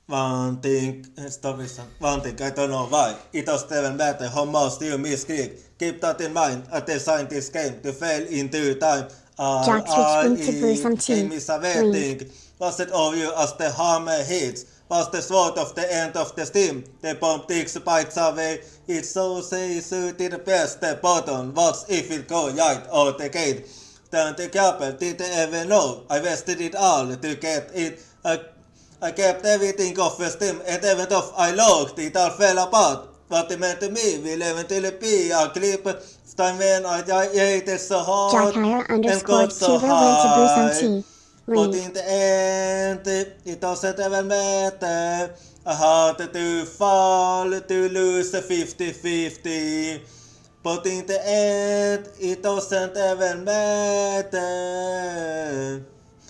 One thing, I don't know why. It doesn't matter how much you misclick. Keep that in mind. I designed this game to fail into time. Jack switched into Bruce on Game is a waiting. Was it obvious as the hammer hits? Was the sword of the end of the steam? The bomb takes bites away. It's so say suited best the button. What if it go right out the gate? Then the couple didn't even know. I wasted it all to get it. I kept everything off the steam and even though I looked, it all fell apart. What it meant to me will eventually be a clip time when I hated so hard Jack Hire and underscore got so Tuber went to Bruce on high. T. But in the end, it doesn't even matter. I had to fall to lose 50-50. But in the end, it doesn't even matter.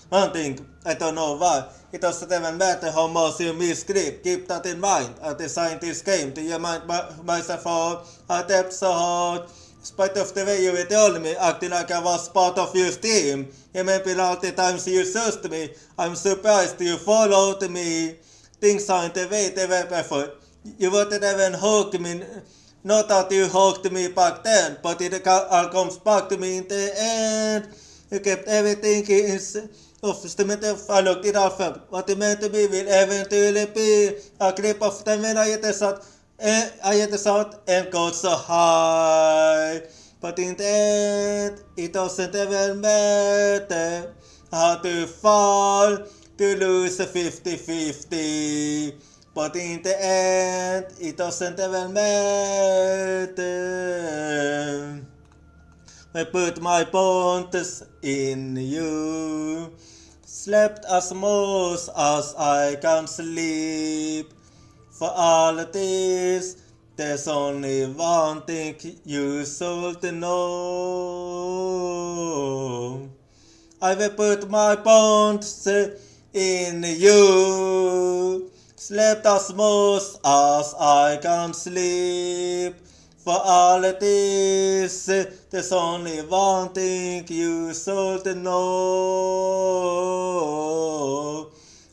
One thing, I don't know why. It doesn't even matter how much you misclick. Keep that in mind. I designed this game to remind myself how I tapped so hard. Spite of the way you told me, acting like I was part of your team. Remember all the times you searched me. I'm surprised you followed me. Things aren't the way they were before. You wouldn't even hug me. Not that you hugged me back then, but it all comes back to me in the end. You kept everything of the I looked it all up. What it meant to be will eventually be a clip of them when I hit the shot and got so high. But in the end, it doesn't even matter. I had to fall to lose 50-50. But in the end, it doesn't even matter. I put my bonds in you. Slept as much as I can sleep. For all this, there's only one thing you should know. I will put my bonds in you. Slept as much as I can sleep. For all this, there's only one thing you should know.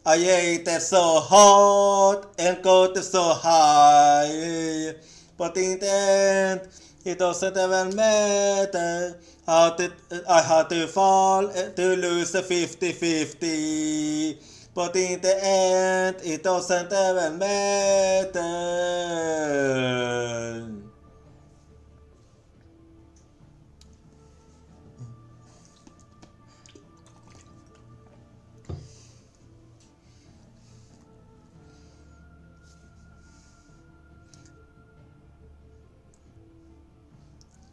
I ate it so hard and got so high. But in the end, it doesn't even matter. I had to fall to lose 50-50. But in the end, it doesn't even matter.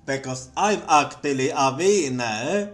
Because I'm actually a winner.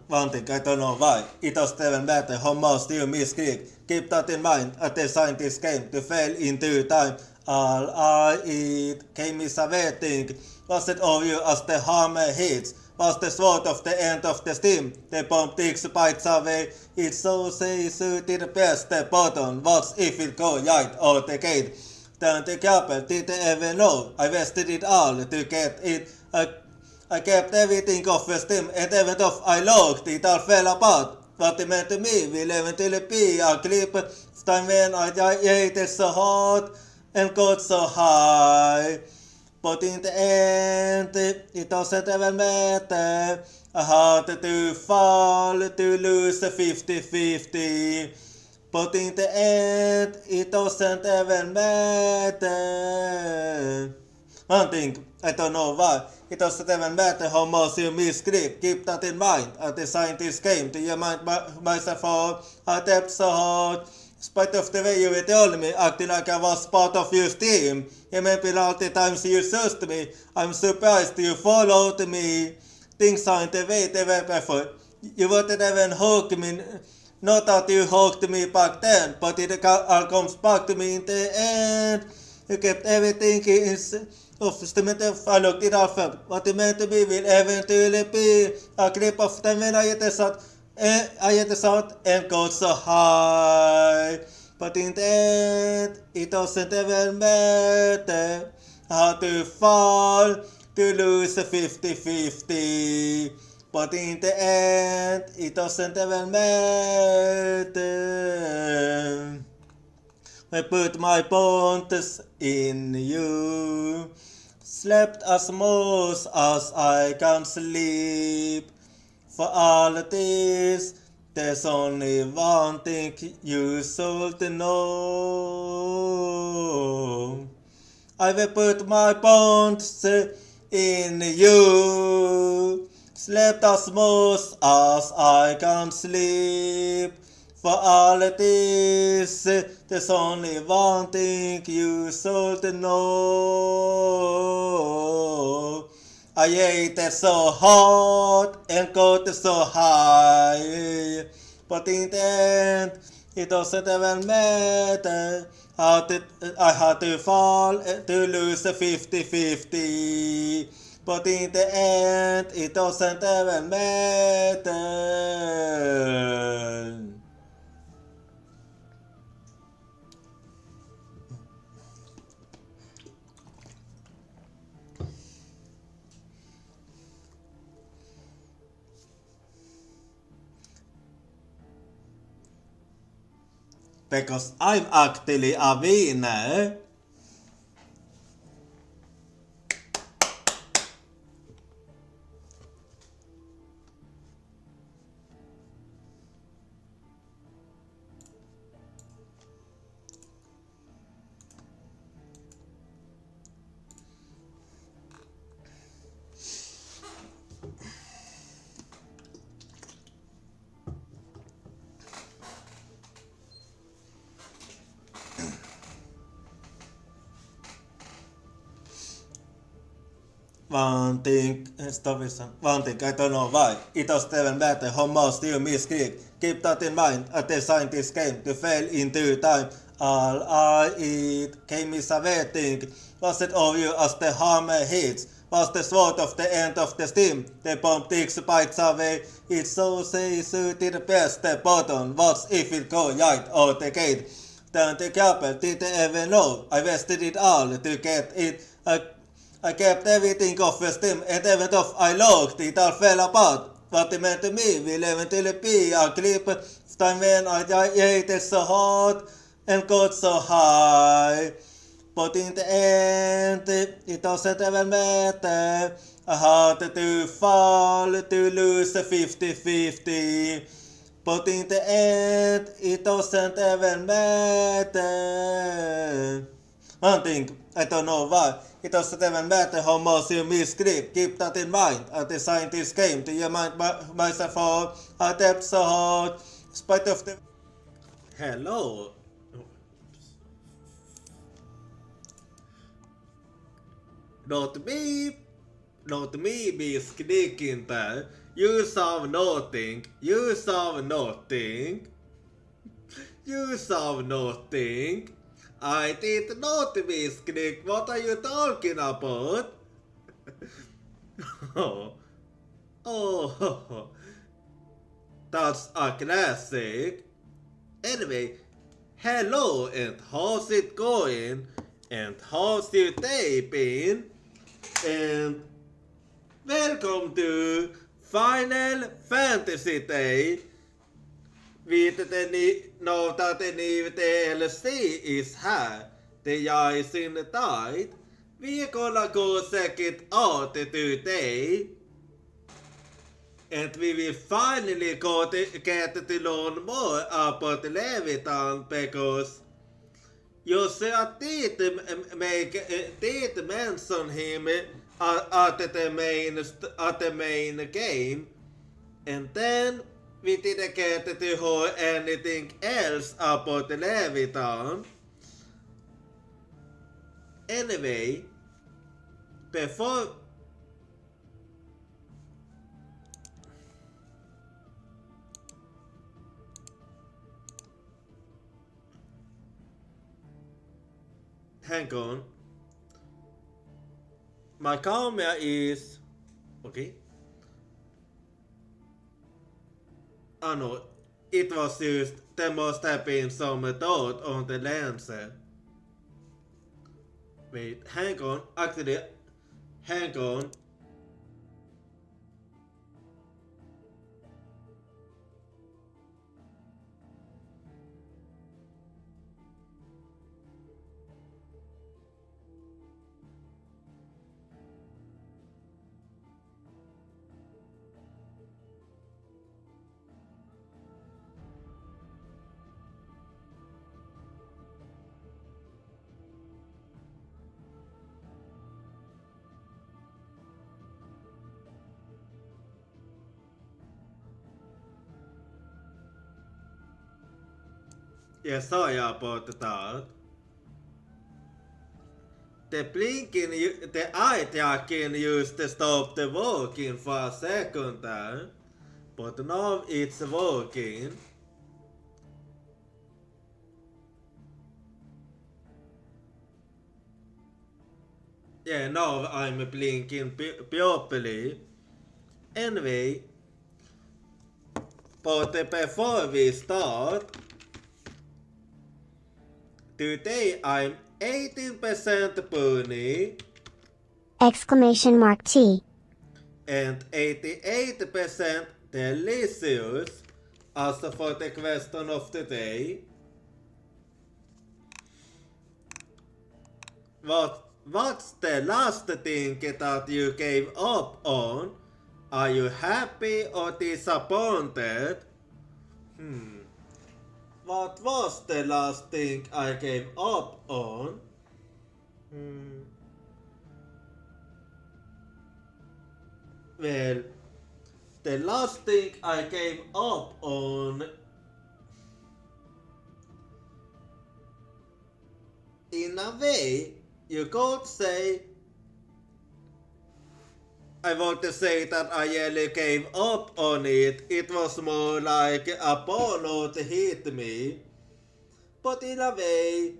One thing, I don't know why. It doesn't even matter how much you misclick. Keep that in mind. I designed this game to fail into time. All game is a waiting. Was it obvious as the hammer hits? Was the sword of the end of the steam? The bomb takes bites away. It's so say suited best the button. What if it go right out the gate? Then the couple didn't even know. I wasted it all to get it. I kept everything off the steam and even though I looked, it all fell apart. What it meant to me will eventually be a clip time when I hated so hard and got so high. But in the end, it doesn't even matter. I had to fall to lose 50-50. But in the end, it doesn't even matter. One thing, I don't know why. It doesn't even matter how much you misclick. Keep that in mind. I designed this game to remind myself how I tapped so hard. Spite of the way you told me, acting like I was part of your team. Remember all the times you searched me. I'm surprised you followed me. Things aren't the way they were before. You wouldn't even hug me. Not that you hugged me back then, but it all comes back to me in the end. You kept everything in of I looked it up. What it meant to be will eventually be a clip of them when I hit the south and got so high. But in the end, it doesn't even matter how to fall to lose a 50-50. But in the end, it doesn't even matter. I put my bonds in you. Slept as most as I can sleep. For all this, there's only one thing you should know. I will put my bonds in you. Slept as most as I can sleep. For all this, there's only one thing you should know. I ate it so hot and got so high. But in the end, it doesn't even matter how I had to fall to lose a 50-50. But in the end, it doesn't even matter. Because I'm actually a winner. One thing, I don't know why. It doesn't even matter how much you misclick. Keep that in mind at the sign this game to fail in due time. All it came is a waiting. Was it of you as the hammer hits? Was the sword of the end of the steam? The bomb takes bites away. It's so say suited best the button. What's if it go right out the gate? Then the couple didn't even know. I wasted it all to get it. I kept everything off the steam, and even though I looked, it all fell apart. What it meant to me will eventually be a clip of time when I ate it so hot and got so high. But in the end, it doesn't even matter. I had to fall to lose a 50-50. But in the end, it doesn't even matter. One thing, I don't know why. It doesn't even matter how much you misclick. Keep that in mind. I designed this game to remind myself of how depth so hard. Spite of the... Hello. Not me misclicking there. You saw nothing. You saw nothing. You saw nothing. I did not misclick. What are you talking about? Oh, that's a classic. Anyway, hello and how's it going? And how's your day been? And welcome to Final Fantasy Day. Vet ni att en ny DLC is här. Det jag är sinnet died. Vi kollar gå säkert out today. And we will finally get to learn more about Leviathan because you see I did mention him at the main game. And then we didn't get to hear anything else about the Leviathan. Anyway, before hang on. My camera is okay. Oh no, it was used. There must have been some dot on the lens. Wait, hang on. Actually, hang on. Yeah, sorry about that. The blinking, the eye tracking used to stop the working for a second there, but now it's working. Yeah, now I'm blinking properly. Anyway, but before we start, today I'm 18% Pony Exclamation mark T. and 88% delicious. As for the question of the day, what's the last thing that you gave up on? Are you happy or disappointed? What was the last thing I gave up on? Well, the last thing I gave up on, in a way, you could say, I want to say that I really gave up on it. It was more like a burnout hit me. But in a way,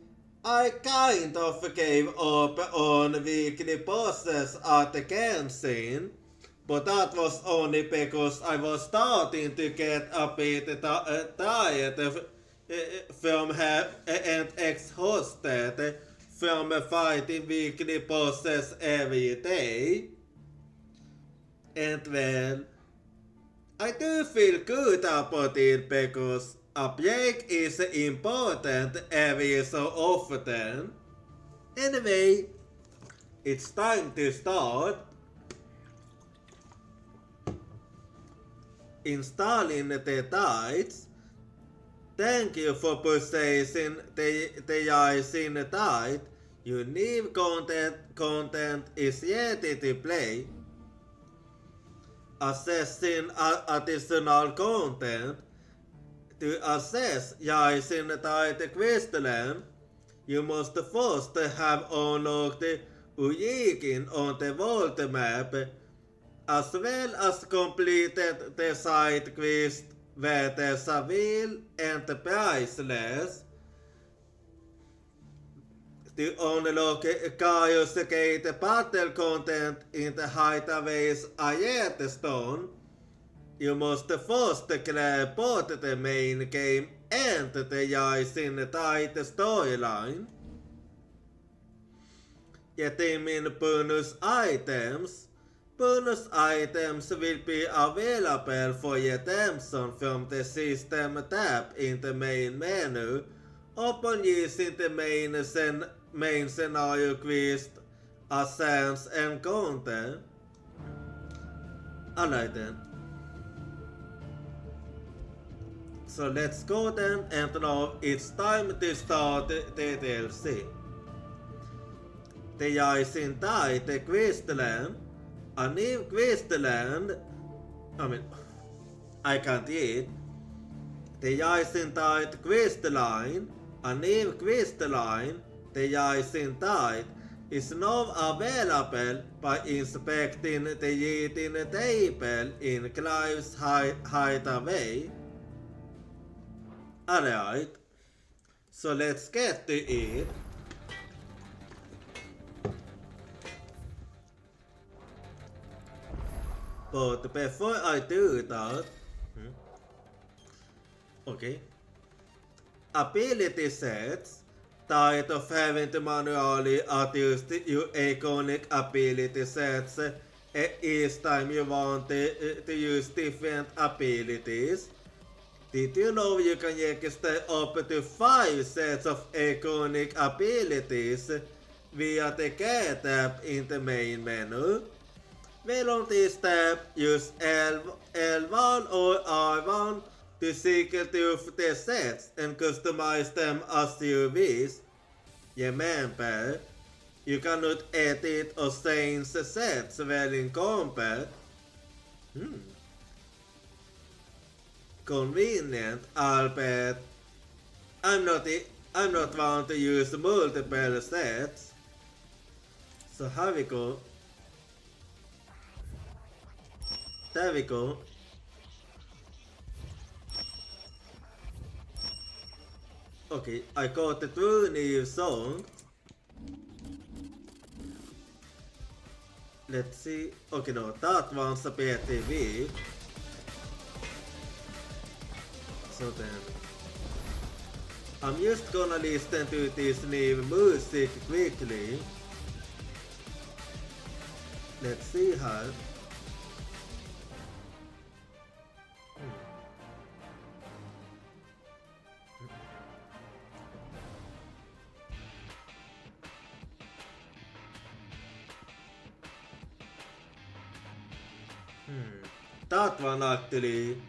I kind of gave up on weekly bosses at the Genshin. But that was only because I was starting to get a bit tired from and exhausted from fighting weekly bosses every day. And well, I do feel good about it because a break is important every so often. Anyway, it's time to start installing the tides. Thank you for purchasing the Yaisin tide. Your new content is ready to play. Accessing additional content. To access Yaisin tide Crystalline, you must first have unlocked Uyigin on the world map, as well as completed the side quest where there's a wheel and the priceless. To unlock Chaos Gate battle content in the Hideaway's Ayete Stone, you must first clear both the main game and the Yaisin Tide storyline. Getting in bonus items. Bonus items will be available for redemption from the system tab in the main menu upon using the main scenario quest, ascents and content. Alright then. So let's go then, and now it's time to start the DLC. The Yaisin Tide, the Questland, a new Questland, I can't read. The Yaisin Tide Questline, a new Questline, the Yaisin Tide, is now available by inspecting the Yidin table in Clive's Hideaway. Alright, so let's get to it. But before I do that, okay. Ability sets. Tired of having to manually adjust your iconic ability sets each time you want to use different abilities. Did you know you can get up to 5 sets of iconic abilities via the Get tab in the main menu? While on this tab, use L1 or R1 to cycle through the sets and customize them as you wish. Remember, you cannot edit or change the sets while in combat. Convenient, albeit I'm not one to use multiple sets. So here we go. There we go. Okay, I got the 2 new songs. Let's see. Okay, no, that one's a better week. So then, I'm just gonna listen to this new music quickly. Let's see how. That one actually.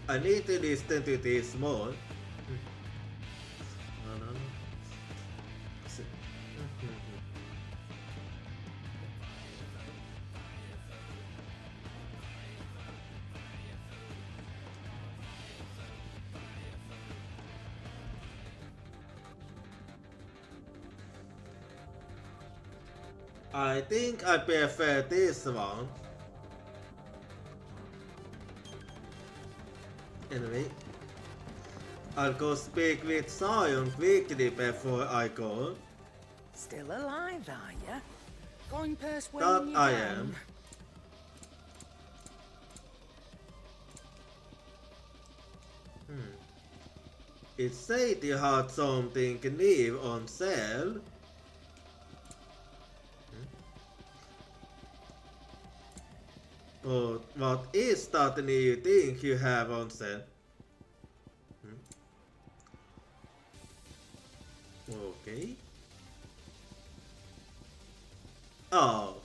I need to listen to this more. I think I prefer this one. Anyway, I'll go speak with Zion quickly before I go. Still alive, are ya? Going purse That weighing you I down? am. It said you had something new on sale. But what is that new thing you have on sale? Okay. Oh.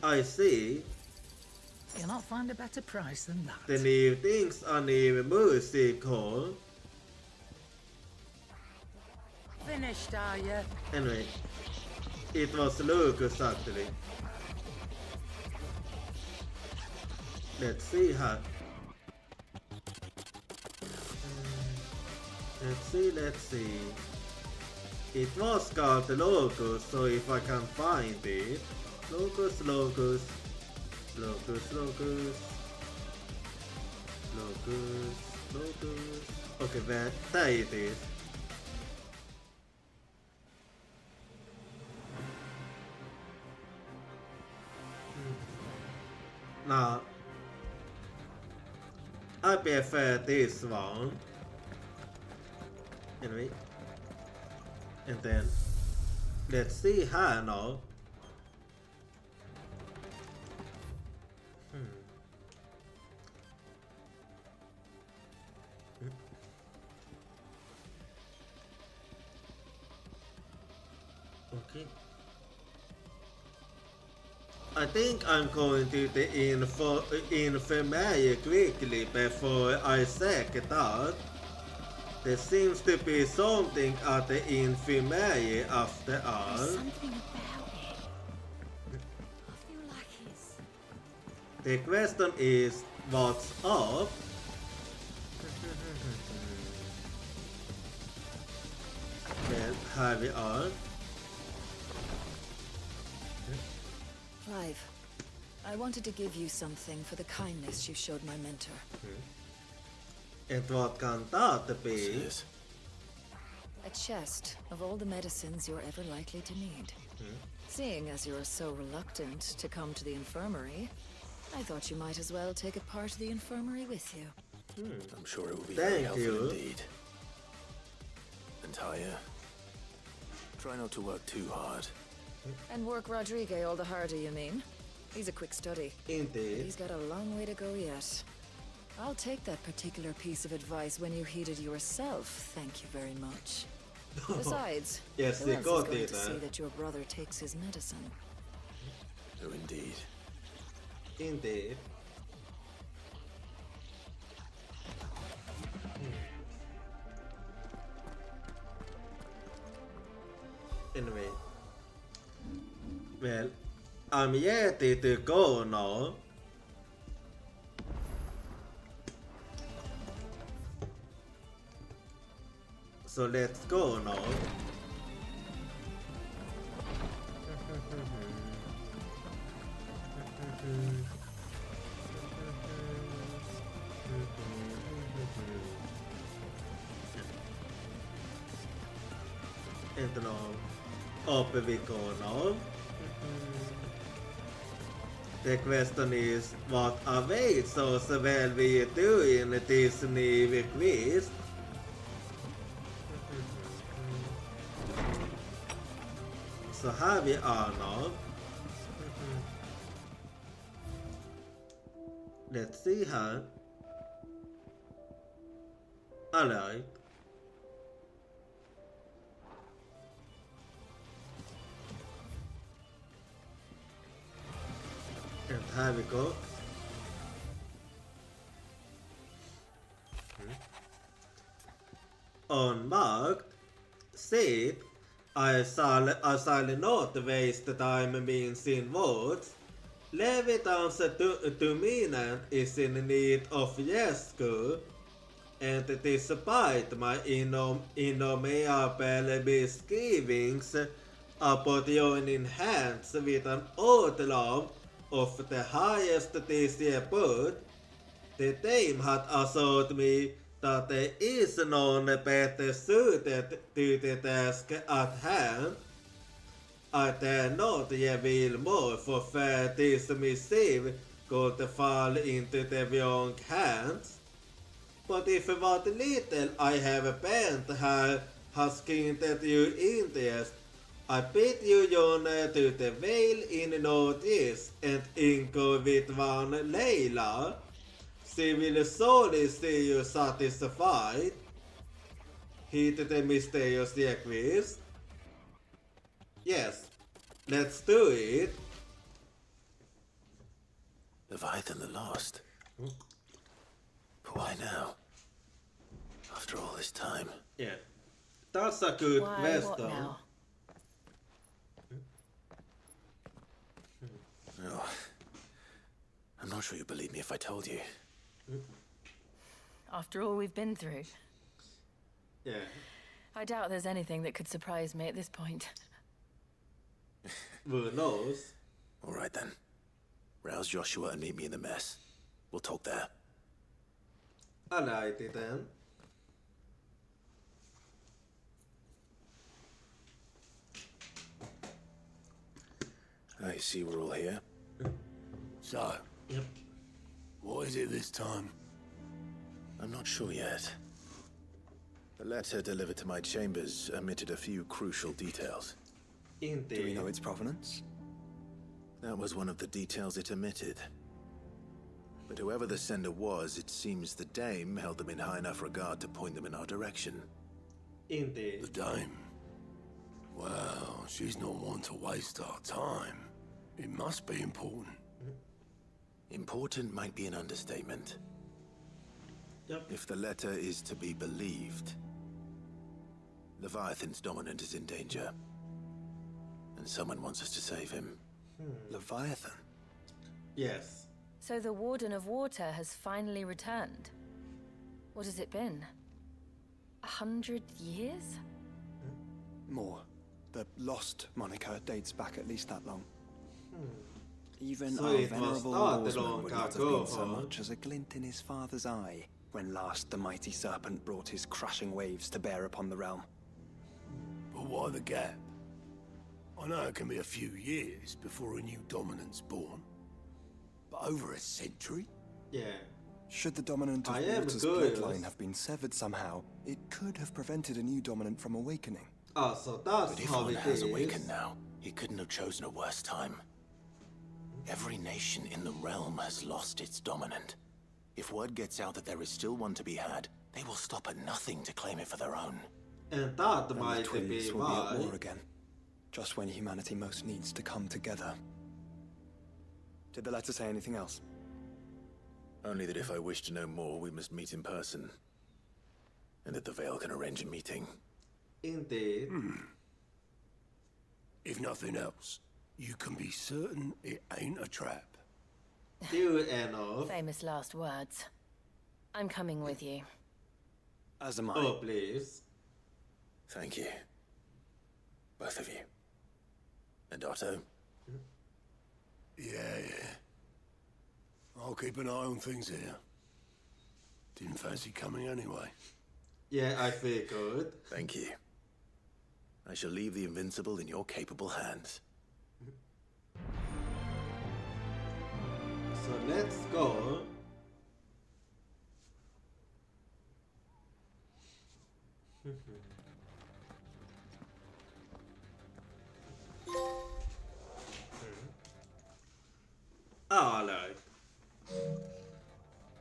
I see. You'll not find a better price than that. The new things are new musical. Finished, are ya? Anyway, it was Lucas actually. Let's see how. Let's see. It was called the Locus, so if I can find it. Locus. Okay, there it is. Now, I prefer this one. Anyway, and then let's see how now. Okay. I think I'm going to the infirmary quickly before I check it out. There seems to be something at the infirmary after all. There's something about it. I feel like it's... The question is, what's up? Well, here we are. Clive, I wanted to give you something for the kindness you showed my mentor. And what can that be? Yes. A chest of all the medicines you're ever likely to need. Seeing as you're so reluctant to come to the infirmary, I thought you might as well take a part of the infirmary with you. I'm sure it will be very Thank helpful you. indeed. And Taya, try not to work too hard. And work Rodrigue all the harder, you mean? He's a quick study. But Indeed. he's got a long way to go yet. I'll take that particular piece of advice when you heed it yourself, thank you very much. Besides, Yes, who they else got is going it, to see that your brother takes his medicine? Oh, indeed. Indeed. Anyway. Well, I'm ready to go now. So let's go now. Inte någon uppe vi går now. The question is, what awaits us while we do in this new quiz? Så här vi är nu. Let's see här. Alright. And här vi går. Unmarked. Seat. I shall not waste time means in words. Leviathan's dominant is in need of rescue, and despite my innumerable misgivings about joining hands with an old love of the highest disrepute, the dame had assured me that there is none better suited to the task at hand. I dare not reveal more for fear this missive could fall into the wrong hands. But if what little I have bent her has kindled your interest, I bid you journey to the vale in northeast and inquire with one Layla. She will surely see you satisfied. Heed the mysterious request. Yes, let's do it. Leviathan the Lost. But why now? After all this time. Yeah, that's a good Why, question. what now? No. I'm not sure you believe me if I told you. After all we've been through, Yeah, I doubt there's anything that could surprise me at this point. who knows? Alright then. Rouse Joshua and meet me in the mess. We'll talk there. Alrighty then. I see we're all here. So, Yep. what is it this time? I'm not sure yet. The letter delivered to my chambers omitted a few crucial details. Indeed. Do we know its provenance? That was one of the details it omitted. But whoever the sender was, it seems the dame held them in high enough regard to point them in our direction. Indeed. The dame. Well, she's not one to waste our time. It must be important. Important might be an understatement. Yep. If the letter is to be believed, Leviathan's dominant is in danger. And someone wants us to save him. Leviathan? Yes. So the Warden of Water has finally returned. What has it been? 100 years? More. The Lost moniker dates back at least that long. Even So our it was venerable not lawsman long would not have ago, been so huh? much as a glint in his father's eye when last the mighty serpent brought his crushing waves to bear upon the realm. But why the gap? I know it can be a few years before a new dominant's born. But over a century? Yeah. Should the dominant of I am Water's curious. bloodline have been severed somehow, it could have prevented a new dominant from awakening. So that's But if how one it has is. awakened now, he couldn't have chosen a worse time. Every nation in the realm has lost its dominant. If word gets out that there is still one to be had, they will stop at nothing to claim it for their own. And that And the might twins be will be at why. war again, just when humanity most needs to come together. Did the letter say anything else? Only that if I wish to know more, we must meet in person. And that the Veil can arrange a meeting. Indeed. If nothing else, you can be certain it ain't a trap. True enough. Famous last words. I'm coming with you. As am I. Oh, please. Thank you. Both of you. And Otto? Yeah. I'll keep an eye on things here. Didn't fancy coming anyway. Yeah, I figured. Thank you. I shall leave the Invincible in your capable hands. So let's go. Alright.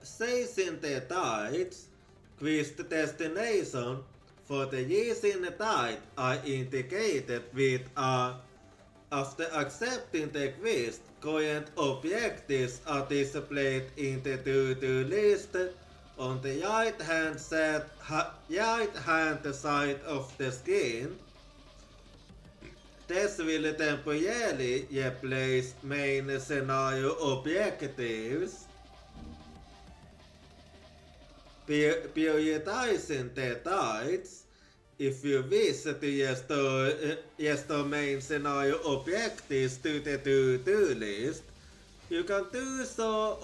Season the tides, quiz the destination for the years in the tide are indicated with after accepting the quest, current objectives are displayed in the to-do list on the right hand side of the screen. This will temporarily replace main scenario objectives. Prioritizing the tides. If you wish to restore main scenario objectives to the to-do list, you can do so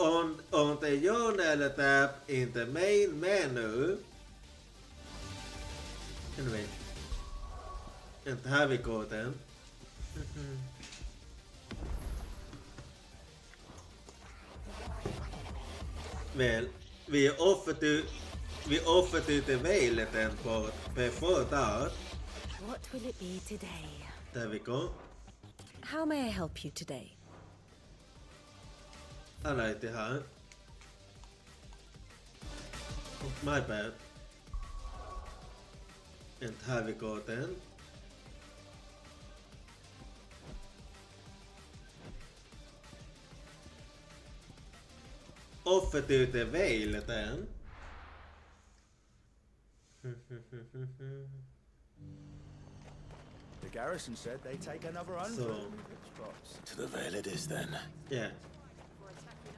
on the Journal tab in the main menu. Anyway, and here we go then. Well, we offer to the Leviathan port before that. What will it be today? There we go. How may I help you today? Alrighty, huh? Oh, my bad. And here we go then. Offer to the Veil then. The garrison said they take another 100. So, To the Veil it is then. yeah.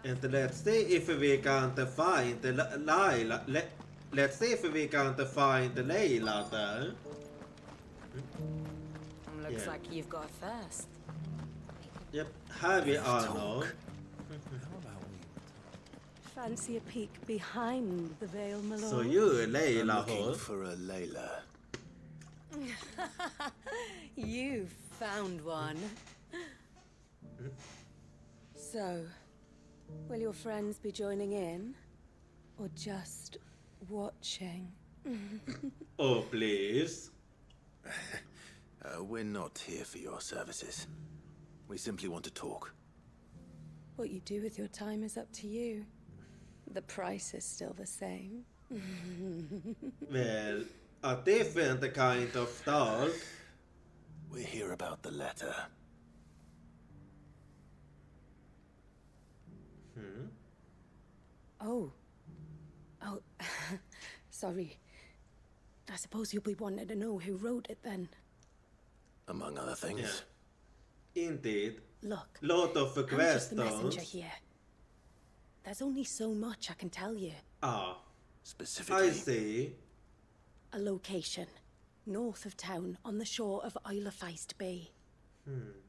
And let's see if we can find the Layla. Let's see if we can find the Layla there. Looks Yeah. like you've got a thirst. Yep, here we are now. Fancy a peek behind the veil, my lord? So you, I'm Layla, looking ho? for a Layla. You found one. So, will your friends be joining in? Or just watching? Oh, please. We're not here for your services. We simply want to talk. What you do with your time is up to you. The price is still the same. Well, a different kind of talk. We're here about the letter. Oh. Sorry. I suppose you'll be wanting to know who wrote it then. Among other things. Yeah. Indeed. Look, Lot of I'm just the messenger questions. here. There's only so much I can tell you. Ah, Specifically. I see. A location, north of town, on the shore of Isle of Feist Bay.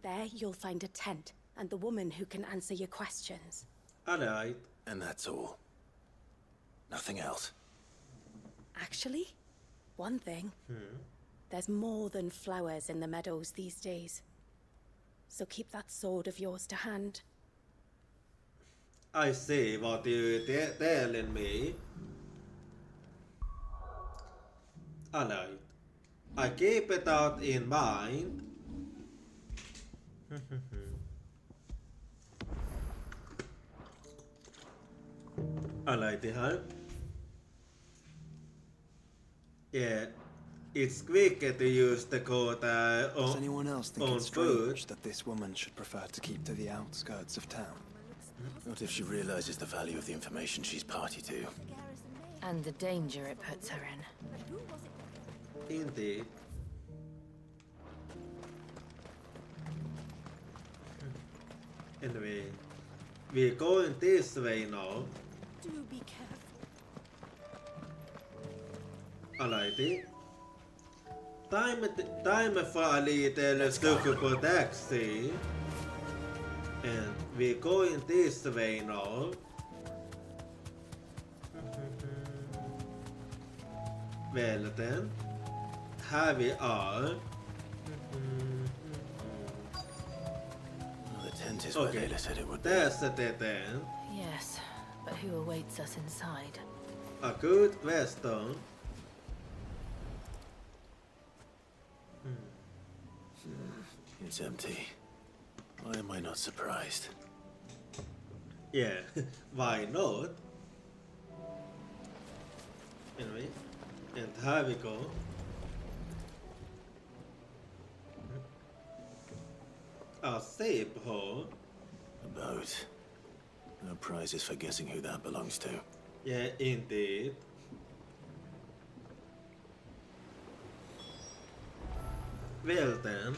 There you'll find a tent and the woman who can answer your questions. Alright. And that's all. Nothing else. Actually, one thing. There's more than flowers in the meadows these days. So keep that sword of yours to hand. I see what you telling me. Alright. I keep it out in mind. Alrighty, huh? Yeah, it's quicker to use the code Does anyone else think on it's food. strange that this woman should prefer to keep to the outskirts of town? Not if she realizes the value of the information she's party to. And the danger it puts her in. Indeed. Anyway, we're going this way now. Do be careful. Alrighty. Time for a little succubus taxi. And we're going this way now. Well then, here we are. The tent is where Layla said it would be. There's the dead end. Yes, but who awaits us inside? A good question. It's empty. Why am I not surprised? Yeah, why not? Anyway, and here we go. A safe hole. A boat. No prizes for guessing who that belongs to. Yeah, indeed. Well then,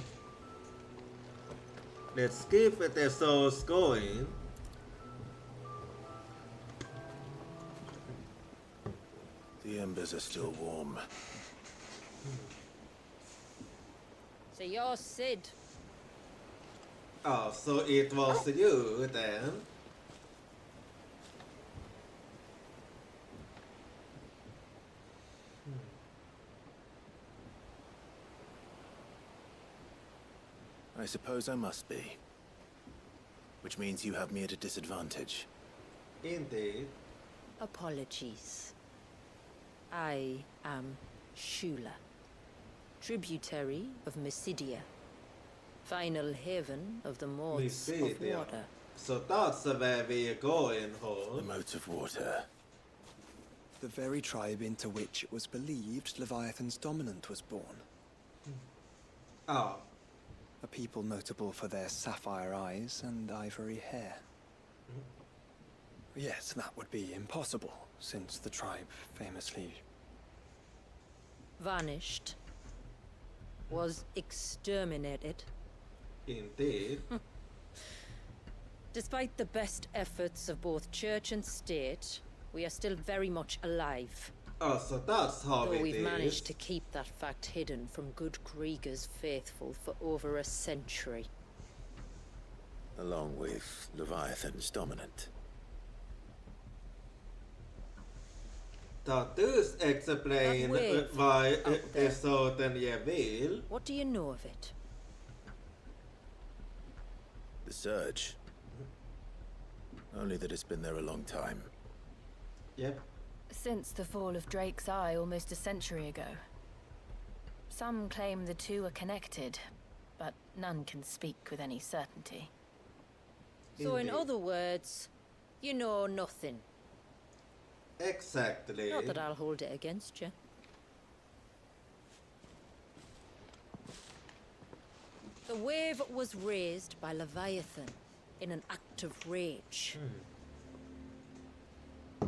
let's keep the souls going. The embers are still warm. So you're Sid. Oh, so it was you then? I suppose I must be. Which means you have me at a disadvantage. Indeed. Apologies. I am Shula, tributary of Mysidia, final haven of the Moats of Water. So that's where we're going, Hall. The Moats of Water. The very tribe into which it was believed Leviathan's dominant was born. Ah. A people notable for their sapphire eyes and ivory hair. Yes, that would be impossible, since the tribe famously Vanished. Was exterminated. Indeed. Despite the best efforts of both church and state, we are still very much alive. Oh, so that's how Though it we've is. managed to keep that fact hidden from good Krieger's faithful for over a century. Along with Leviathan's dominant. That does explain why a certain will. What do you know of it? The Surge. Only that it's been there a long time. Yep. Since the fall of Drake's Eye almost a century ago. Some claim the two are connected, but none can speak with any certainty. So in other words, you know nothing. Exactly. Not that I'll hold it against you. The wave was raised by Leviathan in an act of rage.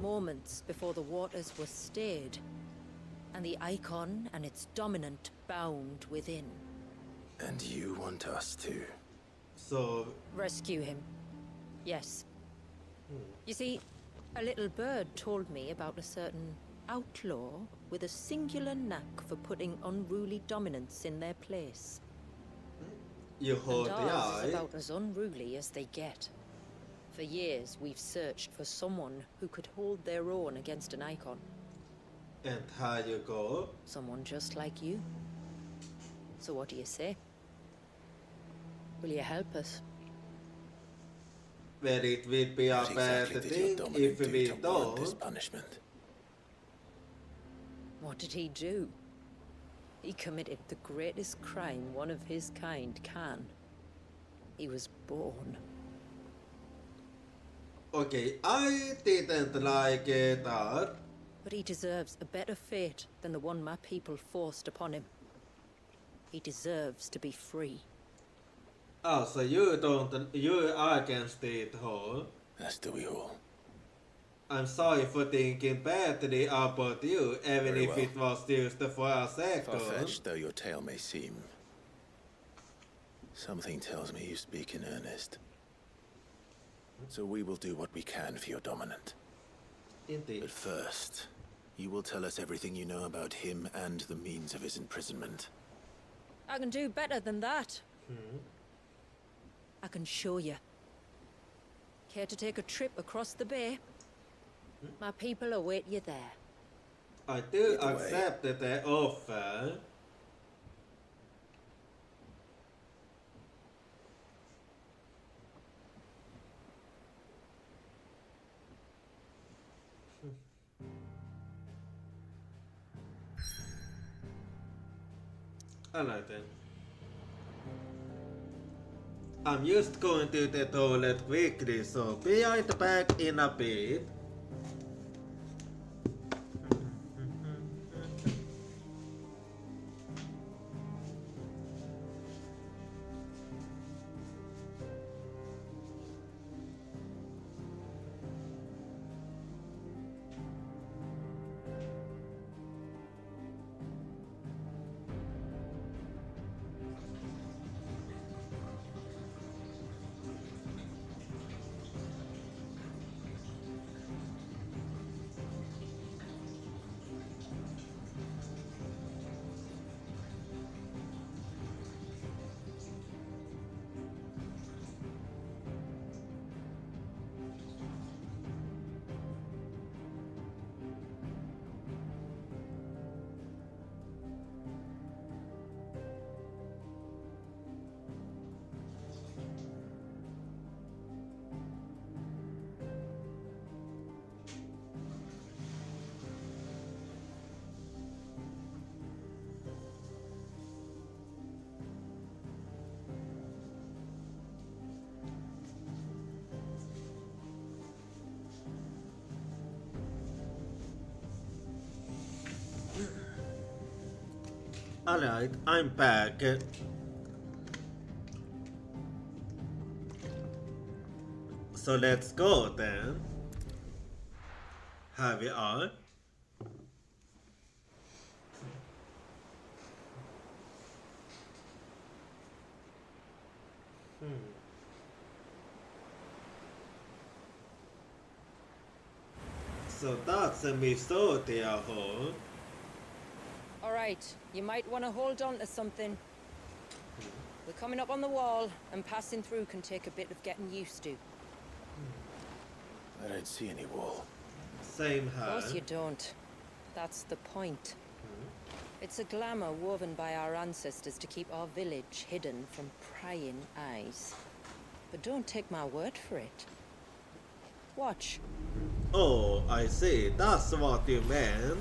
Moments before the waters were stayed, and the icon and its dominant bound within. And you want us to? So... Rescue him. Yes. You see, a little bird told me about a certain outlaw with a singular knack for putting unruly dominants in their place. You hold And the ours eye. is about as unruly as they get. For years, we've searched for someone who could hold their own against an icon. And how you go? Someone just like you. So what do you say? Will you help us? Well, it will be a What bad exactly did thing your dominant if do we to warrant this don't. punishment? What did he do? He committed the greatest crime one of his kind can. He was born. Okay, I didn't like that. But he deserves a better fate than the one my people forced upon him. He deserves to be free. Oh, so you are against it, huh? As do we all. I'm sorry for thinking badly about you, even Very if well. it was just for a second. Far-fetched though your tale may seem, something tells me you speak in earnest. So we will do what we can for your dominant. Indeed. But first, you will tell us everything you know about him and the means of his imprisonment. I can do better than that. I can show you. Care to take a trip across the bay? My people await you there. I do Either way. accept the offer. Alright then. I'm just going to the toilet quickly, so be right back in a bit. Alright, I'm back. So let's go then. Here we are. So that's a Misotia hole. Alright, you might want to hold on to something. We're coming up on the wall, and passing through can take a bit of getting used to. I don't see any wall. Same Of here. course you don't. That's the point. It's a glamour woven by our ancestors to keep our village hidden from prying eyes. But don't take my word for it. Watch. Oh, I see. That's what you meant.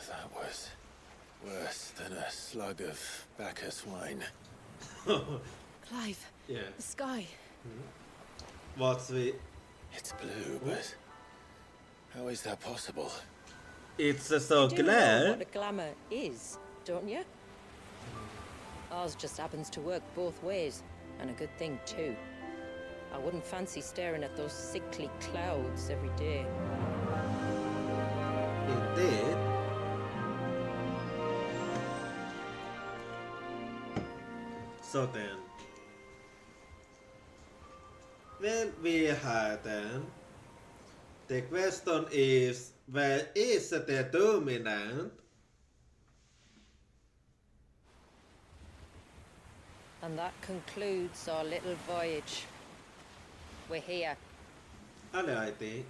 That was worse than a slug of Bacchus wine. Clive, Yeah. the sky. What's we? It's blue, but how is that possible? It's so You do know clear. what a glamour is, don't you? Ours just happens to work both ways, and a good thing too. I wouldn't fancy staring at those sickly clouds every day. Indeed. So then. Well, we had then. The question is, Where is the dominant? And that concludes our little voyage. We're here. Alrighty.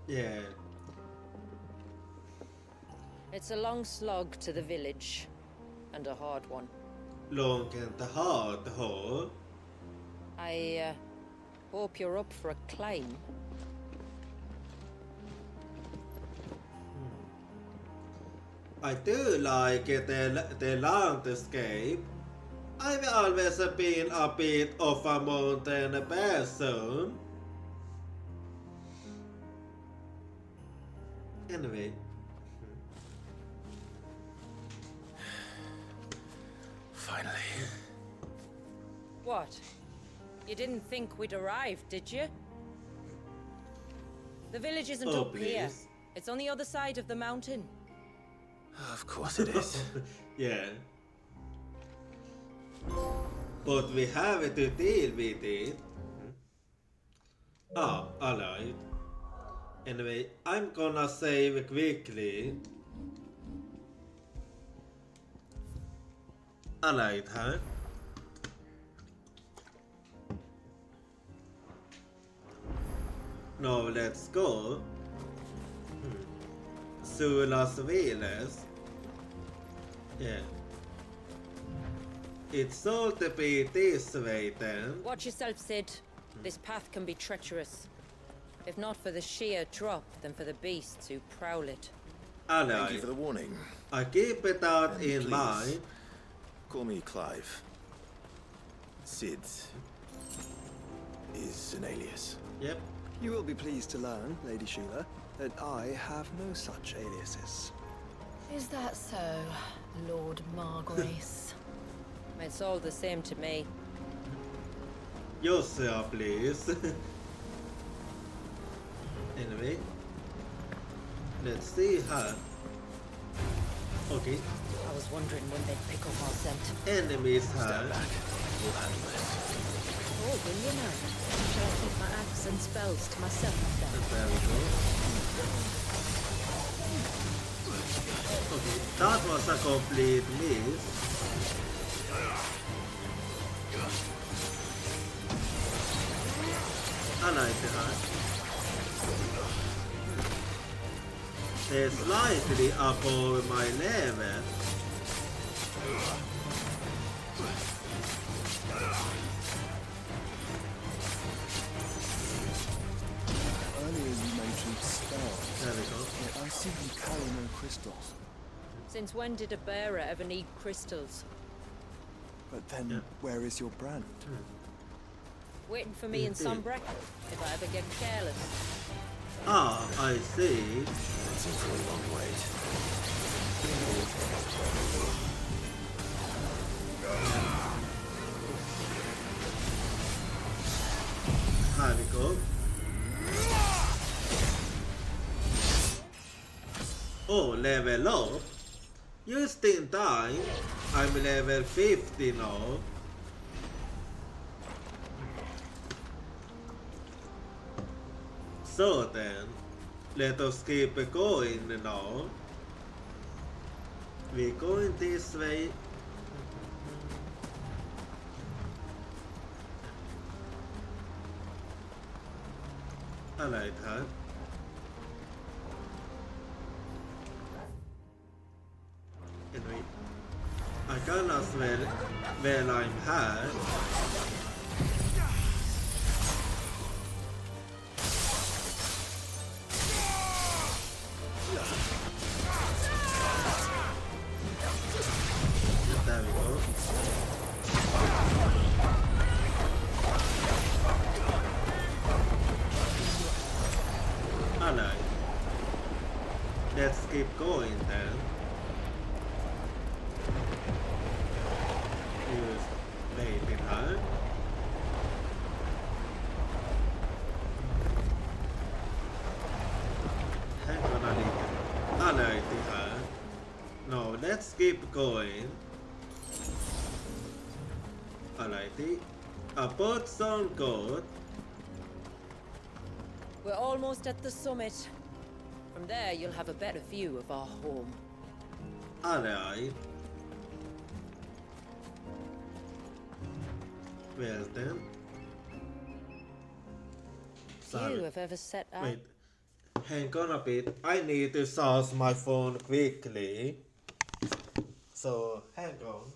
Yeah. It's a long slog to the village, and a hard one. Long and hard, huh? I hope you're up for a climb. I do like the landscape. I've always been a bit of a mountain person. Anyway. Finally. What? You didn't think we'd arrived, did you? The village isn't Oh, up here. please. It's on the other side of the mountain. Of course it is. Yeah. But we have to deal with it. Ah, alright. Anyway, I'm gonna save quickly. Alright, huh? Now let's go. Sulas Viles. Yeah. It's all to be this way then. Watch yourself, Sid. This path can be treacherous. If not for the sheer drop, then for the beasts who prowl it. Alright. Thank you for the warning. I keep it out And in please, mind. Call me Clive. Sid is an alias. Yep. You will be pleased to learn, Lady Sheila, that I have no such aliases. Is that so, Lord Margrace? It's all the same to me. Yourself, please. Anyway. Let's see her. Okay. I was wondering when they'd pick up our scent. Enemies her. We'll handle this. Oh, will you now? Shall I keep my axe and spells to myself then? There we go. Okay, that was a complete miss. I like that. They're slightly above my level. Earlier you mentioned spells. There we go. Yet I see you carry no crystals. Since when did a bearer ever need crystals? But then, where is your brand? Waiting for me in Sunbreck, if I ever get careless. Ah, I see. It's in for a long wait. There we go. Oh, level up. Just in time. I'm level 50 now. So then, let us keep going now. We're going this way. I like that. Anyway, I can as well while I'm here. There we go. Alright. Let's keep going then. Use wait in her. let's keep going. Alrighty. A boat sound good. We're almost at the summit. From there, you'll have a better view of our home. Alright. Well then. Few have ever set out. Wait. Hang on a bit. I need to charge my phone quickly. So, hang on.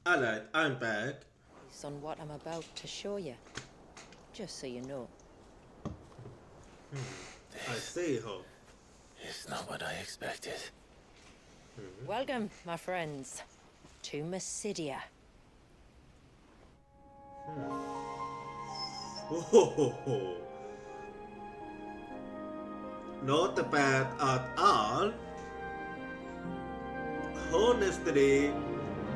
Alright, I'm back. Based on what I'm about to show you. Just so you know. I see, Hope. It's not what I expected. Welcome, my friends, to Mysidia. Oh, not bad at all. Honestly,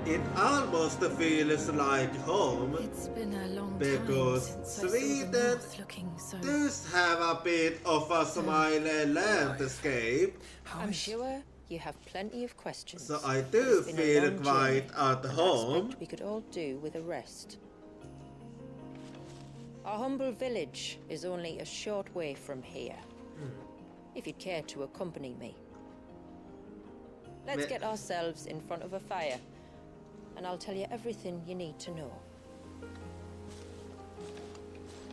it almost feels like home. It's been a long because time since I saw the Sweden north looking so... does have a bit of a smiling landscape. I'm sure you have plenty of questions. So I do It's been a feel long quite journey, at and I home. expect we could all do with a rest. Our humble village is only a short way from here. If you'd care to accompany me. Let's get ourselves in front of a fire, and I'll tell you everything you need to know.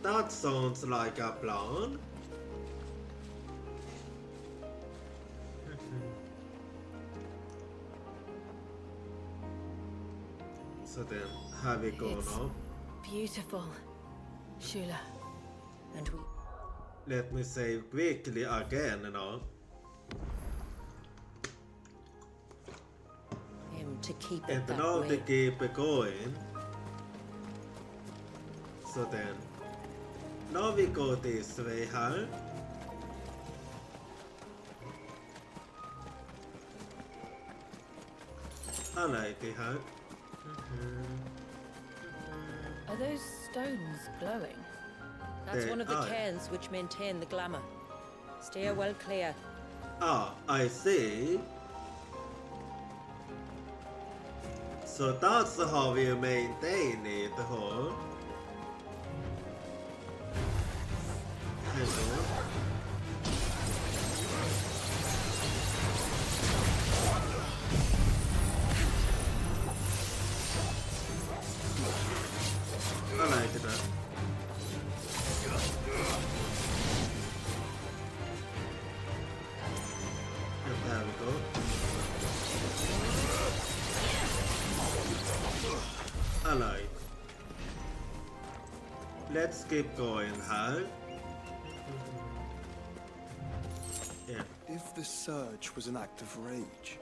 That sounds like a plan. So then, have we gone It's up? beautiful, Shula. And we... Let me save quickly again now. Him to keep it And that now way. to keep going. So then, now we go this way, huh? Alrighty, huh? Are those stones glowing? That's They one of the are. cairns which maintain the glamour. Steer well clear. Ah, I see. So that's how we maintain it, huh? Hang on. I like that. And there we go. Alright. Let's keep going, huh? Yeah. If the surge was an act of rage,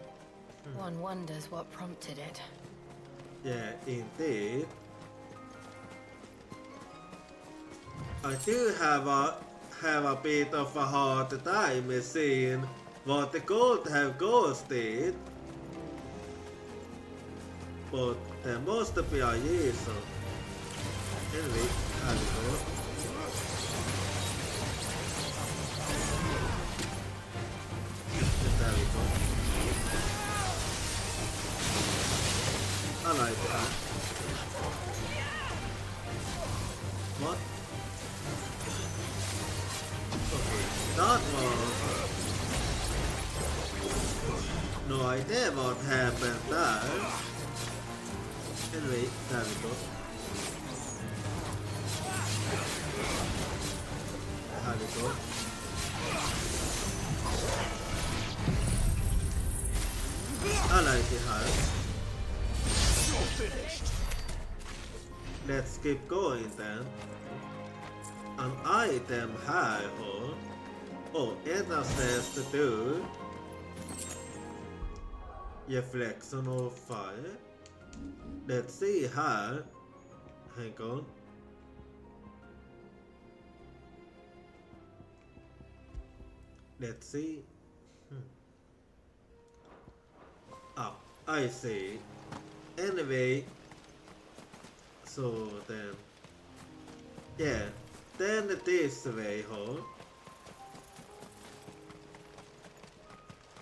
One wonders what prompted it. Yeah, indeed. I do have a bit of a hard time seeing what the gold have ghosted. But there must be a reason. Anyway, there we go. And there we go. I like that. What? Okay, that was... No idea what happened there. Anyway, there we go. There we go. อะไรที่หาย Let's keep going then. An item high hole. Oh, it says to do reflection of fire. Let's see how. Hang on. Let's see. Oh, I see. Anyway, so then, yeah, then this way home.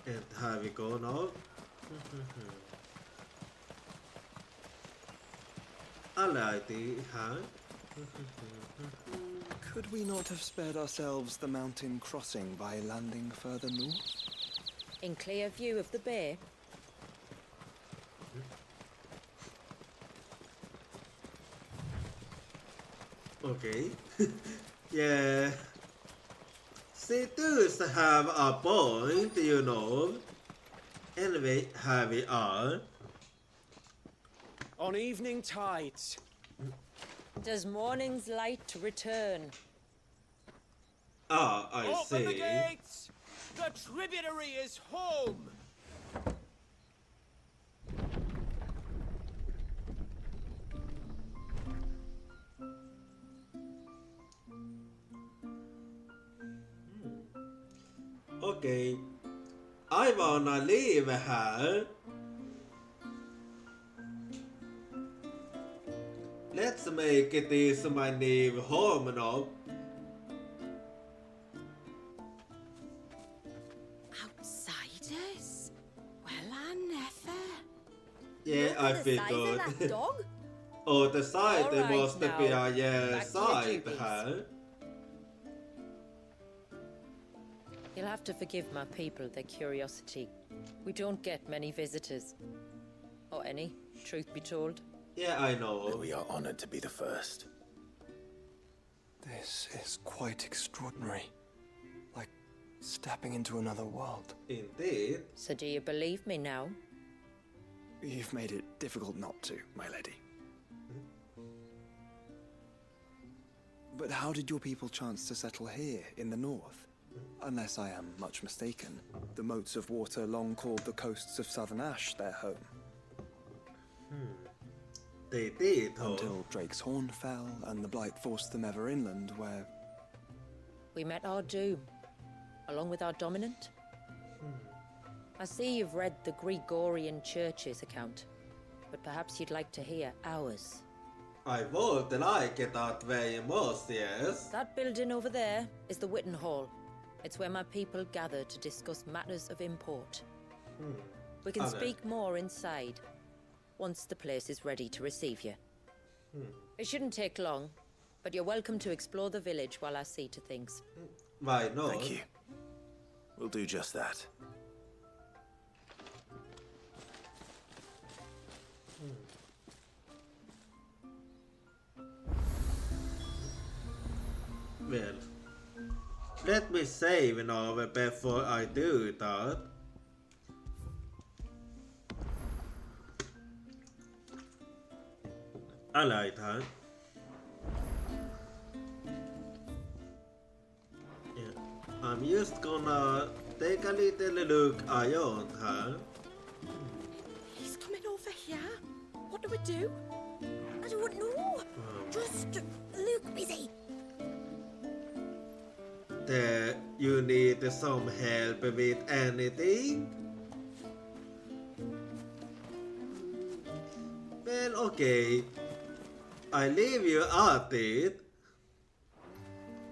And how we go now? Alrighty, huh? Could we not have spared ourselves the mountain crossing by landing further north? In clear view of the bay? Okay. Yeah. She does have a point, you know. Anyway, here we are. On evening tides. Does morning's light return? Ah, I Open the see. gates! The tributary is home! Okay. I wanna leave her. Let's make this my new home now. Outsiders? Well, I never. Yeah, I figured. That dog? Oh, the side All right, must be now, a yeah, back to your side, duties. huh? You'll have to forgive my people their curiosity. We don't get many visitors. Or any, truth be told. Yeah, I know. But we are honored to be the first. This is quite extraordinary. Like stepping into another world. Indeed. So do you believe me now? You've made it difficult not to, my lady. But how did your people chance to settle here in the north? Unless I am much mistaken, the moats of water long called the coasts of southern Ash their home. They did, huh? Until Drake's Horn fell and the Blight forced them ever inland, where... We met our doom, along with our dominant. I see you've read the Gregorian Church's account, but perhaps you'd like to hear ours. I would like it that very much, yes. That building over there is the Witten Hall. It's where my people gather to discuss matters of import. We can speak more inside, once the place is ready to receive you. It shouldn't take long, but you're welcome to explore the village while I see to things. Why not? Thank you. We'll do just that. Well, let me save now before I do that. Alright, huh? Yeah. I'm just gonna take a little look around her. He's coming over here. What do we do? I don't know. Just look busy. There, you need some help with anything? Well, okay. I leave you at it.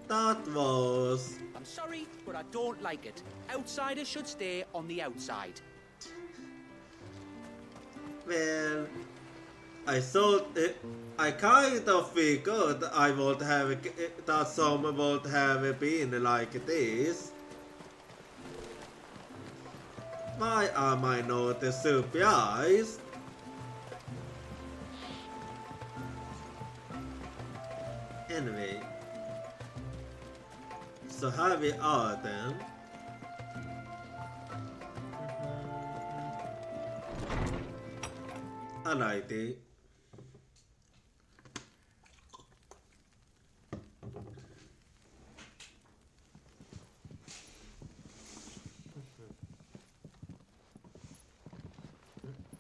That was... I'm sorry, but I don't like it. Outsiders should stay on the outside. Well, I thought I kind of figured I would have that some would have been like this. Why am I not surprised? Anyway, so here we are then. Alrighty.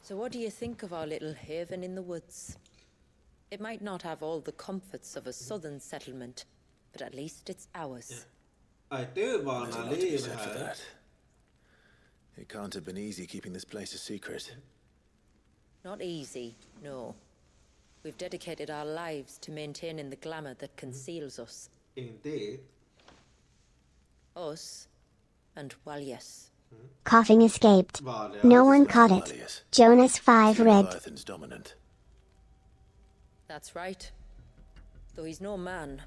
So what do you think of our little haven in the woods? It might not have all the comforts of a southern settlement, but at least it's ours. I do wanna There's a lot to be leave said for her. that. It can't have been easy keeping this place a secret. Not easy, no. We've dedicated our lives to maintaining the glamour that conceals us. Indeed. Us and Walyas. Coughing escaped. Walyas. No one caught it. Jonas 5 read. Leviathan's dominant. That's right. Though he's no man,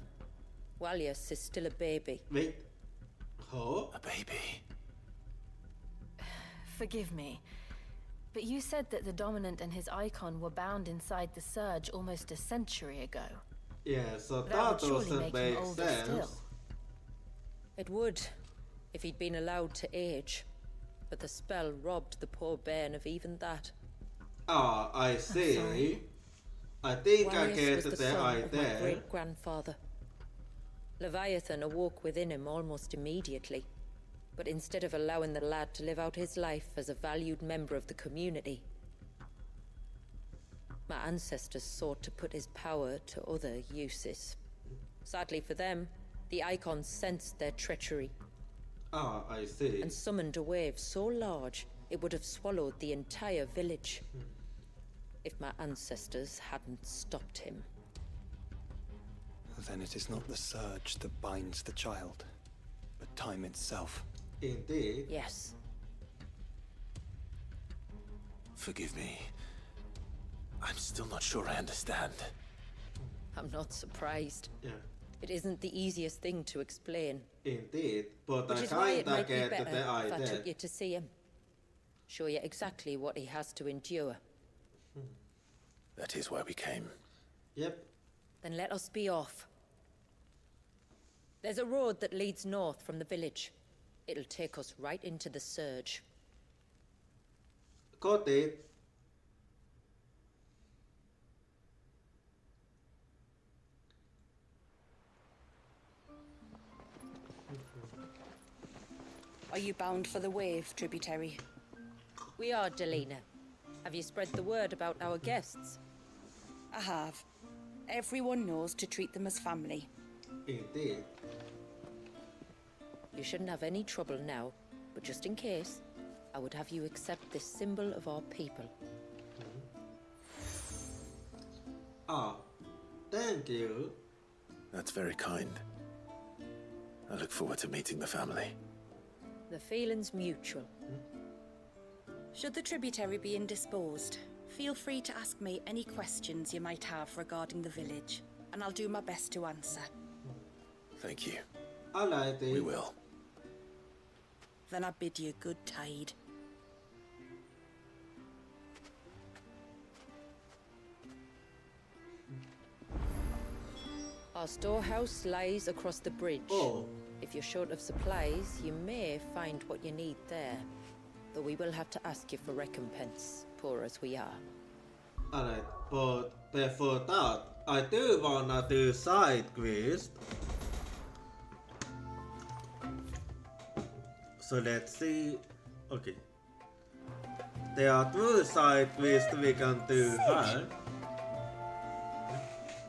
Walyas is still a baby. Wait. Oh? A baby? Forgive me, but you said that the Dominant and his icon were bound inside the Surge almost a century ago. Yeah, so That that would surely doesn't make him make older sense. still. It would, if he'd been allowed to age. But the spell robbed the poor bairn of even that. Ah, I see. I think I Walyas get was the the son of my idea. great-grandfather. Leviathan awoke within him almost immediately. But instead of allowing the lad to live out his life as a valued member of the community, my ancestors sought to put his power to other uses. Sadly for them, the icons sensed their treachery Ah, I see. and summoned a wave so large it would have swallowed the entire village if my ancestors hadn't stopped him. Then it is not the surge that binds the child, but time itself. Indeed. Yes. Forgive me. I'm still not sure I understand. I'm not surprised. Yeah. It isn't the easiest thing to explain. Indeed, but Which I is why it kinda might be get better the if I idea. took you to see him. Show you exactly what he has to endure. That is why we came. Yep. Then let us be off. There's a road that leads north from the village. It'll take us right into the Surge. Got it. Are you bound for the wave, tributary? We are, Delina. Have you spread the word about our guests? I have. Everyone knows to treat them as family. Indeed. You shouldn't have any trouble now, but just in case, I would have you accept this symbol of our people. Ah, thank you. That's very kind. I look forward to meeting the family. The feeling's mutual. Should the tributary be indisposed, feel free to ask me any questions you might have regarding the village, and I'll do my best to answer. Thank you. Alrighty. We will. Then I bid you good tide. Our storehouse lies across the bridge. Oh. If you're short of supplies, you may find what you need there. Though we will have to ask you for recompense, poor as we are. Alright, but before that, I do wanna do side quest. So let's see. Okay. There are two side quests we can do here.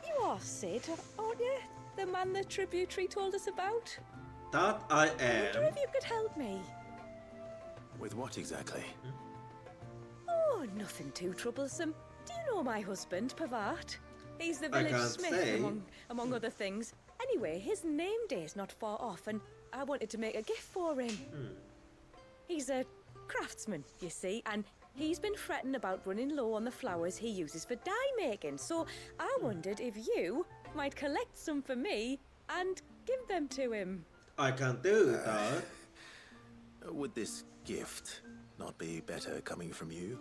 You are Sid, aren't you? The man the tributary told us about? That I I wonder am. if you could help me. With what exactly? Oh, nothing too troublesome. Do you know my husband, Pavat? He's the I village can't smith, say. among other things. Anyway, his name day's not far off, and I wanted to make a gift for him. He's a craftsman, you see, and he's been fretting about running low on the flowers he uses for dye making. So I wondered if you might collect some for me and give them to him. I can do that. Would this gift not be better coming from you?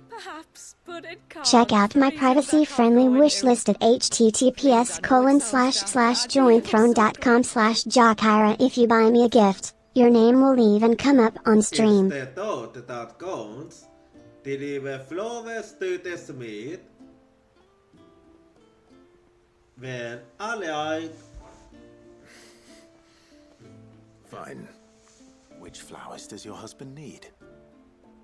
Perhaps, but it can't. Check out my Please, privacy-friendly I can't go wish into- list at https://jointhrone.com/jockira. If you buy me a gift, your name will even come up on stream. It's the thought that counts. Deliver flowers to the smith. When allied. Fine. Which flowers does your husband need?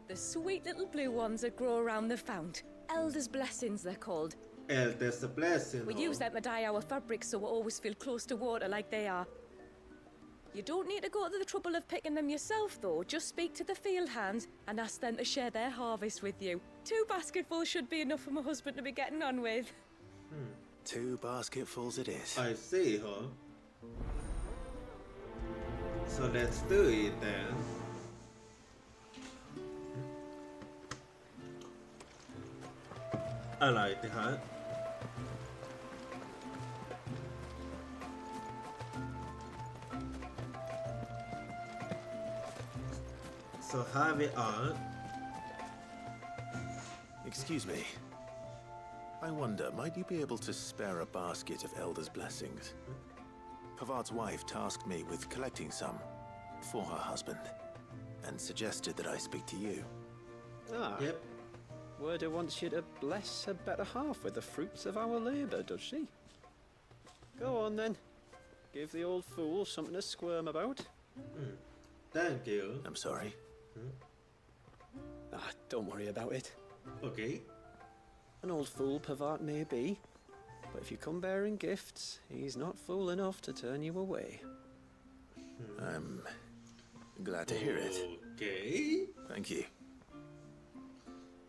The sweet little blue ones that grow around the fount. Elder's blessings, they're called. Elder's blessing. We use them to dye our fabrics so we always feel close to water like they are. You don't need to go to the trouble of picking them yourself, though. Just speak to the field hands and ask them to share their harvest with you. 2 basketfuls should be enough for my husband to be getting on with. 2 basketfuls it is. I see, huh? So let's do it then. Alright, huh? So here we are. Excuse me. I wonder, might you be able to spare a basket of Elder's blessings? Pavard's wife tasked me with collecting some for her husband and suggested that I speak to you. Ah. Yep. Werda wants you to bless her better half with the fruits of our labour, does she? Go on then. Give the old fool something to squirm about. Thank you. I'm sorry. Ah, don't worry about it. Okay. An old fool Pavard may be, but if you come bearing gifts, he's not fool enough to turn you away. I'm glad to hear it. Okay. Thank you.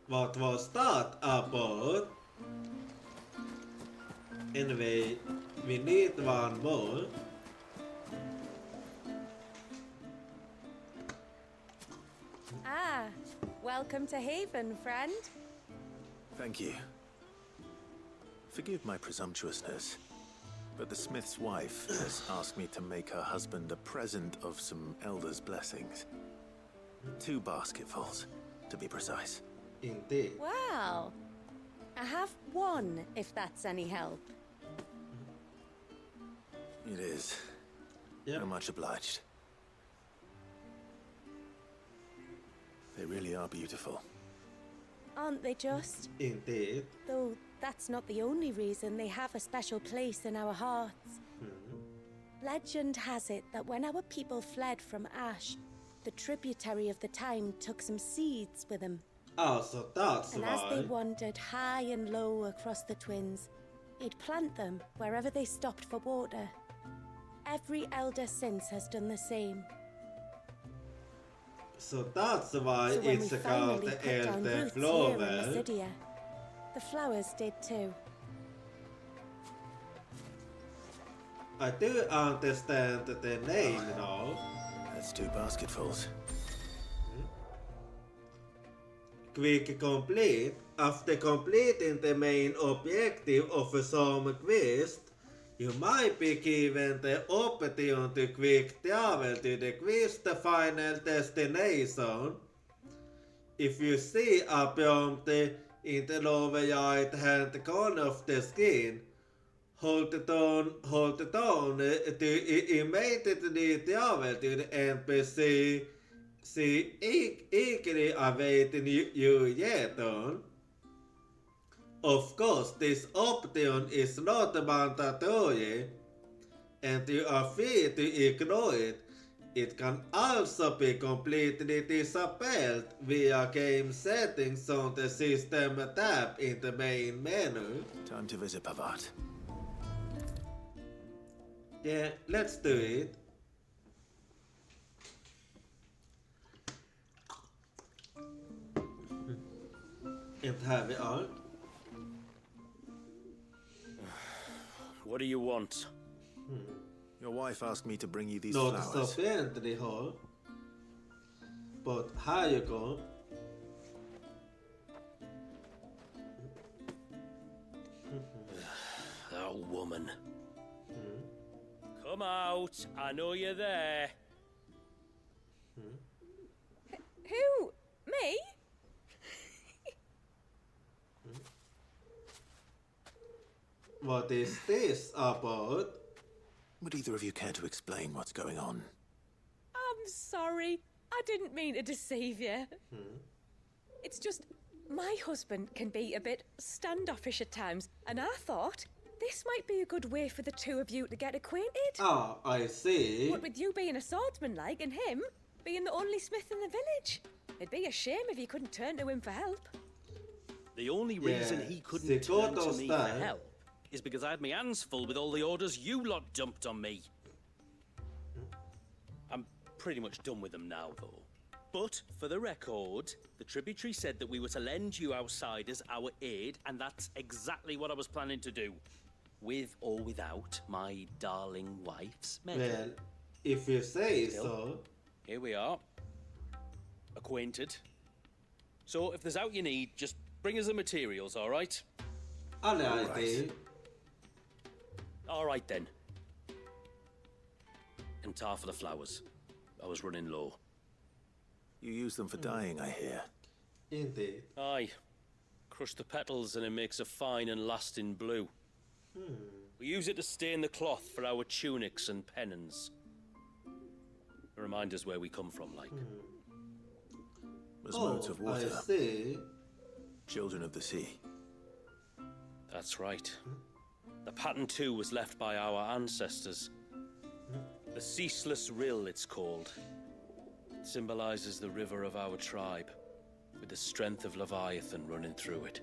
What was that about? Anyway, we need one more. Ah, welcome to Haven, friend. Thank you. Forgive my presumptuousness, but the smith's wife has asked me to make her husband a present of some Elder's blessings. 2 basketfuls, to be precise. Indeed. Well, I have 1, if that's any help. It is. Yep. I'm much obliged. They really are beautiful. Aren't they just? Indeed. Though that's not the only reason they have a special place in our hearts. Legend has it that when our people fled from Ash, the tributary of the time took some seeds with them. Oh, so that's And why. as they wandered high and low across the Twins, he'd plant them wherever they stopped for water. Every elder since has done the same. So that's why So when it's we called finally the put down Elder roots here in Flower. Mysidia, the flowers did too. I do understand the name now. That's 2 basketfuls. Quick complete. After completing the main objective of some quest, you might be given the opportunity to quick travel to the quest final destination. If you see a prompt in the lower right hand corner of the screen, hold it down to immediately travel to the NPC eagerly awaiting you yet on. Of course, this option is not mandatory, and you are free to ignore it. It can also be completely disabled via game settings on the system tab in the main menu. Time to visit Pavard. Yeah, let's do it. And here we are. What do you want? Your wife asked me to bring you these Not flowers. so friendly, huh? But here you go. That woman. Come out. I know you're there. Who? Me? What is this about? Would either of you care to explain what's going on? I'm sorry. I didn't mean to deceive you. It's just my husband can be a bit standoffish at times, and I thought this might be a good way for the two of you to get acquainted. Ah, I see. What with you being a swordsman like and him being the only smith in the village. It'd be a shame if you couldn't turn to him for help. The only reason he couldn't turn to me for help is because I had my hands full with all the orders you lot dumped on me. I'm pretty much done with them now, though. But, for the record, the tributary said that we were to lend you outsiders our aid, and that's exactly what I was planning to do. With or without my darling wife's measure. Well, if you say so. Here we are. Acquainted. So, if there's out you need, just bring us the materials, alright? Alright. Alright then. And tar for the flowers. I was running low. You use them for dyeing, I hear. Indeed. Aye. Crush the petals and it makes a fine and lasting blue. We use it to stain the cloth for our tunics and pennons. Remind us where we come from, like. As modes of water. I see. Children of the sea. That's right. The pattern too was left by our ancestors. The ceaseless rill, it's called. It symbolizes the river of our tribe, with the strength of Leviathan running through it.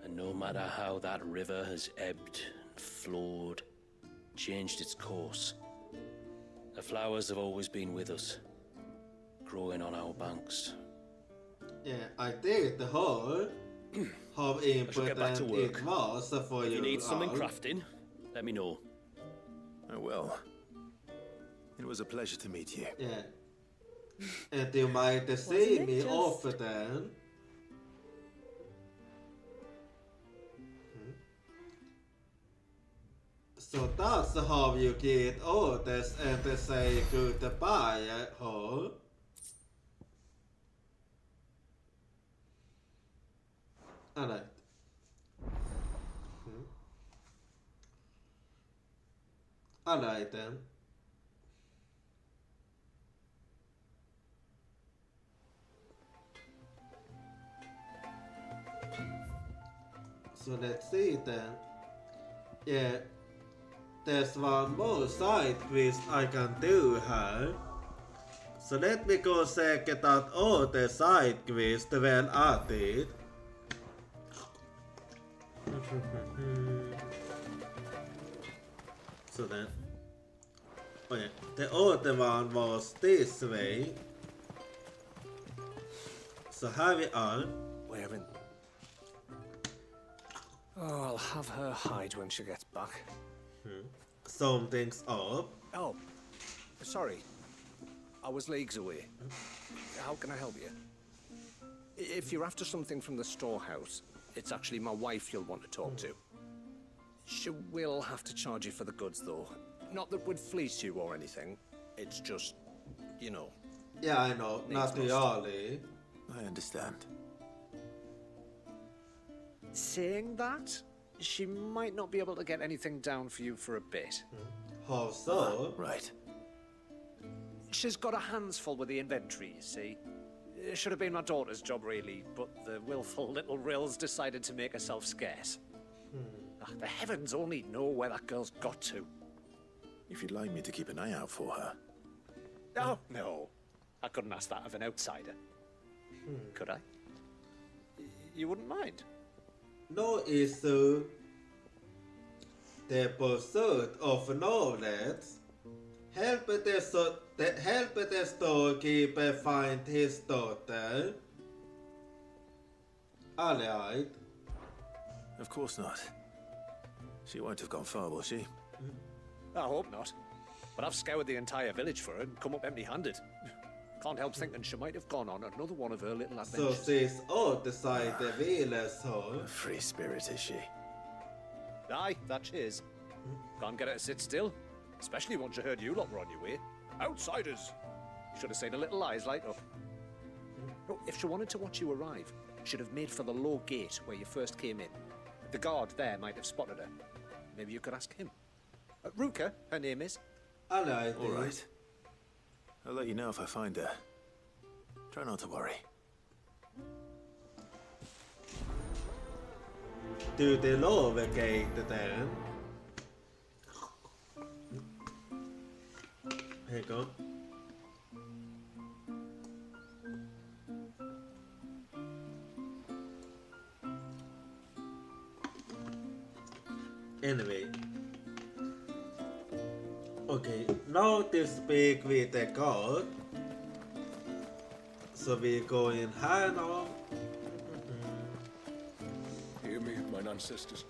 And no matter how that river has ebbed and flowed, changed its course, the flowers have always been with us, growing on our banks. Yeah, I think the whole how important it was for you. If you need something crafting, let me know. Oh well. It was a pleasure to meet you. Yeah. And you might see me often. So that's how you get orders and say goodbye at home. Alright. Alright then. So let's see then. Yeah. There's one more side quest I can do here. So let me go check it out all the side quests well at it. So then. Oh yeah, the other one was this way. So here we are. We haven't. Oh, I'll have her hide when she gets back. Something's up. Oh, sorry. I was leagues away. How can I help you? If you're after something from the storehouse, it's actually my wife you'll want to talk to. She will have to charge you for the goods, though. Not that we'd fleece you or anything. It's just, you know. Yeah, I know. Not really. I understand. Saying that, she might not be able to get anything down for you for a bit. How so? Right. She's got her hands full with the inventory, you see. It should have been my daughter's job, really, but the willful little Rills decided to make herself scarce. The heavens only know where that girl's got to. If you'd like me to keep an eye out for her. Oh, no. I couldn't ask that of an outsider. Could I? You wouldn't mind? No issue. The pursuit of knowledge help the storekeeper find his daughter. Alright. Of course not. She won't have gone far, will she? I hope not. But I've scoured the entire village for her and come up empty-handed. Can't help thinking she might have gone on another one of her little adventures. So she's outside the village hall. A free spirit, is she? Aye, that she is. Can't get her to sit still. Especially once you heard you lot were on your way. Outsiders! Should have seen her little eyes light up. Oh, if she wanted to watch you arrive, she'd have made for the low gate where you first came in. The guard there might have spotted her. Maybe you could ask him. Ruka, her name is. Alright. All right. I'll let you know if I find her. Try not to worry. to the lower gate then. Here you go. Anyway. Okay, now to speak with the god. So we go in here now. Hear me, mine ancestors.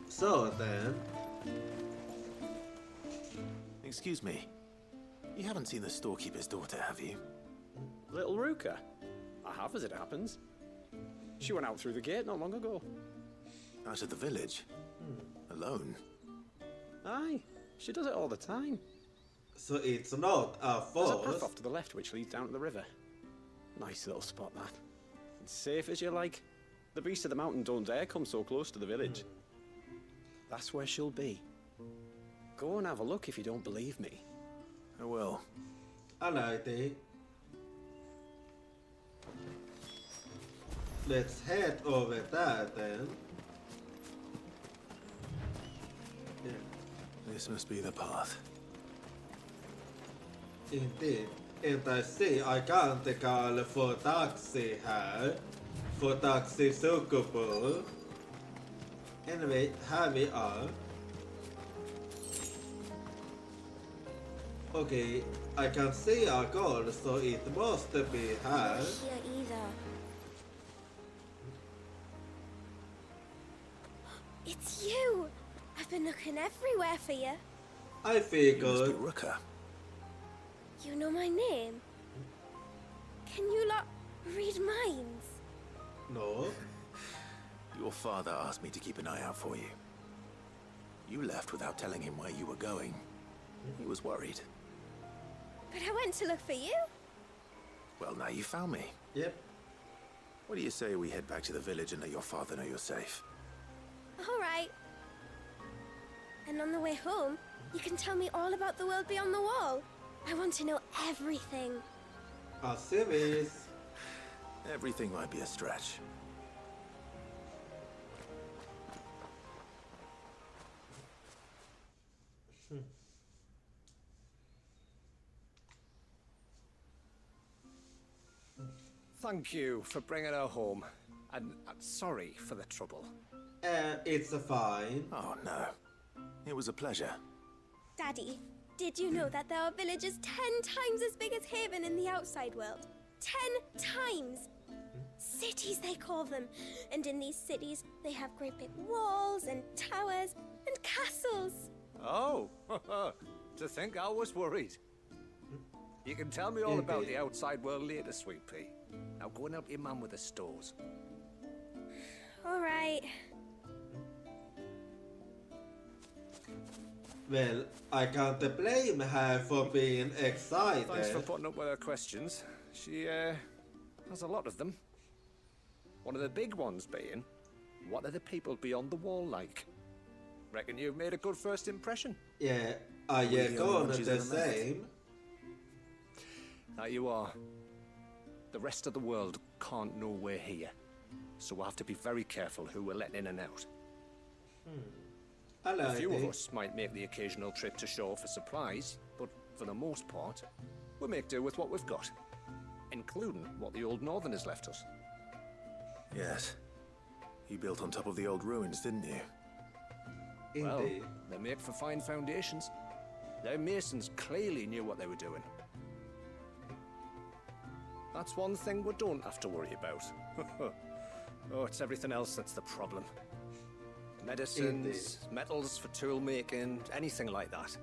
So then. Excuse me. You haven't seen the storekeeper's daughter, have you? Little Ruka? I have, as it happens. She went out through the gate not long ago. Out of the village? Alone? Aye, she does it all the time. So it's not a There's a force. path off to the left which leads down to the river. Nice little spot, that. It's safe as you like. The beasts of the mountain don't dare come so close to the village. That's where she'll be. Go and have a look if you don't believe me. I will. Alrighty. Let's head over there then. This must be the path. Indeed. And I see I can't call for taxi here. For taxi suitable. Anyway, here we are. Okay, I can see our goal, so it must be here. Not here either. It's you! I've been looking everywhere for you. I figured. You must be Ruka. You know my name? Can you lot read minds? No. Your father asked me to keep an eye out for you. You left without telling him where you were going. He was worried. But I went to look for you. Well, now you found me. Yep. What do you say we head back to the village and let your father know you're safe? All right. And on the way home, you can tell me all about the world beyond the wall. I want to know everything. A series. Everything might be a stretch. Thank you for bringing her home. And sorry for the trouble. It's fine. Oh, no. It was a pleasure. Daddy, did you know that there are villages 10 times as big as Haven in the outside world? 10 times! Cities, they call them. And in these cities, they have great big walls and towers and castles. Oh, to think I was worried. You can tell me all about the outside world later, Sweet Pea. Now go and help your mum with the stores. All right. Well, I can't blame her for being excited. Thanks for putting up with her questions. She, has a lot of them. One of the big ones being, what are the people beyond the wall like? Reckon you've made a good first impression. Yeah, are you going the same? That you are. The rest of the world can't know we're here. So we'll have to be very careful who we're letting in and out. A few of us might make the occasional trip to shore for supplies, but for the most part, we'll make do with what we've got, including what the old Northerners left us. Yes. You built on top of the old ruins, didn't you? Well, they make for fine foundations. Their masons clearly knew what they were doing. That's one thing we don't have to worry about. Oh, it's everything else that's the problem. Medicines, metals for tool making, anything like that.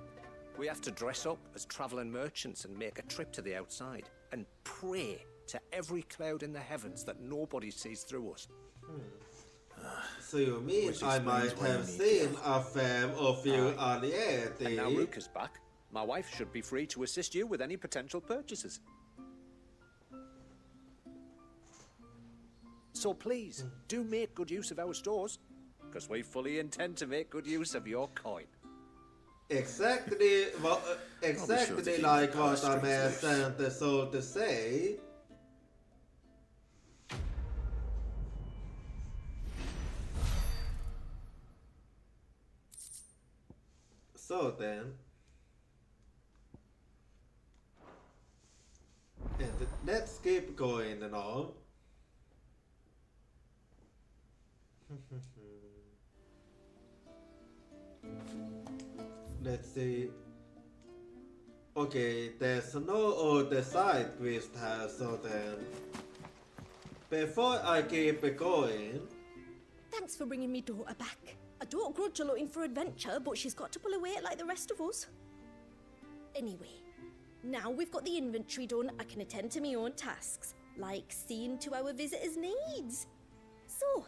We have to dress up as traveling merchants and make a trip to the outside and pray to every cloud in the heavens that nobody sees through us. So you mean I might have seen a film of you already? And now Ruka's back. My wife should be free to assist you with any potential purchases. So please, do make good use of our stores, because we fully intend to make good use of your coin. Exactly, exactly like what I may sent the soul to say. So then, and let's keep going and all. Let's see. Okay, there's no other side quest here, so then before I keep going. Thanks for bringing me daughter back. I don't grudge her looking for adventure, but she's got to pull her weight like the rest of us. Anyway, now we've got the inventory done, I can attend to my own tasks, like seeing to our visitors' needs. So,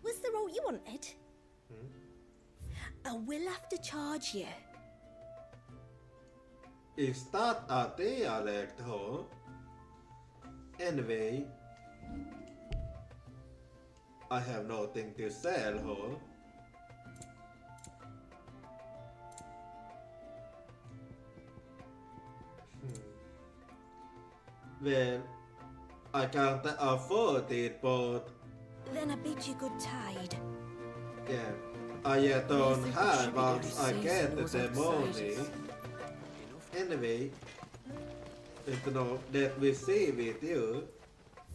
what's the route you wanted? I will have to charge you. Is that a dialect, huh? Anyway, I have nothing to sell, huh? Well, I can't afford it, but Then I bid you good tide. yeah, I don't have once I get the money. Anyway, you know, let me see with you.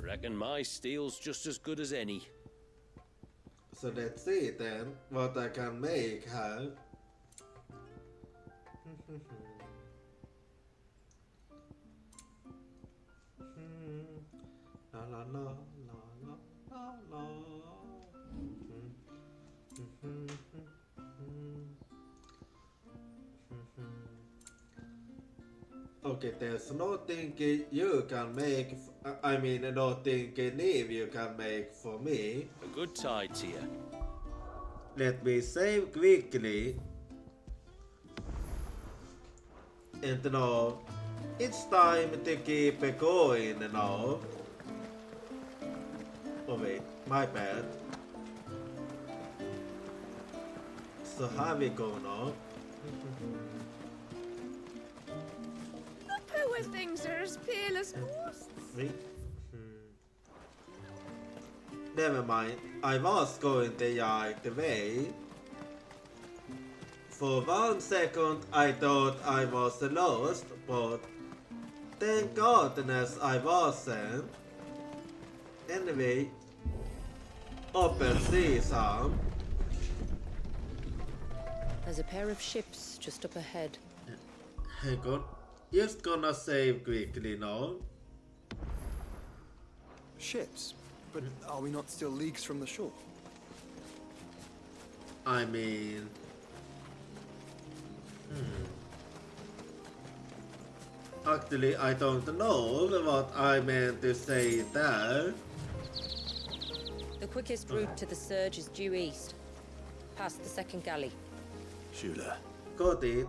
Reckon my steel's just as good as any. So let's see then what I can make here. La la la la la la la. Okay, there's nothing you can make. I mean, nothing new you can make for me. A good tide to you. Let me save quickly. And now, it's time to keep going now. Oh wait, my bad. So how we go now? The poor things are as pale as ghosts. Wait. Never mind, I was going the right way. For 1 second I thought I was lost, but thank goodness I wasn't. Anyway, open season. There's a pair of ships just up ahead. Hang on, just gonna save quickly now. Ships? But are we not still leagues from the shore? I mean... Actually, I don't know what I meant to say there. The quickest route to the surge is due east, past the second galley. Shula. Got it.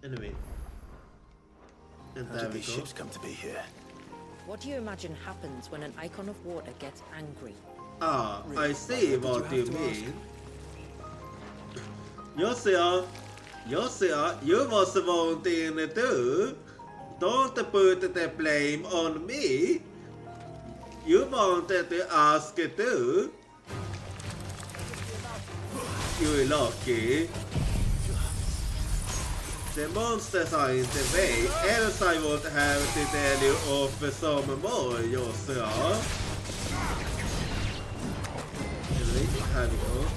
Anyway. And How there did we these go. ships come to be here? What do you imagine happens when an icon of water gets angry? Ah, I see what you mean. Josia, you was wanting to. Don't put the blame on me. You wanted to ask too. You lucky. The monsters are in the way, else I would have to tell you of some more, Josia. Anyway, here we go.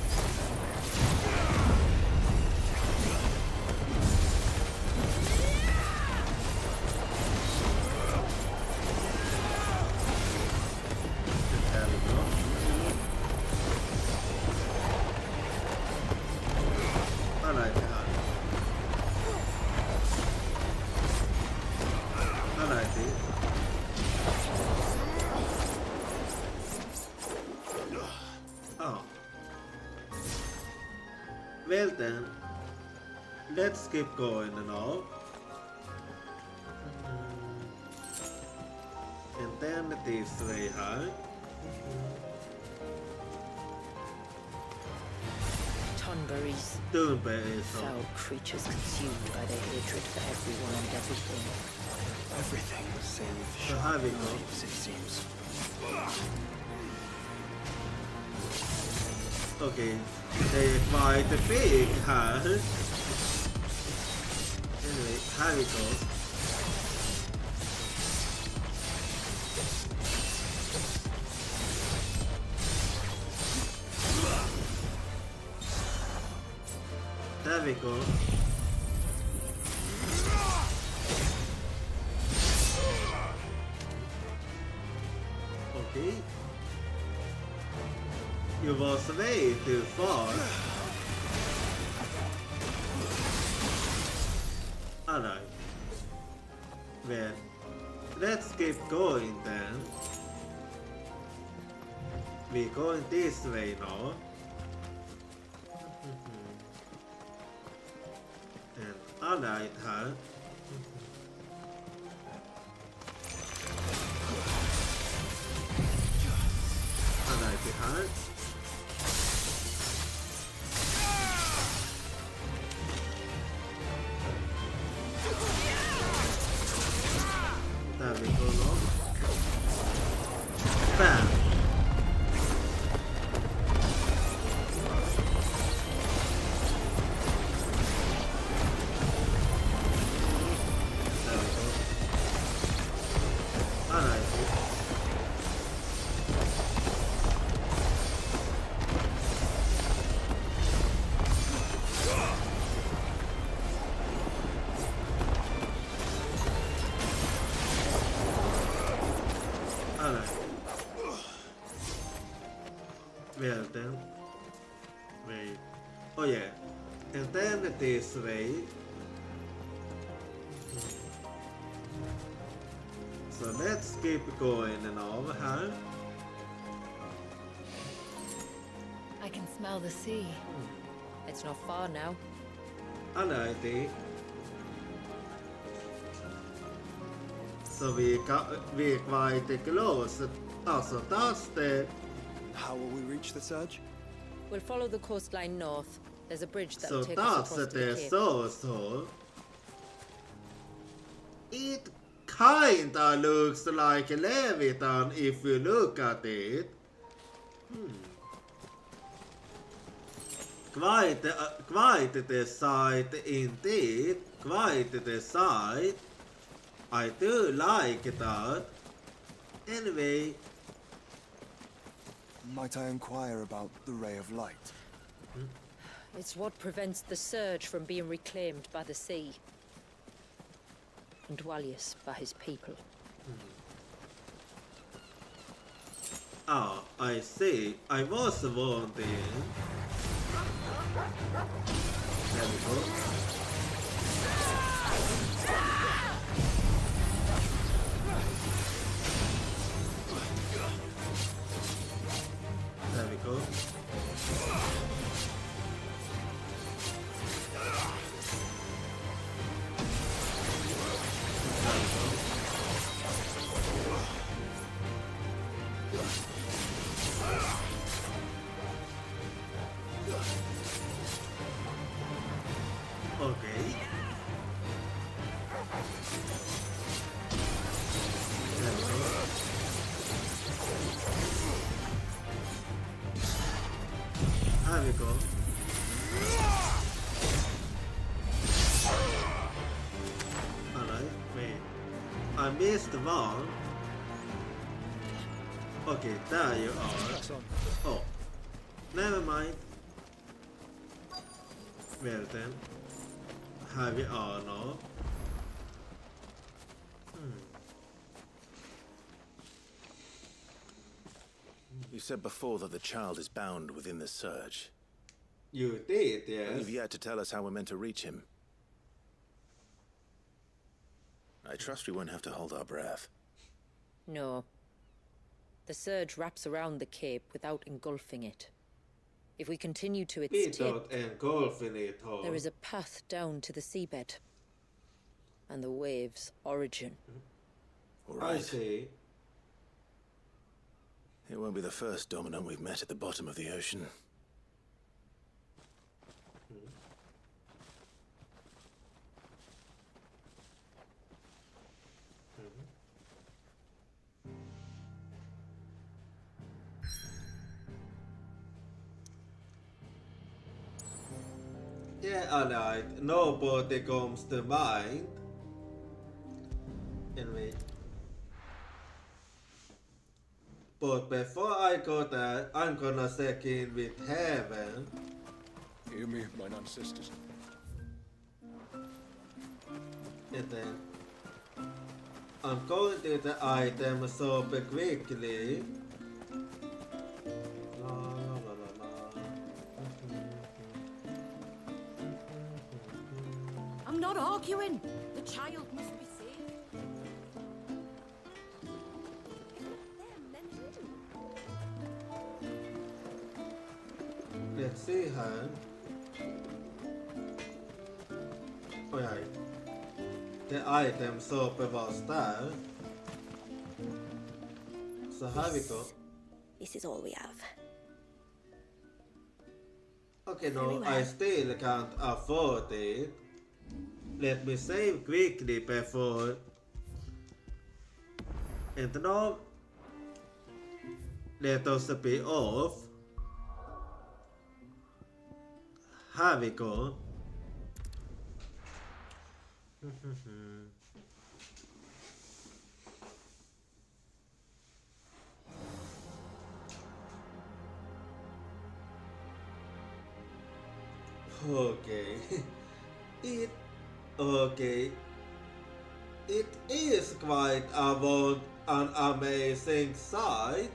Well then, let's keep going now. And then this way here. Tonberries. Tonberries. Foul creatures consumed by their hatred for everyone and everything. Everything save So how we go? lives, it seems. Okay, they quite big here. Anyway, here we go. There we go. Okay. You was way too far. Alright. Well, let's keep going then. We're going this way now. And alright, huh? Alright, behind. There we go now. Bam! There we go. Alright. Alright. Well then. Wait. Oh yeah. And then this way. So let's keep going now, huh? I can smell the sea. It's not far now. Alrighty. So we're quite close. Oh, so that's the... How will we reach the surge? We'll follow the coastline north. There's a bridge So that'll take us that's across to the the cape. so. It kinda looks like Leviathan if you look at it. Quite the sight indeed. Quite the sight. I do like that. Anyway. Might I inquire about the ray of light? It's what prevents the surge from being reclaimed by the sea. And Dwalius by his people. Ah, I see. I was wondering. There we go. There we go. Okay. There we go. There we go. Alright, wait. I missed one. Okay, there you are. Oh, never mind. Well then, here we are now. You said before that the child is bound within the surge. You did, yes. You've yet to tell us how we're meant to reach him. I trust we won't have to hold our breath. No. The surge wraps around the cape without engulfing it. If we continue to its tip, engulfing it all. there is a path down to the seabed. And the wave's origin. All right. I see. It won't be the first dominant we've met at the bottom of the ocean. Yeah, alright. Nobody comes to mind. Anyway. But before I go there, I'm gonna check in with Heaven. Hear me, mine ancestors. And then I'm going to the item shop quickly. La, la, la, la, la. I'm not arguing. The child must be safe. Let's see her. Oh yeah. The item shop was there. So here we go. This is all we have. Okay, Very no, well. I still can't afford it. Let me save quickly before. And now, let us be off. Here we go. Okay. Okay. It is quite an amazing sight.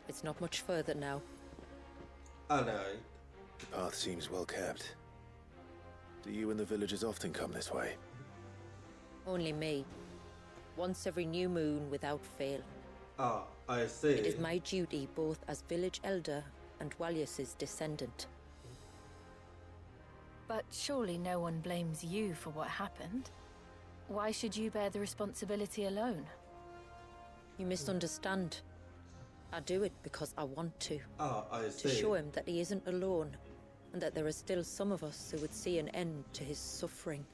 It's not much further now. Alright. The path seems well kept. Do you and the villagers often come this way? Only me. Once every new moon without fail. Ah, I see. It is my duty both as village elder and Walius's descendant. But surely no one blames you for what happened. Why should you bear the responsibility alone? You misunderstand. I do it because I want to. Ah, I see. To show him that he isn't alone, and that there are still some of us who would see an end to his suffering.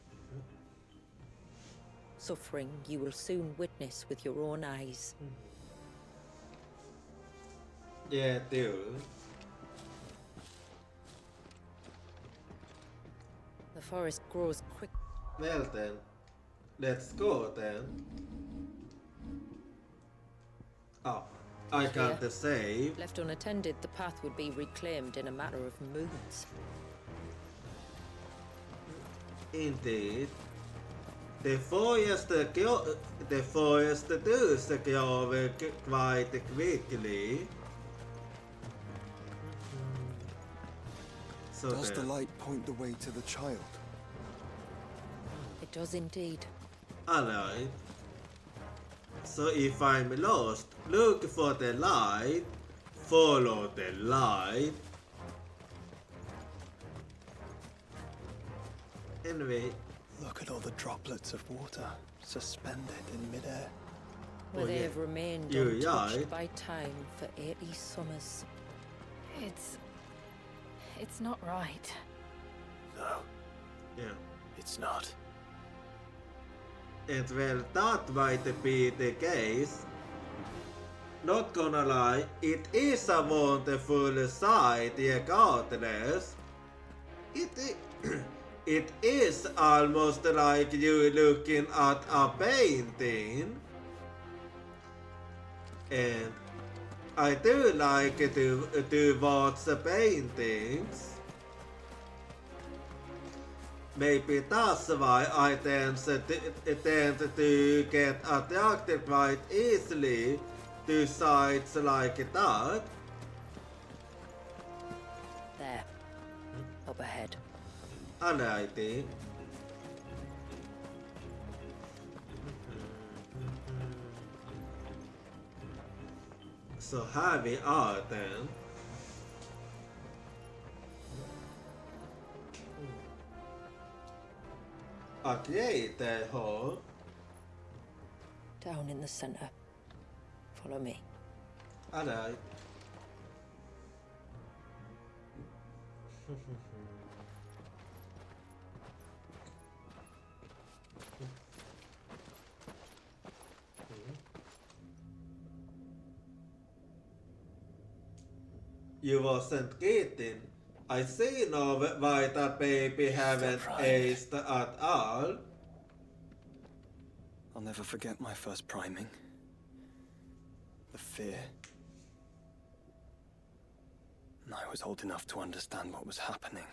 Suffering you will soon witness with your own eyes. Yeah, dude. The forest grows quick. Well then, let's go then. Oh, I can't Here, save. Left unattended, the path would be reclaimed in a matter of moons. Indeed. The forest does grow quite quickly. So Does the then. light point the way to the child? It does indeed. Alright. So if I'm lost, look for the light, follow the light. Anyway. Look at all the droplets of water suspended in midair. Where they have remained You untouched right. by time for 80 summers. It's not right. No. Yeah. It's not. And well, that might be the case. Not gonna lie, it is a wonderful sight regardless. It is almost like you looking at a painting. And I do like to watch the paintings. Maybe that's why I tend to get attracted quite easily to sites like that. There. Up ahead. Alrighty. So here we are then. Okay, the hole. Down in the center. Follow me. Alright. You wasn't kidding. I see now why that baby haven't aged at all. I'll never forget my first priming. The fear. And I was old enough to understand what was happening.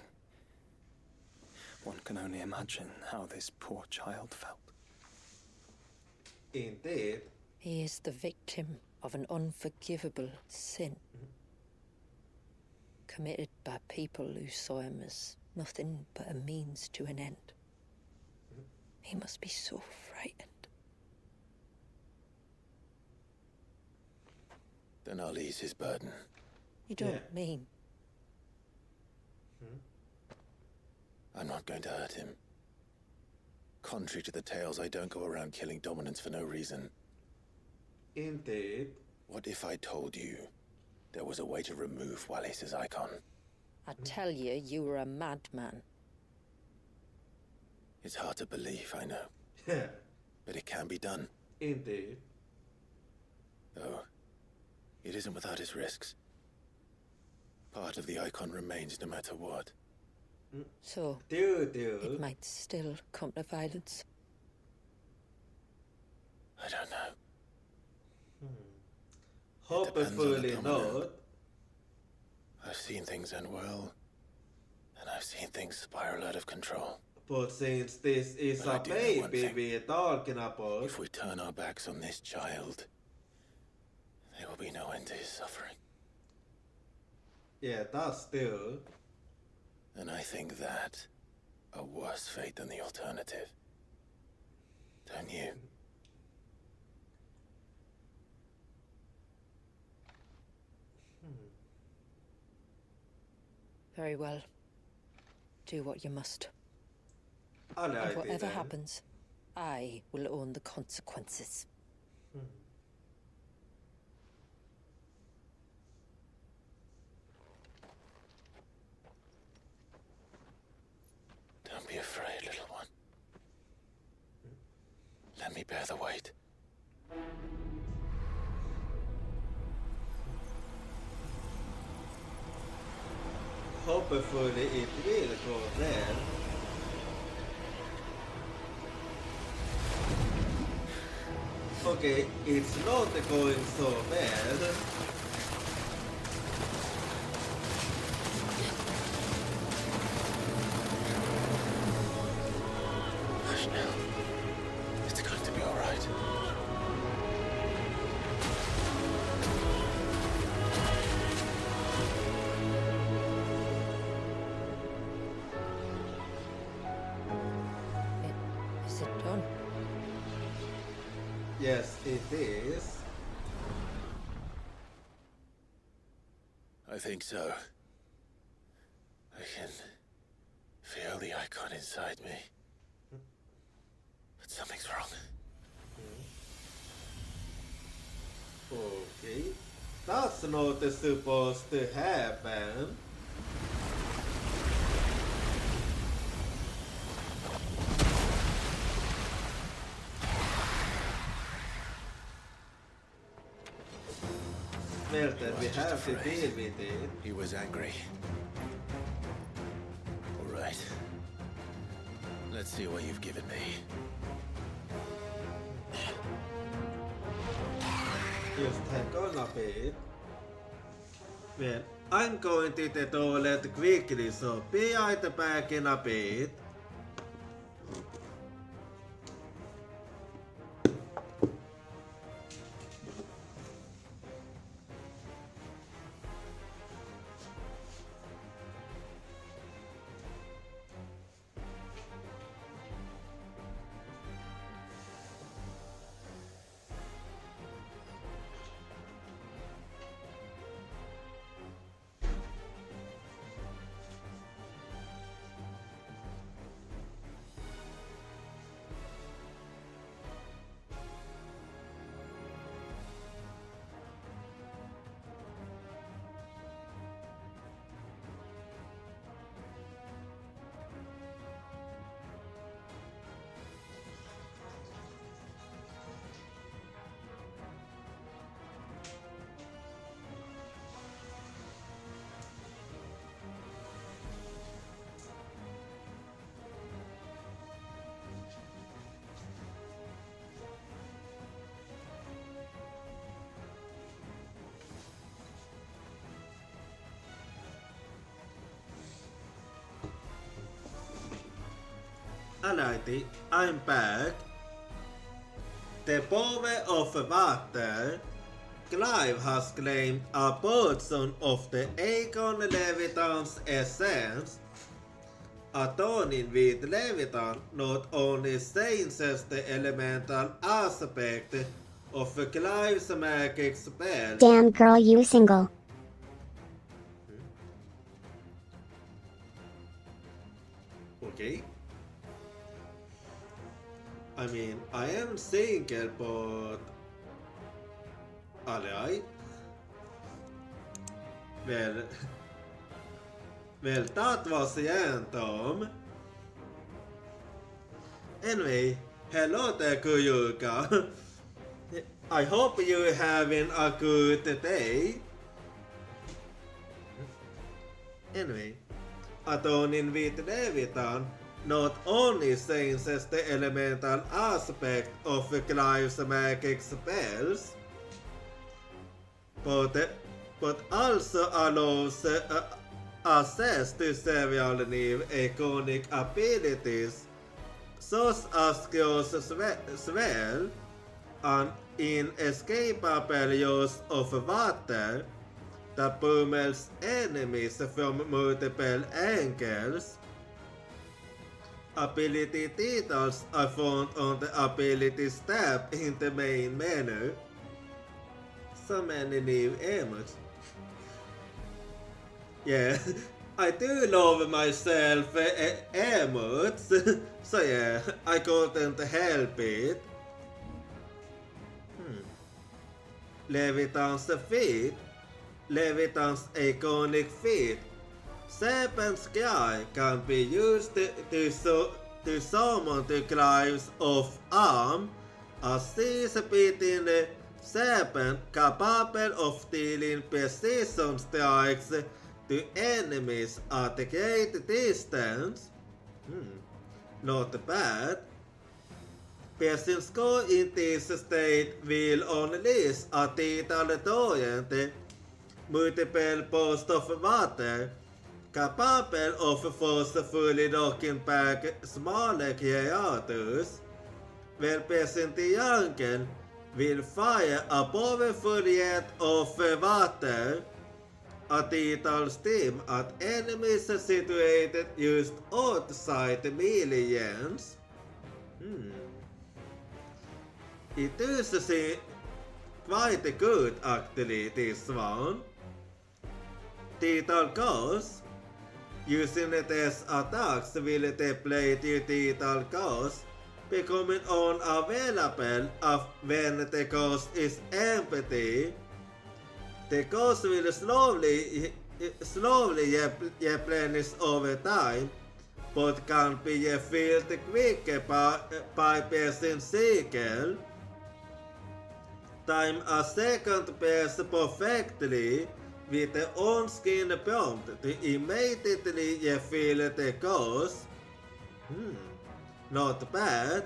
One can only imagine how this poor child felt. Indeed. He is the victim of an unforgivable sin. Committed by people who saw him as nothing but a means to an end. He must be so frightened. Then I'll ease his burden. You don't mean? I'm not going to hurt him. Contrary to the tales, I don't go around killing dominants for no reason. Indeed. What if I told you there was a way to remove Wallis's icon? I tell you, you were a madman. It's hard to believe, I know. Yeah. But it can be done. Indeed. Though, it isn't without its risks. Part of the icon remains no matter what. So, Dude. it might still come to violence. I don't know. Hopefully not. I've seen things end well, and I've seen things spiral out of control. But since this is But I a do know one baby thing. we're talking about, If we turn our backs on this child, there will be no end to his suffering. yeah, that's still. And I think that a worse fate than the alternative. Don't you? Very well. Do what you must. And whatever happens, I will own the consequences. Don't be afraid, little one. Let me bear the weight. Hopefully it will go there. Okay, it's not going so bad. Hush now. It's going to be all right. Is it done? Yes, it is. I think so. I can feel the icon inside me. But something's wrong. Okay. That's not supposed to happen. Well then, we have to deal with it. He was angry. All right. Let's see what you've given me. Just hang on a bit. Well, I'm going to the toilet quickly, so be right back in a bit. Alrighty, I'm back. The power of water. Clive has claimed a portion of the Aegon Leviathan's essence. Atoning with Leviathan not only changes the elemental aspect of Clive's magic spell. Damn girl, you single. Okay. I mean, I am single, but alright. Well, that was random. Anyway, hello there, Kuyuka. I hope you're having a good day. Anyway, atoning with Leviathan not only changes the elemental aspect of Clive's magic spells, but also allows access to several new iconic abilities, such as Gross Swell, an inescapable use of water that pummels enemies from multiple angles. Ability titles are found on the abilities tab in the main menu. So many new emotes. Yeah, I do love myself emotes, so yeah, I couldn't help it. Leviathan's feet. Leviathan's iconic feet. Serpent's Cry can be used to summon the Clive's off arm, as sees beating the serpent capable of dealing precision strikes to enemies at a great distance. Not bad. Piercing score in this state will unleash a tidal torrent, multiple bursts of water, capable of forcefully knocking back smaller creatures, where piercing triangle will fire a powerful jet of water, a tidal stream at enemies situated just outside millions. It does seem quite good actually, this one. Tidal Ghost. Using it as attacks will deplete your tidal ghost, becoming unavailable when the ghost is empty. The ghost will slowly replenish over time, but can be refilled quicker by piercing Seagull. Time a second pierce perfectly with the on-screen prompt to immediately refill the ghost. Not bad.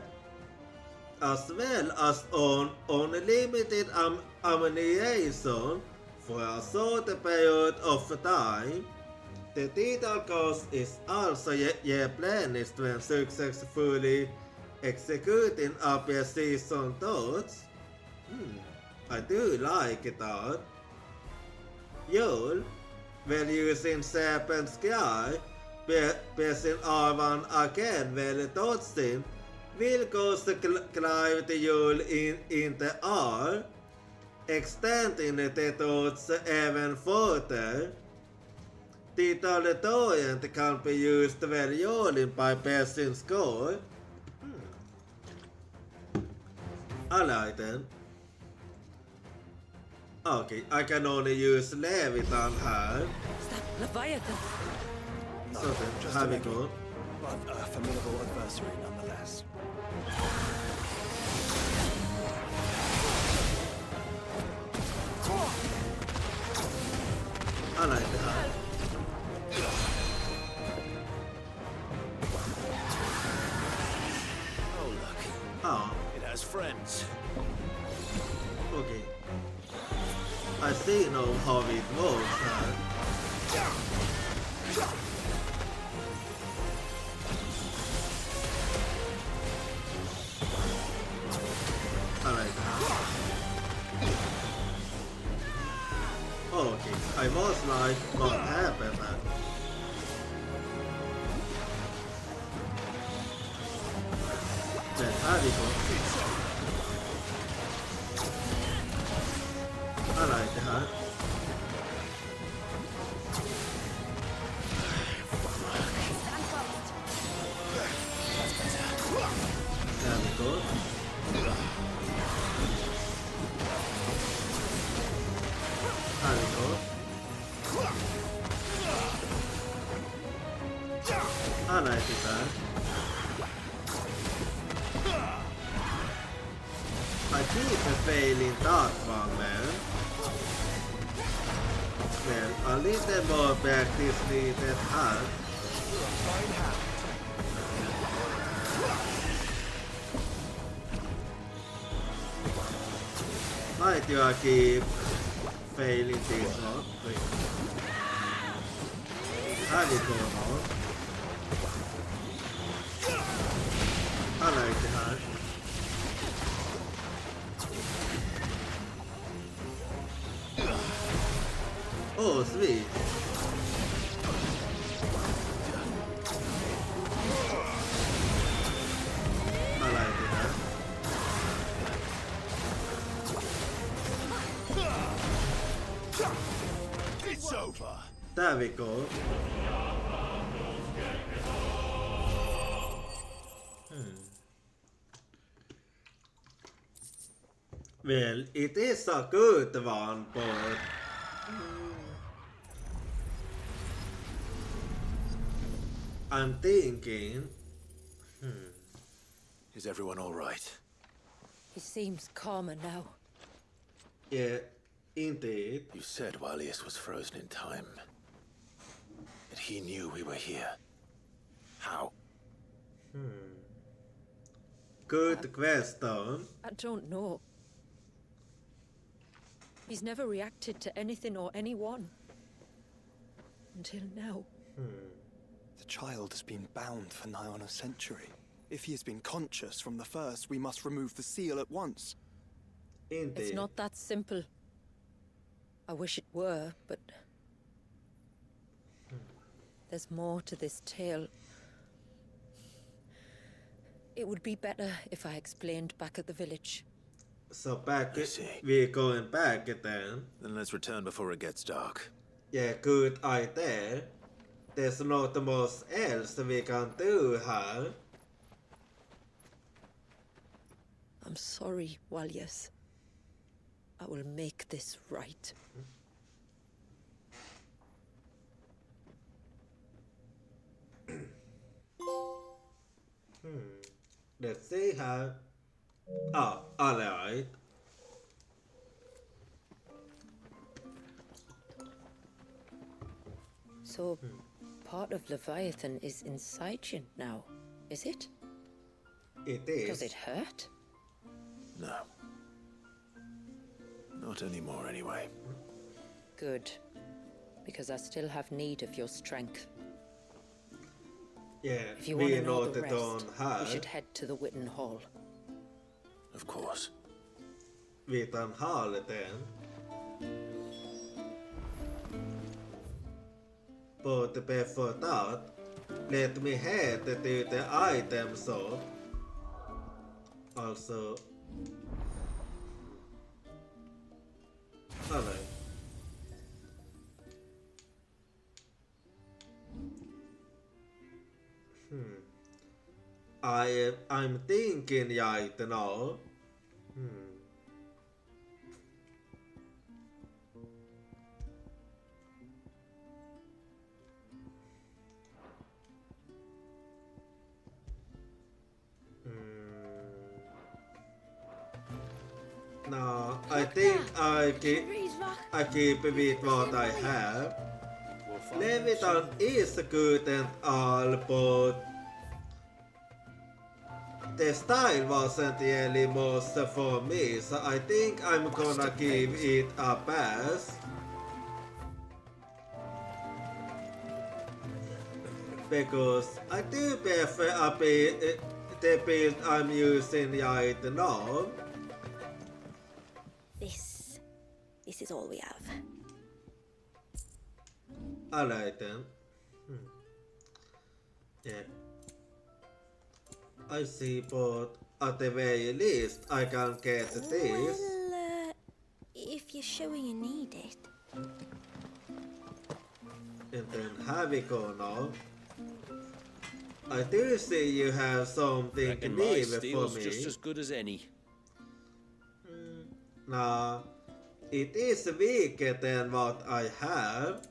As well as on unlimited ammunition for a short period of time. The tidal ghost is also replenished when successfully executing a precision dodge. I do like that. Yule, when using Serpent's Cry, pressing R1 again while dodging will cause the Clive to Yule in the R, extending the dodge even further. Tidal torrent can be used when Yuling by pressing score. Alright then. Okay, I can only use Leviathan here. Stop, Leviathan! No, So then, just have a it regular, go. but a formidable adversary nonetheless. I like that. Oh, look. Oh, It has friends. okay. I see now how it works. most like not happen then. Then här vi går. I like det här. There we go. Här vi går. I like it där. I keep failing that one, man. Well, a little more practice needed här. Why do I keep failing this one? How do you go on? I like the heart. Oh, sweet. I like it, huh? It's over. There we go. Well, it is a good one, but I'm thinking. Is everyone all right? He seems calmer now. Yeah, indeed. You said Walius was frozen in time. That he knew we were here. How? Good question. I don't know. He's never reacted to anything or anyone. Until now. The child has been bound for nigh on a century. If he has been conscious from the first, we must remove the seal at once. Indeed. It's not that simple. I wish it were, but there's more to this tale. It would be better if I explained back at the village. So we're going back then. Then let's return before it gets dark. Yeah, good idea. There's not much else we can do here. I'm sorry, Walius. I will make this right. Let's see how. Oh, alright. So, part of Leviathan is inside you now, is it? It is. Does it hurt? No. Not anymore, anyway. Good. Because I still have need of your strength. Yeah, If you want to know not the it rest, on her. we should head to the Witten Hall. Of course. Witten Hall then. But before that, let me head to the item shop. Also, alright. I'm thinking right now. No, I think I keep with what I have. Leviathan is good and all, but the style wasn't really most for me, so I think I'm gonna give it a pass. Because I do prefer the build I'm using right now. This is all we have. Alright then. Yeah. I see, but at the very least, I can get this. Well, if you're sure you need it. And then here we go now. I do see you have something to Reckon my leave for steel's me. just as good as any. Nah, it is weaker than what I have.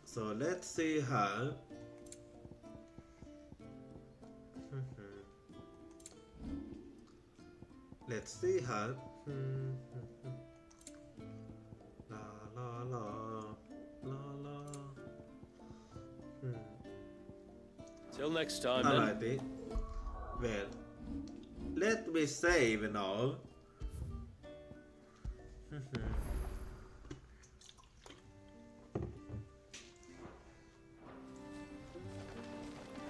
So let's see how. Let's see how. La la la la la. Till next time, then. Alrighty. Well, let me save now.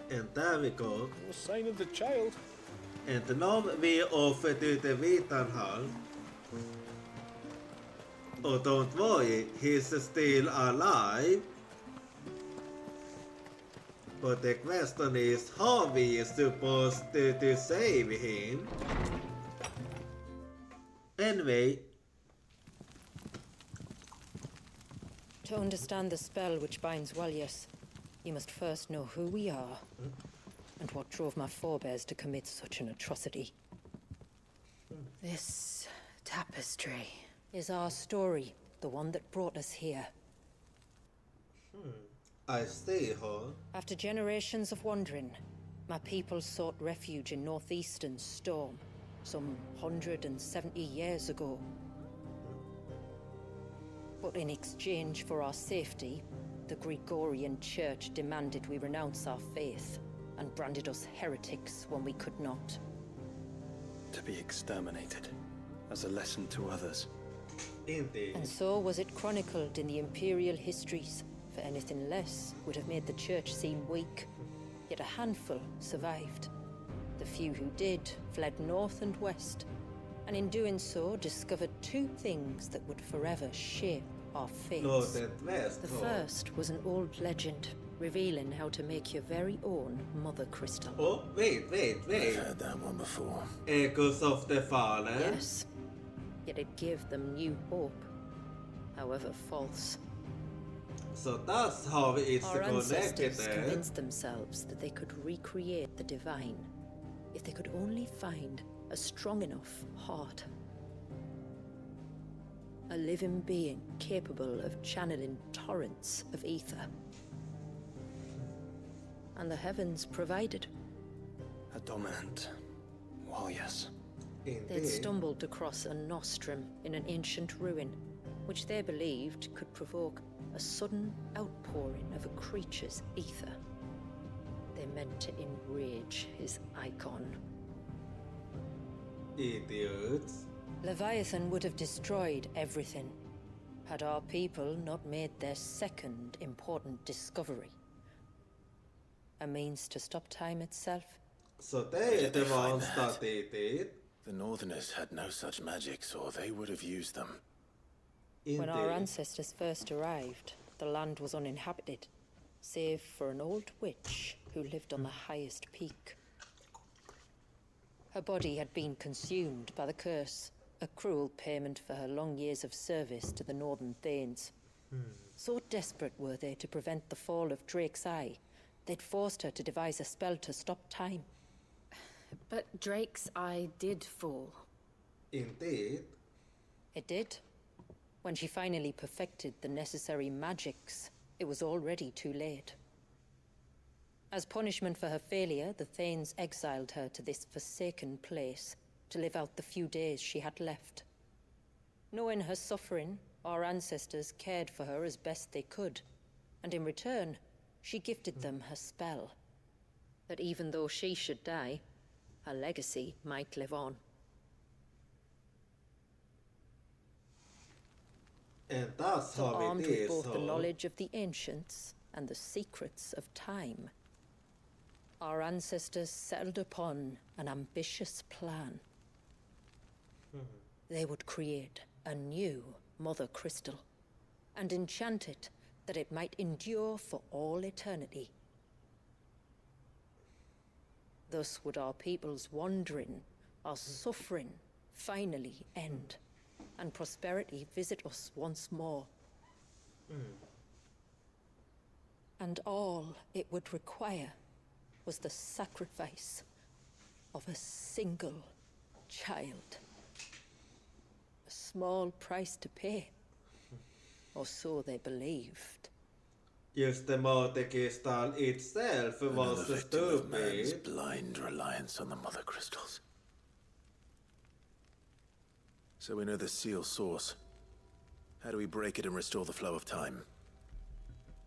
And there we go. No sign of the child. And now we offer to the Leviathan Hall. Oh, don't worry, he's still alive. But the question is how we are supposed to save him. Anyway. To understand the spell which binds Walyas, you must first know who we are, and what drove my forebears to commit such an atrocity. This tapestry is our story, the one that brought us here. I see her. After generations of wandering, my people sought refuge in northeastern Storm, some 170 years ago. But in exchange for our safety, the Gregorian Church demanded we renounce our faith, and branded us heretics when we could not. To be exterminated, as a lesson to others. Indeed. And so was it chronicled in the imperial histories, for anything less would have made the church seem weak. Yet a handful survived. The few who did fled north and west, and in doing so discovered two things that would forever shape our fates. North and west. The first was an old legend, revealing how to make your very own mother crystal. Oh, wait. I've heard that one before. Echoes of the Fallen. Yes. Yet it gave them new hope, however false. So that's how it's Our connected. ancestors convinced themselves that they could recreate the divine if they could only find a strong enough heart. A living being capable of channeling torrents of ether. And the heavens provided. A dominant. Well, yes. They'd stumbled across a nostrum in an ancient ruin, which they believed could provoke a sudden outpouring of a creature's ether. They meant to enrage his icon. Idiots. Leviathan would have destroyed everything, had our people not made their second important discovery. A means to stop time itself. So they the ones that they did. The Northerners had no such magics, or they would have used them. When our ancestors first arrived, the land was uninhabited, save for an old witch who lived on the highest peak. Her body had been consumed by the curse, a cruel payment for her long years of service to the Northern Thanes. So desperate were they to prevent the fall of Drake's Eye, they'd forced her to devise a spell to stop time. But Drake's Eye did fall. Indeed. It did. When she finally perfected the necessary magics, it was already too late. As punishment for her failure, the Thanes exiled her to this forsaken place to live out the few days she had left. Knowing her suffering, our ancestors cared for her as best they could, and in return, she gifted them her spell. That even though she should die, her legacy might live on. And that's So how it armed is. with both the so- knowledge of the ancients and the secrets of time, our ancestors settled upon an ambitious plan. They would create a new Mother Crystal, and enchant it that it might endure for all eternity. Thus would our people's wandering, our suffering, finally end, and prosperity visit us once more. And all it would require was the sacrifice of a single child. A small price to pay, or so they believed. Just the Morte style itself was Another victim of man's stupid. blind reliance on the mother crystals. So we know the seal's source. How do we break it and restore the flow of time?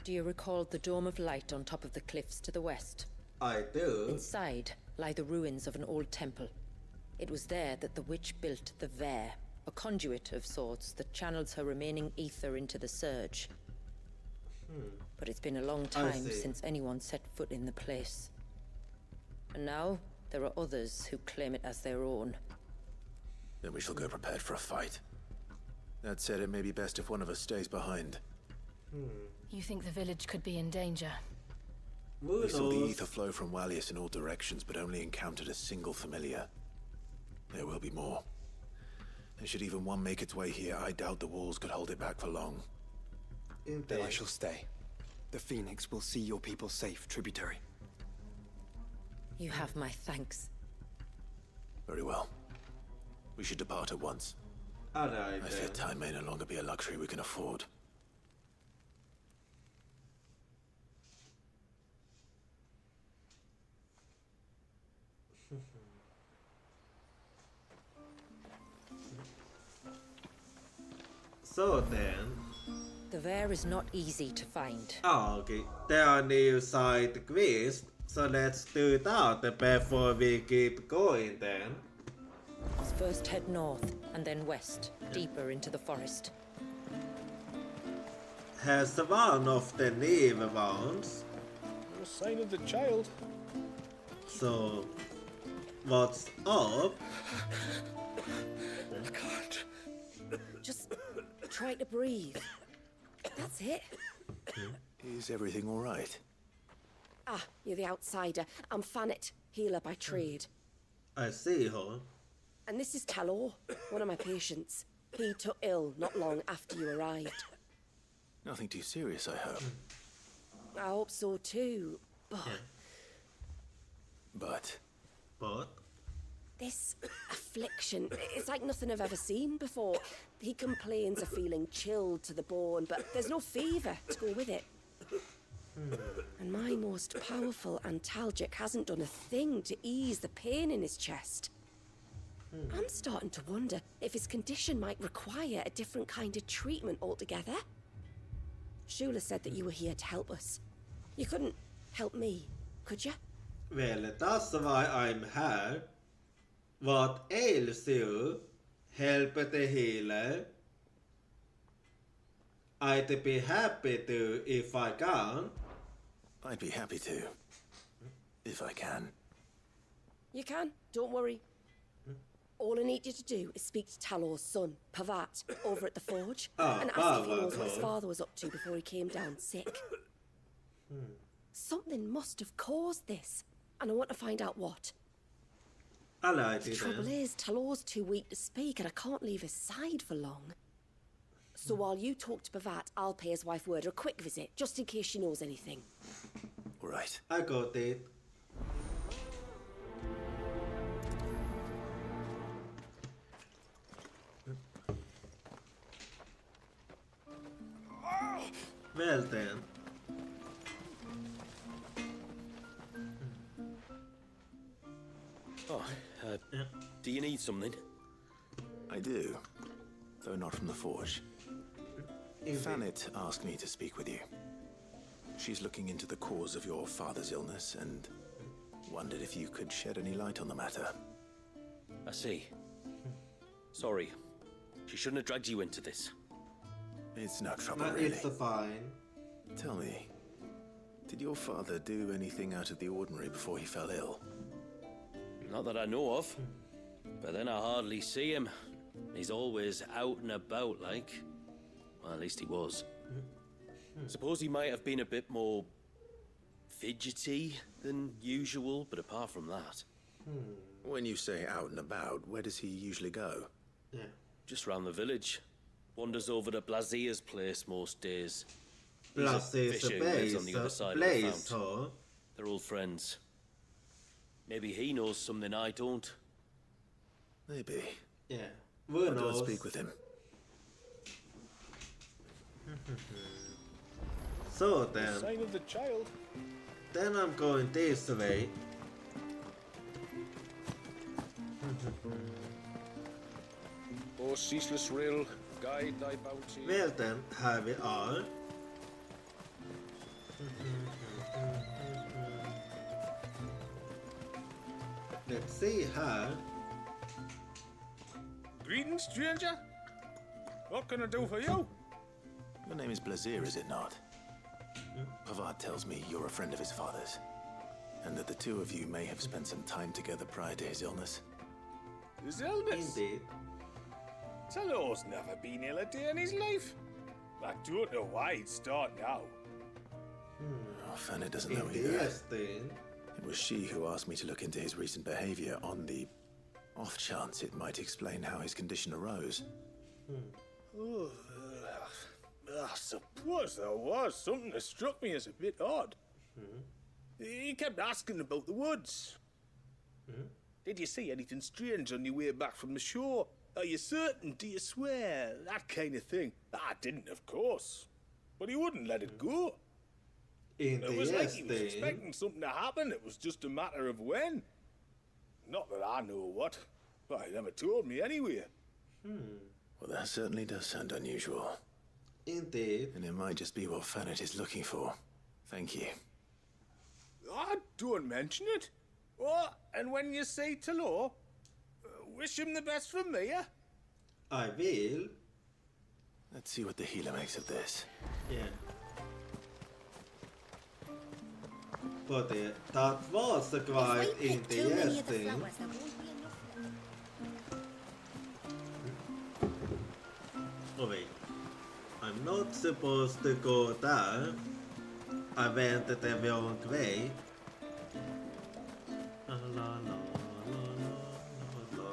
Do you recall the dome of light on top of the cliffs to the west? I do. Inside lie the ruins of an old temple. It was there that the witch built the Vare, a conduit of sorts that channels her remaining ether into the surge. But it's been a long time since anyone set foot in the place. And now there are others who claim it as their own. Then we shall go prepared for a fight. That said, it may be best if one of us stays behind. You think the village could be in danger? We saw the ether flow from Wallius in all directions, but only encountered a single familiar. There will be more. And should even one make its way here, I doubt the walls could hold it back for long. Then I shall stay. The Phoenix will see your people safe, tributary. You have my thanks. Very well. We should depart at once. Alright I fear time may no longer be a luxury we can afford. So then... The Vare is not easy to find. Okay, there are new side quests, so let's do that before we keep going then. Let's first head north, and then west, deeper into the forest. Has one of the new ones. No sign of the child. So, what's up? I can't. Just try to breathe. That's it. Is everything all right? Ah, you're the outsider. I'm Fanit, healer by trade. I see her. And this is Talor, one of my patients. He took ill not long after you arrived. Nothing too serious, I hope. I hope so too, But? This affliction, it's like nothing I've ever seen before. He complains of feeling chilled to the bone, but there's no fever to go with it. And my most powerful antalgic hasn't done a thing to ease the pain in his chest. I'm starting to wonder if his condition might require a different kind of treatment altogether. Shula said that you were here to help us. You couldn't help me, could you? Well, that's why I'm here. What ails you? Help the healer. I'd be happy to if I can. I'd be happy to. If I can. You can, don't worry. All I need you to do is speak to Talor's son, Pavat, over at the forge, and ask if he knows what his father was up to before he came down sick. Something must have caused this, and I want to find out what. The trouble is, Talor's too weak to speak, and I can't leave his side for long. So while you talk to Pavat, I'll pay his wife word a quick visit, just in case she knows anything. All right. I got it. Well then. Oh, do you need something? I do, though not from the forge. Fanit asked me to speak with you. She's looking into the cause of your father's illness and wondered if you could shed any light on the matter. I see. Sorry. She shouldn't have dragged you into this. It's no trouble, No, really. it's fine. Tell me, did your father do anything out of the ordinary before he fell ill? Not that I know of. But then I hardly see him. He's always out and about, like. Well, at least he was. Suppose he might have been a bit more fidgety than usual, but apart from that... When you say out and about, where does he usually go? Yeah. Just round the village. Wanders over to Blazier's place most days. He's a Blazier's fisher who lives on the other side of the fount. They're old friends. Maybe he knows something I don't. Maybe. Yeah. Who I'll go and knows? speak with him. So then, Sign of the child. then I'm going this way. O ceaseless rill, guide thy bounty. Well then, here we are. Let's see here. Greetings, stranger. What can I do for you? Your name is Blazier, is it not? Pavard tells me you're a friend of his father's, and that the two of you may have spent some time together prior to his illness. His illness? Indeed. Talor's never been ill a day in his life. I don't know why he'd start now. Oh, Fanny doesn't know either. Interesting. It was she who asked me to look into his recent behavior on the off chance it might explain how his condition arose. Oh, I suppose there was something that struck me as a bit odd. He kept asking about the woods. Did you see anything strange on your way back from the shore? Are you certain? Do you swear? That kind of thing. I didn't, of course. But he wouldn't let it go. It was like he was expecting something to happen. It was just a matter of when. Not that I know what. But he never told me anyway. Well, that certainly does sound unusual. Indeed. And it might just be what Fannet is looking for. Thank you. Don't mention it. Oh, and when you say Talor, wish him the best from me, yeah? I will. Let's see what the healer makes of this. Yeah. But that was quite interesting. Oh wait, I'm not supposed to go there. I went the wrong way. La, la, la, la, la, la.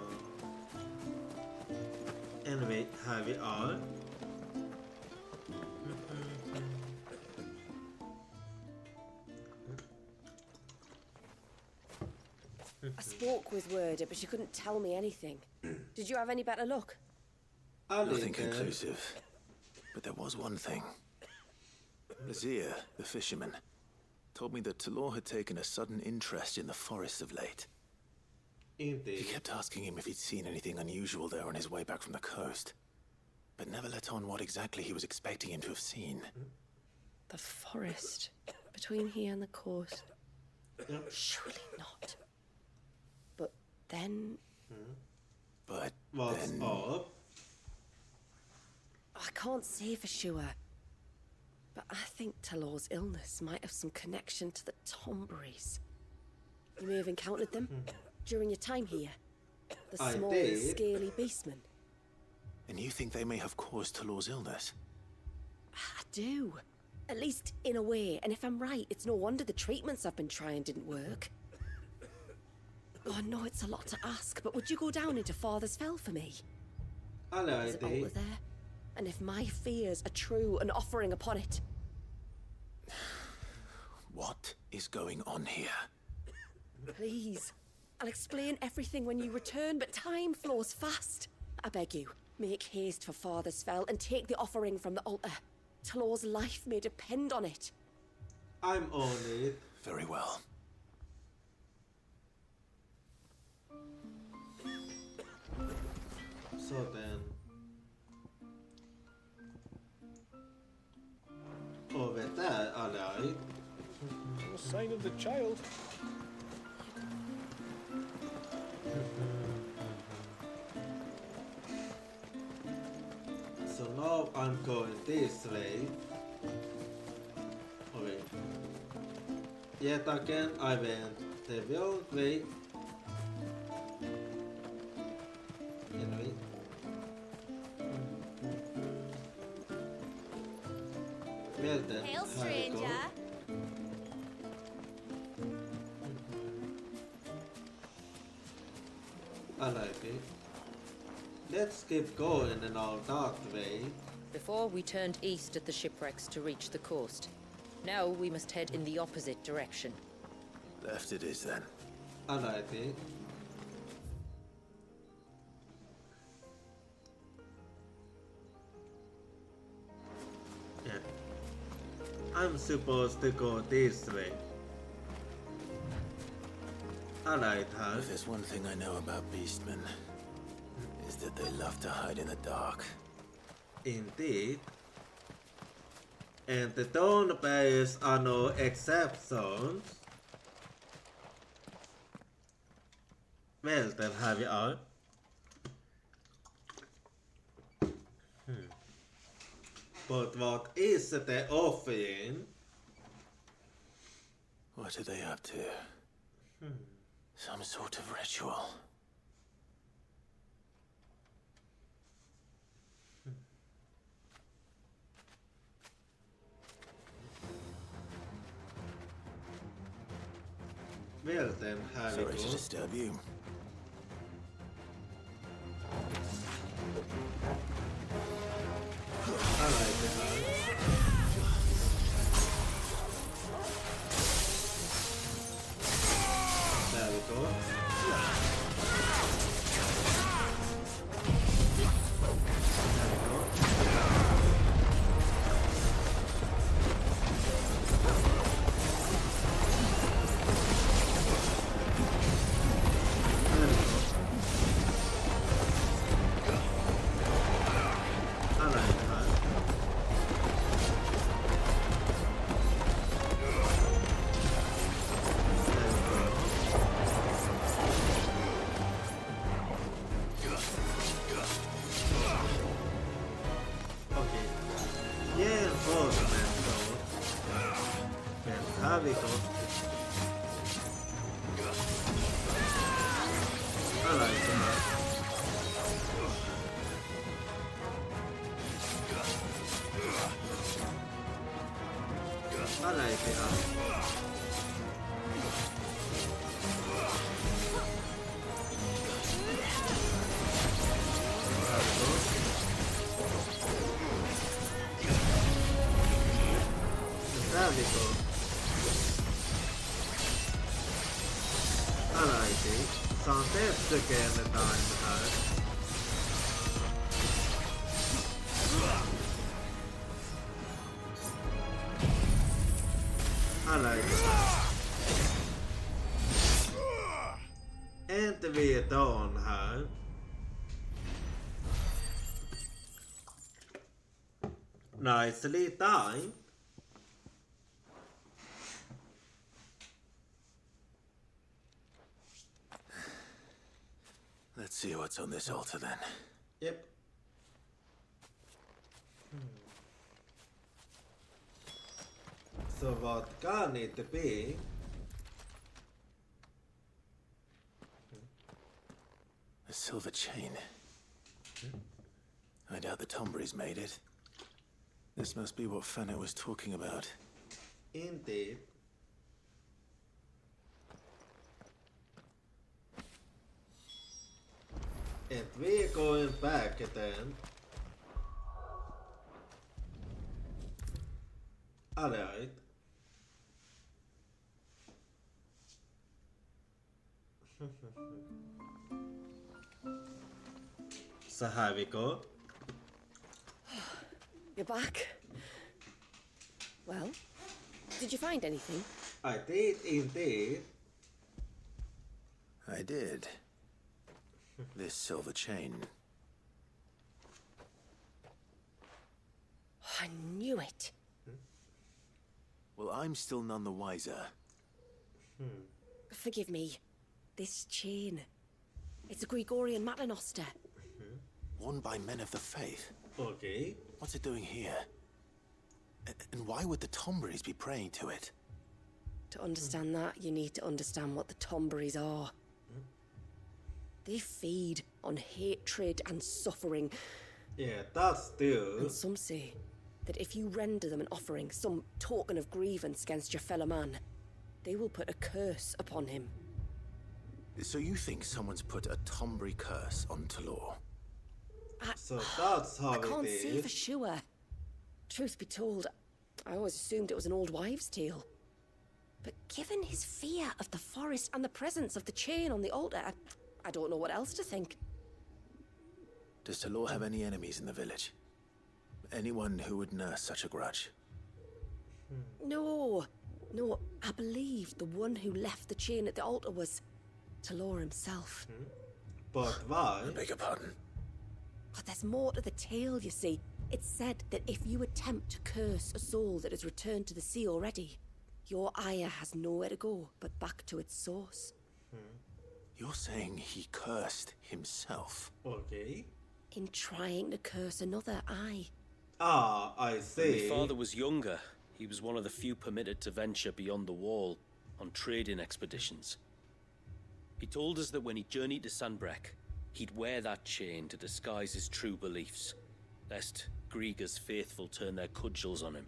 Anyway, here we are. I spoke with Werder, but she couldn't tell me anything. Did you have any better luck? Nothing conclusive. But there was one thing. Blazier, the fisherman, told me that Talor had taken a sudden interest in the forest of late. Indeed. He kept asking him if he'd seen anything unusual there on his way back from the coast, but never let on what exactly he was expecting him to have seen. The forest between here and the coast. Surely not. But then... But what's then... up? I can't say for sure. But I think Talor's illness might have some connection to the Tomberries. You may have encountered them during your time here. The I small, did. scaly beastmen. And you think they may have caused Talor's illness? I do. At least in a way. And if I'm right, it's no wonder the treatments I've been trying didn't work. Oh, I know it's a lot to ask, but would you go down into Father's Fell for me? There's an altar there. And if my fears are true, an offering upon it. What is going on here? Please. I'll explain everything when you return, but time flows fast. I beg you, make haste for Father's Fell and take the offering from the altar. Talor's life may depend on it. I'm on it. Very well. So then... Over there, alright. No sign of the child. So now I'm going this way. Oh wait. Yet again I went the wrong way. Anyway. Well then, yeah? I like it. Let's keep going in our dark way. Before we turned east at the shipwrecks to reach the coast. Now we must head in the opposite direction. Left it is then. I like it. Yeah. I'm supposed to go this way. Alright, huh? If there's one thing I know about beastmen, is that they love to hide in the dark. Indeed. And the dawn bears are no exceptions. Well then, här vi är. But what is the offering? What are they up to? Some sort of ritual. Well then, här vi Sorry to går. disturb you. Alright, det här. Där vi går. Inte vi dagen här. Nicely done. Let's see what's on this altar then. Yep. So what can it be? A silver chain. I doubt the Tomberries made it. This must be what Fennec was talking about. Indeed. And we're going back then. Alright. So here we go. You're back. Well, did you find anything? I did indeed. I did. This silver chain. I knew it. Well, I'm still none the wiser. Forgive me. This chain. It's a Gregorian Maternoster. Worn by men of the faith. Okay. What's it doing here? And why would the Tomberries be praying to it? To understand that, you need to understand what the Tomberries are. They feed on hatred and suffering. Yeah, that's still. And some say that if you render them an offering, some token of grievance against your fellow man, they will put a curse upon him. So you think someone's put a Tombry curse on Talor? So that's how I it can't say is. for sure. Truth be told, I always assumed it was an old wives' tale. But given his fear of the forest and the presence of the chain on the altar, I don't know what else to think. Does Talor have any enemies in the village? Anyone who would nurse such a grudge? No, I believe the one who left the chain at the altar was Talor himself. But why? I beg your pardon. But there's more to the tale, you see. It's said that if you attempt to curse a soul that has returned to the sea already, your ire has nowhere to go but back to its source. You're saying he cursed himself? Okay. In trying to curse another, aye. Ah, I see. When my father was younger, he was one of the few permitted to venture beyond the wall on trading expeditions. He told us that when he journeyed to Sanbreque, he'd wear that chain to disguise his true beliefs, lest Grieger's faithful turn their cudgels on him.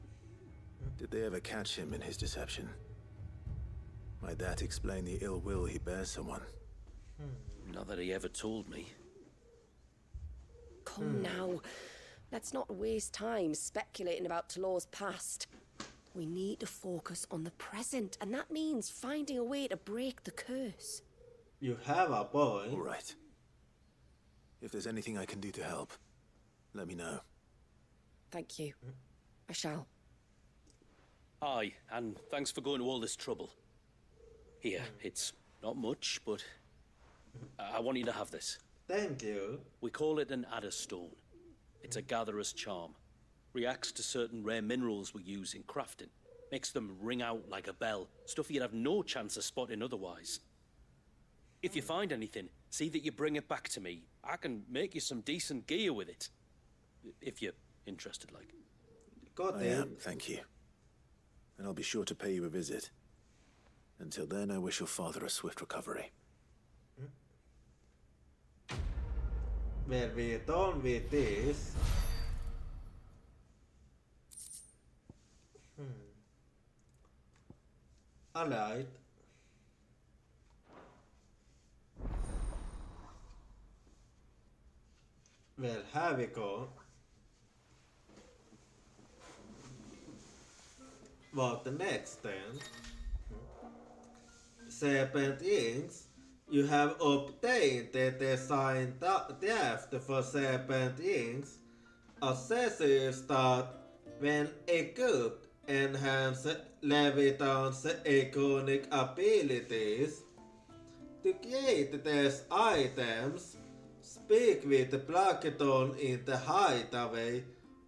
Did they ever catch him in his deception? Might that explain the ill will he bears someone? Not that he ever told me. Come now. Let's not waste time speculating about Talor's past. We need to focus on the present, and that means finding a way to break the curse. You have a point. All right. If there's anything I can do to help, let me know. Thank you. I shall. Aye, and thanks for going to all this trouble. Here, it's not much, but I want you to have this. Thank you. We call it an adder stone. It's a gatherer's charm. Reacts to certain rare minerals we use in crafting. Makes them ring out like a bell. Stuff you'd have no chance of spotting otherwise. If you find anything, see that you bring it back to me. I can make you some decent gear with it. If you're interested, like. God I am, thank you. And I'll be sure to pay you a visit. Until then, I wish your father a swift recovery. Well, we're done with this. Alright. Well, here we go. What next then? Serpent Inks. You have obtained the design draft for Serpent Inks. Accessories that, when equipped, enhance Leviathan's iconic abilities. To create these items, speak with Plankton in the Hideaway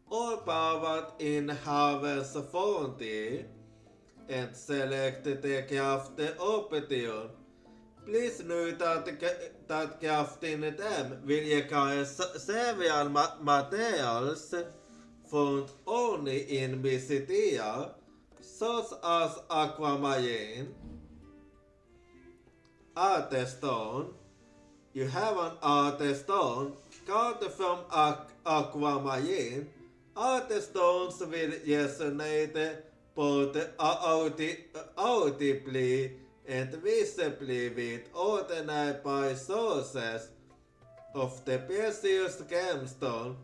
or powered in Haven's Fountain and select the craft option. Please note that crafting them will require several materials found only in Mysitia, such as aquamarine, Artestone. You have an Artestone carved from aquamarine. Artestones will resonate both audibly and visibly with ordinary by sources of the precious gemstone,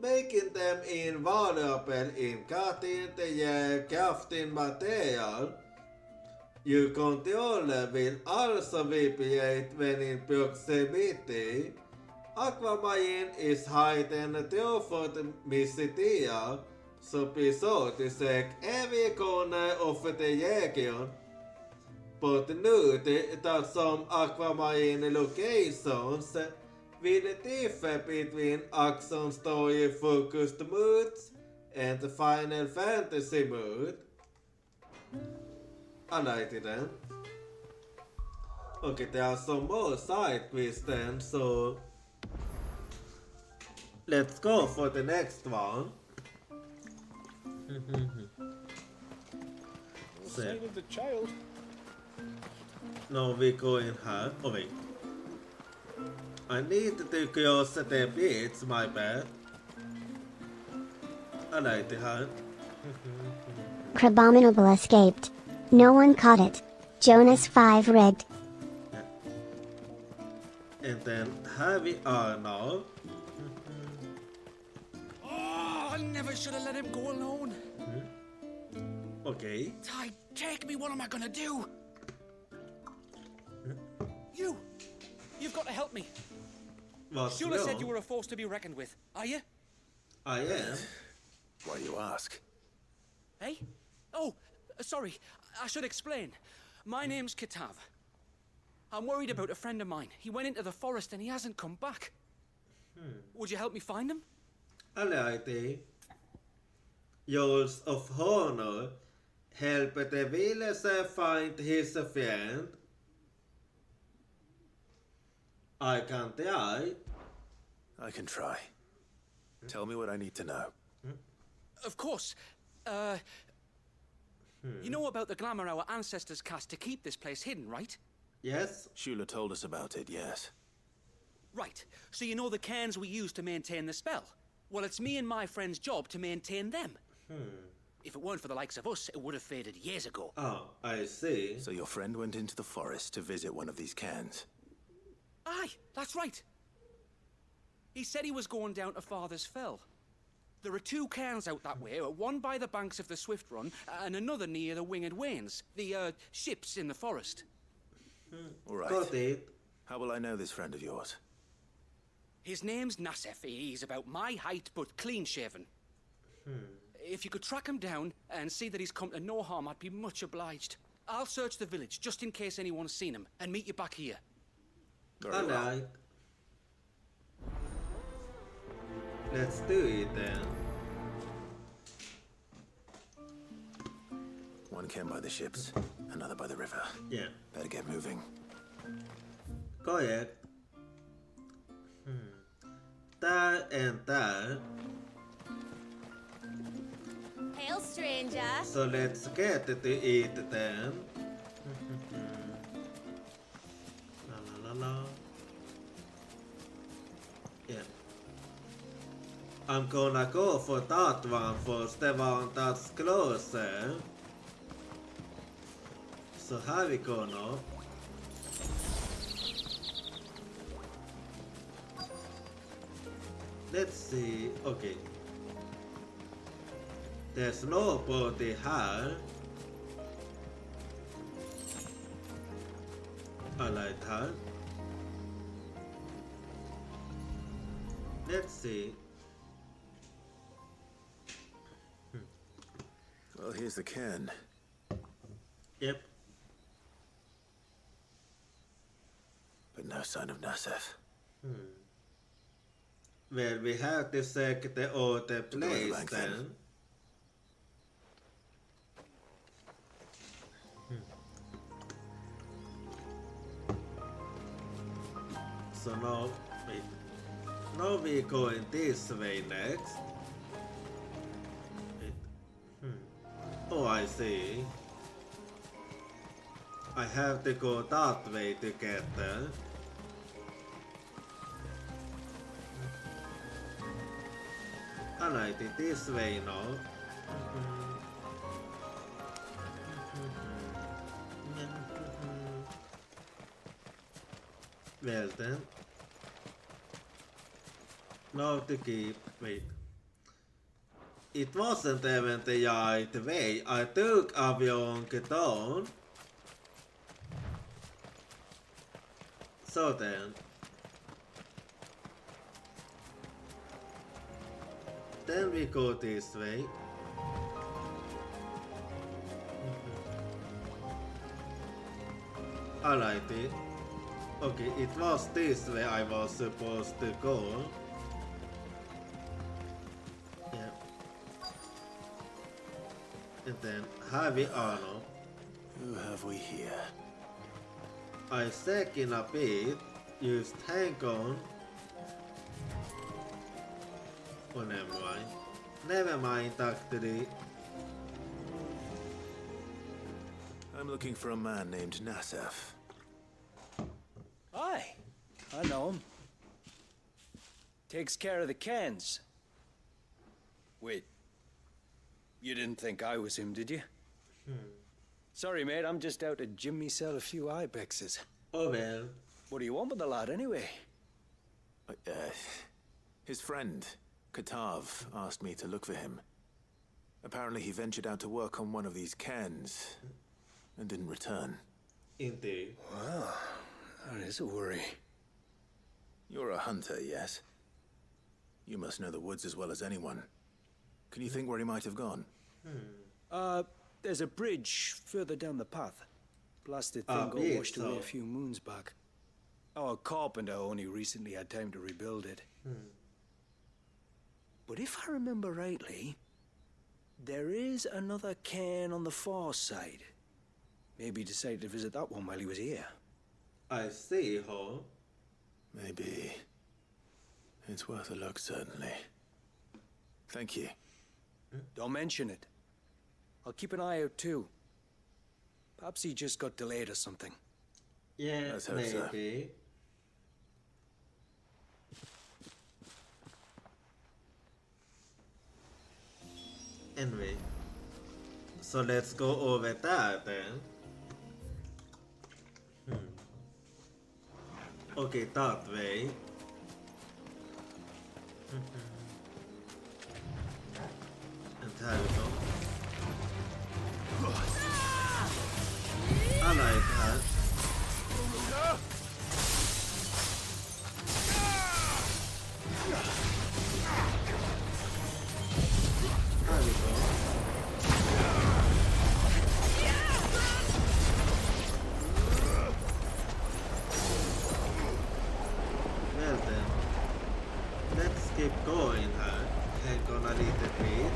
making them invaluable in cutting the rare crafting material. Your controller will also vibrate when in proximity. Aquamarine is hidden throughout Mysitia, so be sure to check every corner of the region. But note that some aquamarine locations will differ between action story focused moods and Final Fantasy mood. Alrighty then. Okay, there are some more side quests then, so let's go for the next one. Save of the child. No, we go in here. Oh wait. I need to cross the bridge, my bad. Alrighty, Crabominable escaped. No one caught it. Jonas 5 rigged. and then here we are now. Oh, I never should have let him go alone. Okay. Ty, take me. What am I gonna do? You've got to help me. What's Shula said wrong? you were a force to be reckoned with. Are you? I am. Why you ask? Hey? Oh, sorry. I should explain. My name's Kitav. I'm worried about a friend of mine. He went into the forest and he hasn't come back. Would you help me find him? Alrighty. Yours of honor help the villager find his friend. I can try. I can try. Tell me what I need to know. Of course. You know about the glamour our ancestors cast to keep this place hidden, right? Yes. Shula told us about it, yes. Right. So you know the cairns we use to maintain the spell? Well, it's me and my friend's job to maintain them. If it weren't for the likes of us, it would have faded years ago. Oh, I see. So your friend went into the forest to visit one of these cairns. Aye, that's right. He said he was going down to Father's Fell. There are 2 cairns out that way, one by the banks of the Swift Run, and another near the Winged Wains, the ships in the forest. All right. Got it. How will I know this friend of yours? His name's Nasef. He's about my height, but clean-shaven. If you could track him down and see that he's come to no harm, I'd be much obliged. I'll search the village, just in case anyone's seen him, and meet you back here. Very well. Alright. Let's do it then. One cairn by the ships, another by the river. Yeah. Better get moving. Correct. There and there. Hail, stranger. So let's get to it then. La la la la. Yeah. I'm gonna go for that one first, the one that's closer. So here we go now. Let's see. Okay. There's nobody here. I like that. Let's see. Well, here's the cairn. Yep. But no sign of Nasef. Well, we have to check the other place back then. then. So now, wait. Now we going this way next. Wait. Oh, I see. I have to go that way to get there. Alright, this way now. Well then. Now to keep. Wait. It wasn't even the right way. I took a wrong turn. So then. Then we go this way. Alrighty. Okay, it was this way I was supposed to go. Yeah. And then here we are now. Who have we here? I check in a bit. Just hang on. Oh, never mind. Never mind, actually. I'm looking for a man named Nasef. Aye, I know him. Takes care of the cans. Wait, You didn't think I was him, did you? Hmm. Sorry, mate, I'm just out to gym myself a few ibexes. Oh, well. What do you want with the lad, anyway? His friend, Katav, asked me to look for him. Apparently he ventured out to work on one of these cairns and didn't return. Indeed. Wow, that is a worry. You're a hunter, yes? You must know the woods as well as anyone. Can you think where he might have gone? There's a bridge further down the path. Blasted thing got washed away a few moons back. Our carpenter only recently had time to rebuild it. But if I remember rightly, there is another cairn on the far side. Maybe he decided to visit that one while he was here. I see, Ho. Maybe. It's worth a look, certainly. Thank you. Don't mention it. I'll keep an eye out too. Perhaps he just got delayed or something. Yeah, Let's hope maybe. Anyway, so let's go over that then. Okay, that way. And there we go. I like that. There we go. Well then, let's keep going here. And gonna need the beat.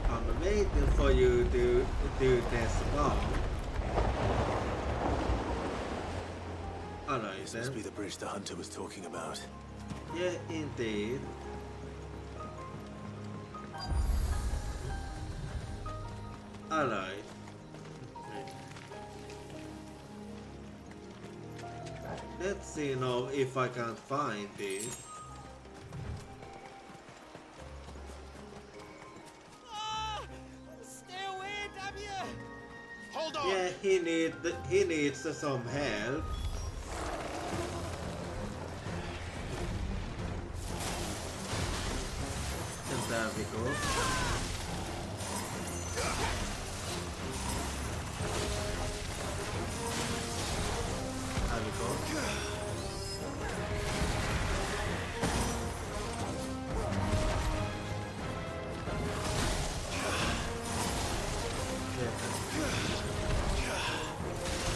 I'm waiting for you to do this one. Alright This then. must be the bridge the hunter was talking about. Yeah, indeed. Alright. Let's see now if I can find it. Stay away, damn you! Hold on! Yeah, he needs some help. And there we go. There we go.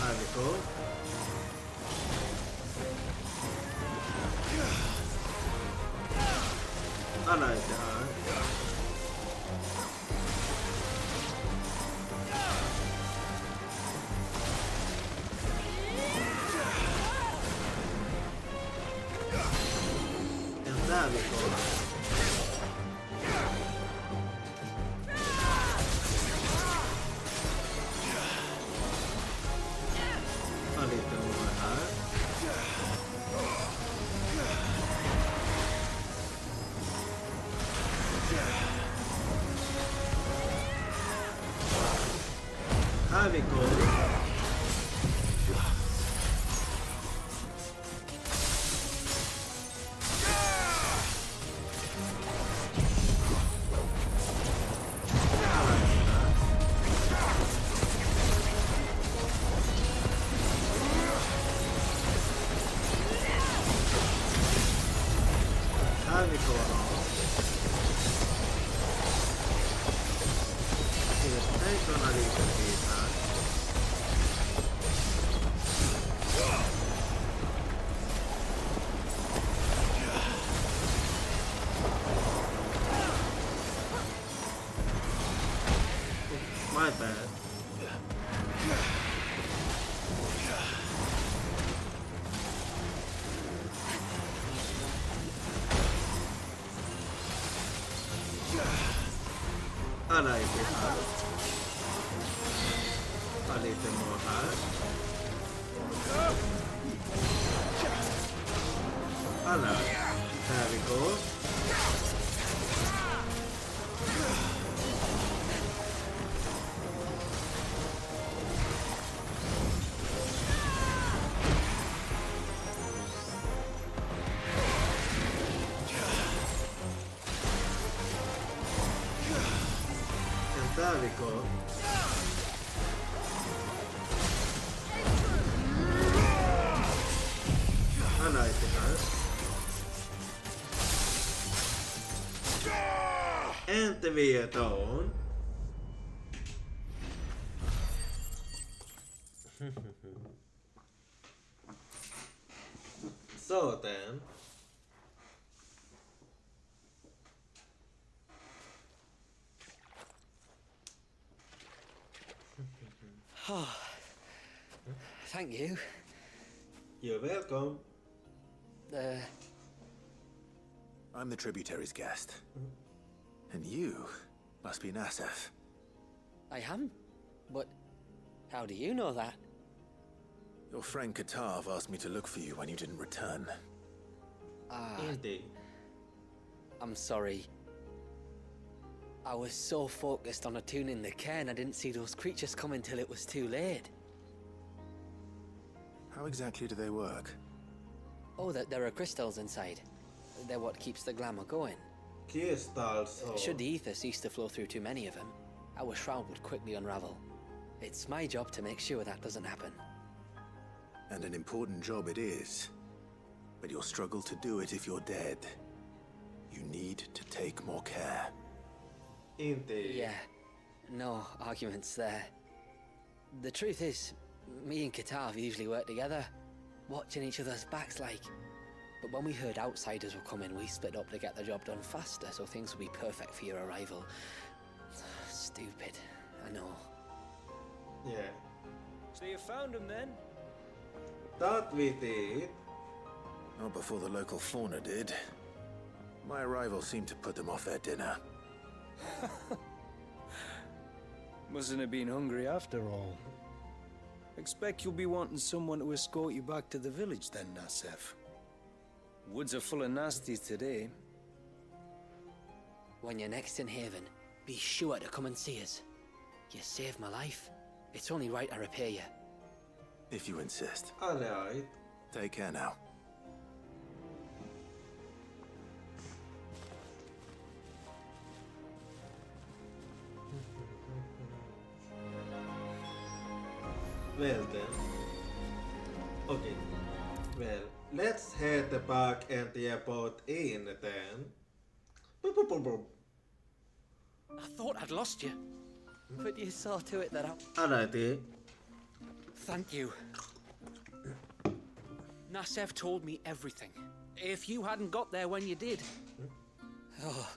There we go. I like that. And there we go. A little more here. There we go. There we go. Take on a little bit now. My bad. I like it. A little more hard. I like it. There we go. And there we go. And the Leviathan. So then. Oh, thank you. You're welcome. I'm the tributary's guest. And you must be Nassef. I am? But how do you know that? Your friend Katav asked me to look for you when you didn't return. Indeed. I'm sorry. I was so focused on attuning the cairn, I didn't see those creatures coming till it was too late. How exactly do they work? Oh, there are crystals inside. They're what keeps the glamour going. Crystals. Should the ether cease to flow through too many of them, our shroud would quickly unravel. It's my job to make sure that doesn't happen. And an important job it is. But you'll struggle to do it if you're dead. You need to take more care. Indeed. Yeah, no arguments there. The truth is, me and Katav usually work together, watching each other's backs like. But when we heard outsiders were coming, we split up to get the job done faster, so things would be perfect for your arrival. Stupid, I know. Yeah. So you found him then? That we did. Not before the local fauna did. My arrival seemed to put them off their dinner. Mustn't have been hungry after all. Expect you'll be wanting someone to escort you back to the village then, Nassef. Woods are full of nasties today. When you're next in Haven, be sure to come and see us. You saved my life. It's only right I repay you. If you insist. Alright. Take care now. Well then. Okay. Well, let's head back and the boat in then. Boop, boop, boop, boop. I thought I'd lost you. But you saw to it that Alrighty. Thank you. Nassef told me everything. If you hadn't got there when you did. Oh,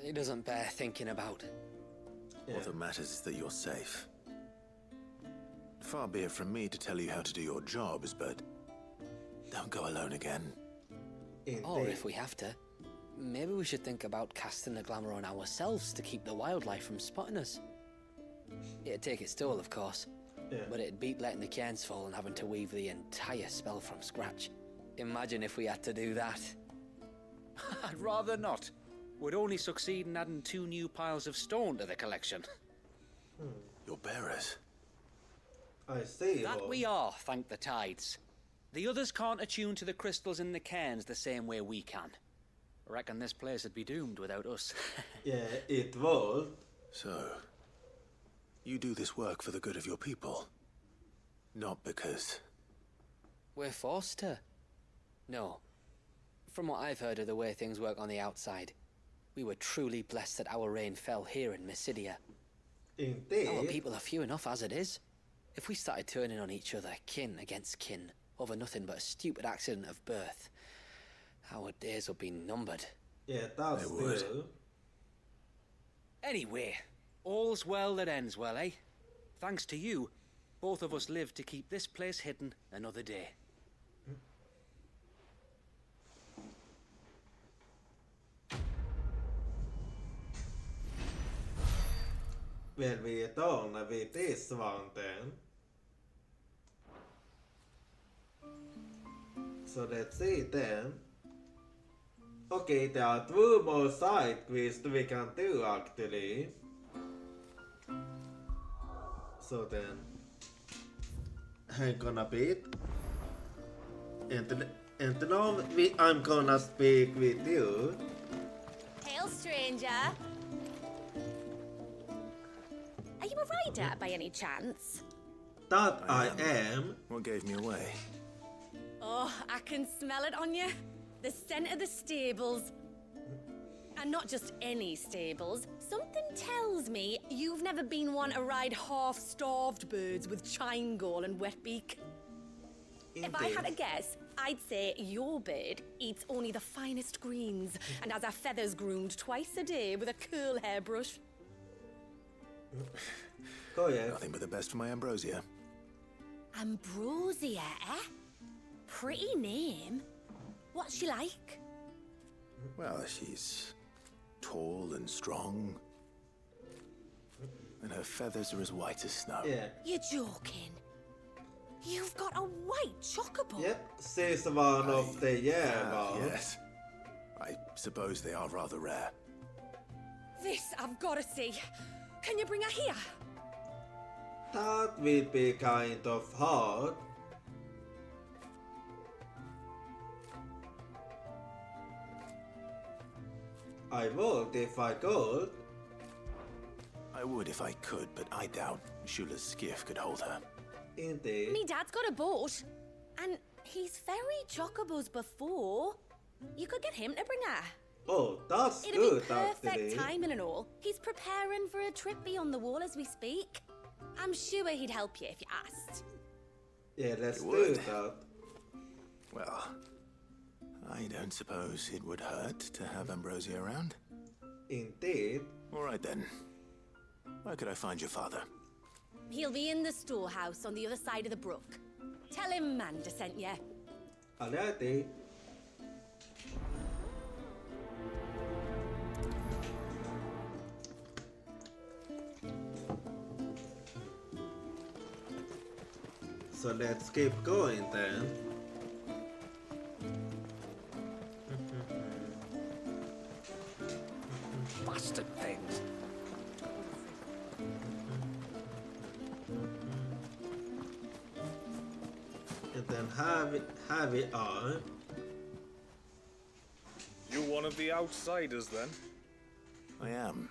it doesn't bear thinking about. All that matters is that you're safe. Far be it from me to tell you how to do your jobs, but don't go alone again. Or if we have to, maybe we should think about casting the glamour on ourselves to keep the wildlife from spotting us. It'd take its toll, of course, but it'd beat letting the cairns fall and having to weave the entire spell from scratch. Imagine if we had to do that. I'd rather not. Would only succeed in adding 2 new piles of stone to the collection. Your bearers. I see. That we are, thank the tides. The others can't attune to the crystals in the cairns the same way we can. Reckon this place would be doomed without us. Yeah, it would. So, you do this work for the good of your people. Not because... We're forced to. No. From what I've heard of the way things work on the outside, we were truly blessed that our rain fell here in Mysidia. Indeed. Our people are few enough as it is. If we started turning on each other, kin against kin, over nothing but a stupid accident of birth, our days would be numbered. Yeah, that's true. Anyway, all's well that ends well, eh? Thanks to you, both of us lived to keep this place hidden another day. Well, we är done with this one then. So let's see then. Okay, there are 2 more side quests we can do actually. So then, hang on a bit. And now I'm gonna speak with you. Hail, stranger. Are you a rider by any chance? That I am. What gave me away? Oh, I can smell it on you. The scent of the stables. And not just any stables. Something tells me you've never been one to ride half-starved birds with chine gall and wet beak. If I had a guess, I'd say your bird eats only the finest greens and has her feathers groomed twice a day with a curl hairbrush. Oh yeah. Nothing but the best for my ambrosia. Ambrosia, eh? Pretty name. What's she like? Well, she's tall and strong. And her feathers are as white as snow. Yeah. You're joking. You've got a white chocobo. Yep, she's one of the Yes. I suppose they are rather rare. This I've got to see. Can you bring her here? That will be kind of hard. I would if I could. I would if I could, but I doubt Shula's skiff could hold her. Indeed. Me dad's got a boat. And he's ferried chocobos before. You could get him to bring her. Oh, that's It'd good be perfect actually. timing and all. He's preparing for a trip beyond the wall as we speak. I'm sure he'd help you if you asked. Yeah, let's It do would. that. Well, I don't suppose it would hurt to have Ambrosia around. Indeed. All right then. Where could I find your father? He'll be in the storehouse on the other side of the brook. Tell him Manda sent you. Alrighty. So let's keep going then. Bastard things. And then have it on. You one of the outsiders then? I am.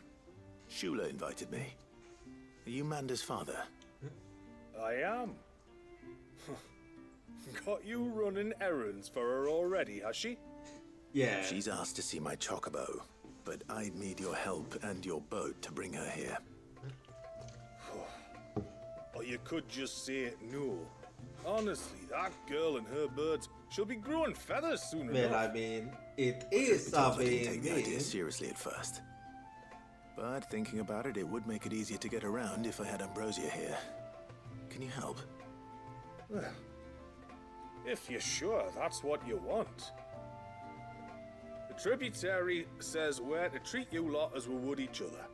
Shula invited me. Are you Manda's father? I am. Got you running errands for her already, has she? Yeah. She's asked to see my chocobo, but I'd need your help and your boat to bring her here. Or you could just say no. Honestly, that girl and her birds, she'll be growing feathers soon Well, enough. I mean, it is I didn't take something the idea new. seriously at first. But thinking about it, it would make it easier to get around if I had Ambrosia here. Can you help? Well, if you're sure that's what you want. The tributary says we're to treat you lot as we would each other.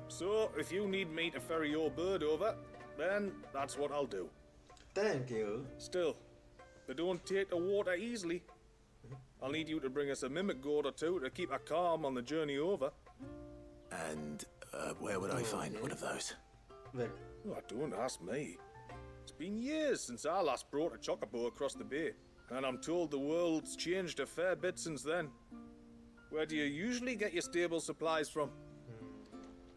So, if you need me to ferry your bird over, then that's what I'll do. Thank you. Still, they don't take the water easily. I'll need you to bring us a mimic gourd or two to keep her calm on the journey over. And where would I find one of those? Well, Oh, don't ask me. It's been years since I last brought a chocobo across the bay, and I'm told the world's changed a fair bit since then. Where do you usually get your stable supplies from?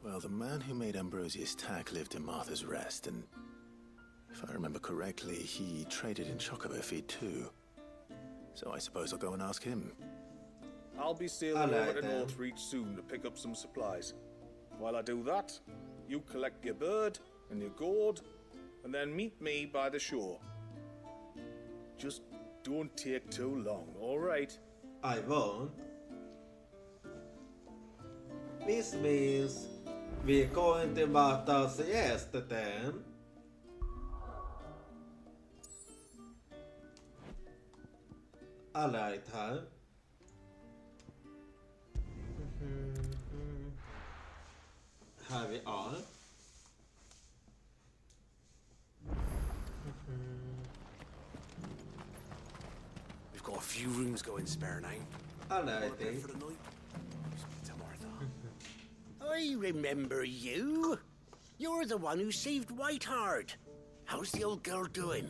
Well, the man who made Ambrosia's tack lived in Martha's Rest, and if I remember correctly, he traded in chocobo feed too. So I suppose I'll go and ask him. I'll be sailing Alright over to then. Northreach soon to pick up some supplies. While I do that, you collect your bird and your gourd, and then meet me by the shore. Just don't take too long, alright? I won't. This means we're going to Martha's Rest then. Alright, huh? Have it on. We've got a few rooms going spare now. Alrighty. I remember you. You're the one who saved Whiteheart. How's the old girl doing?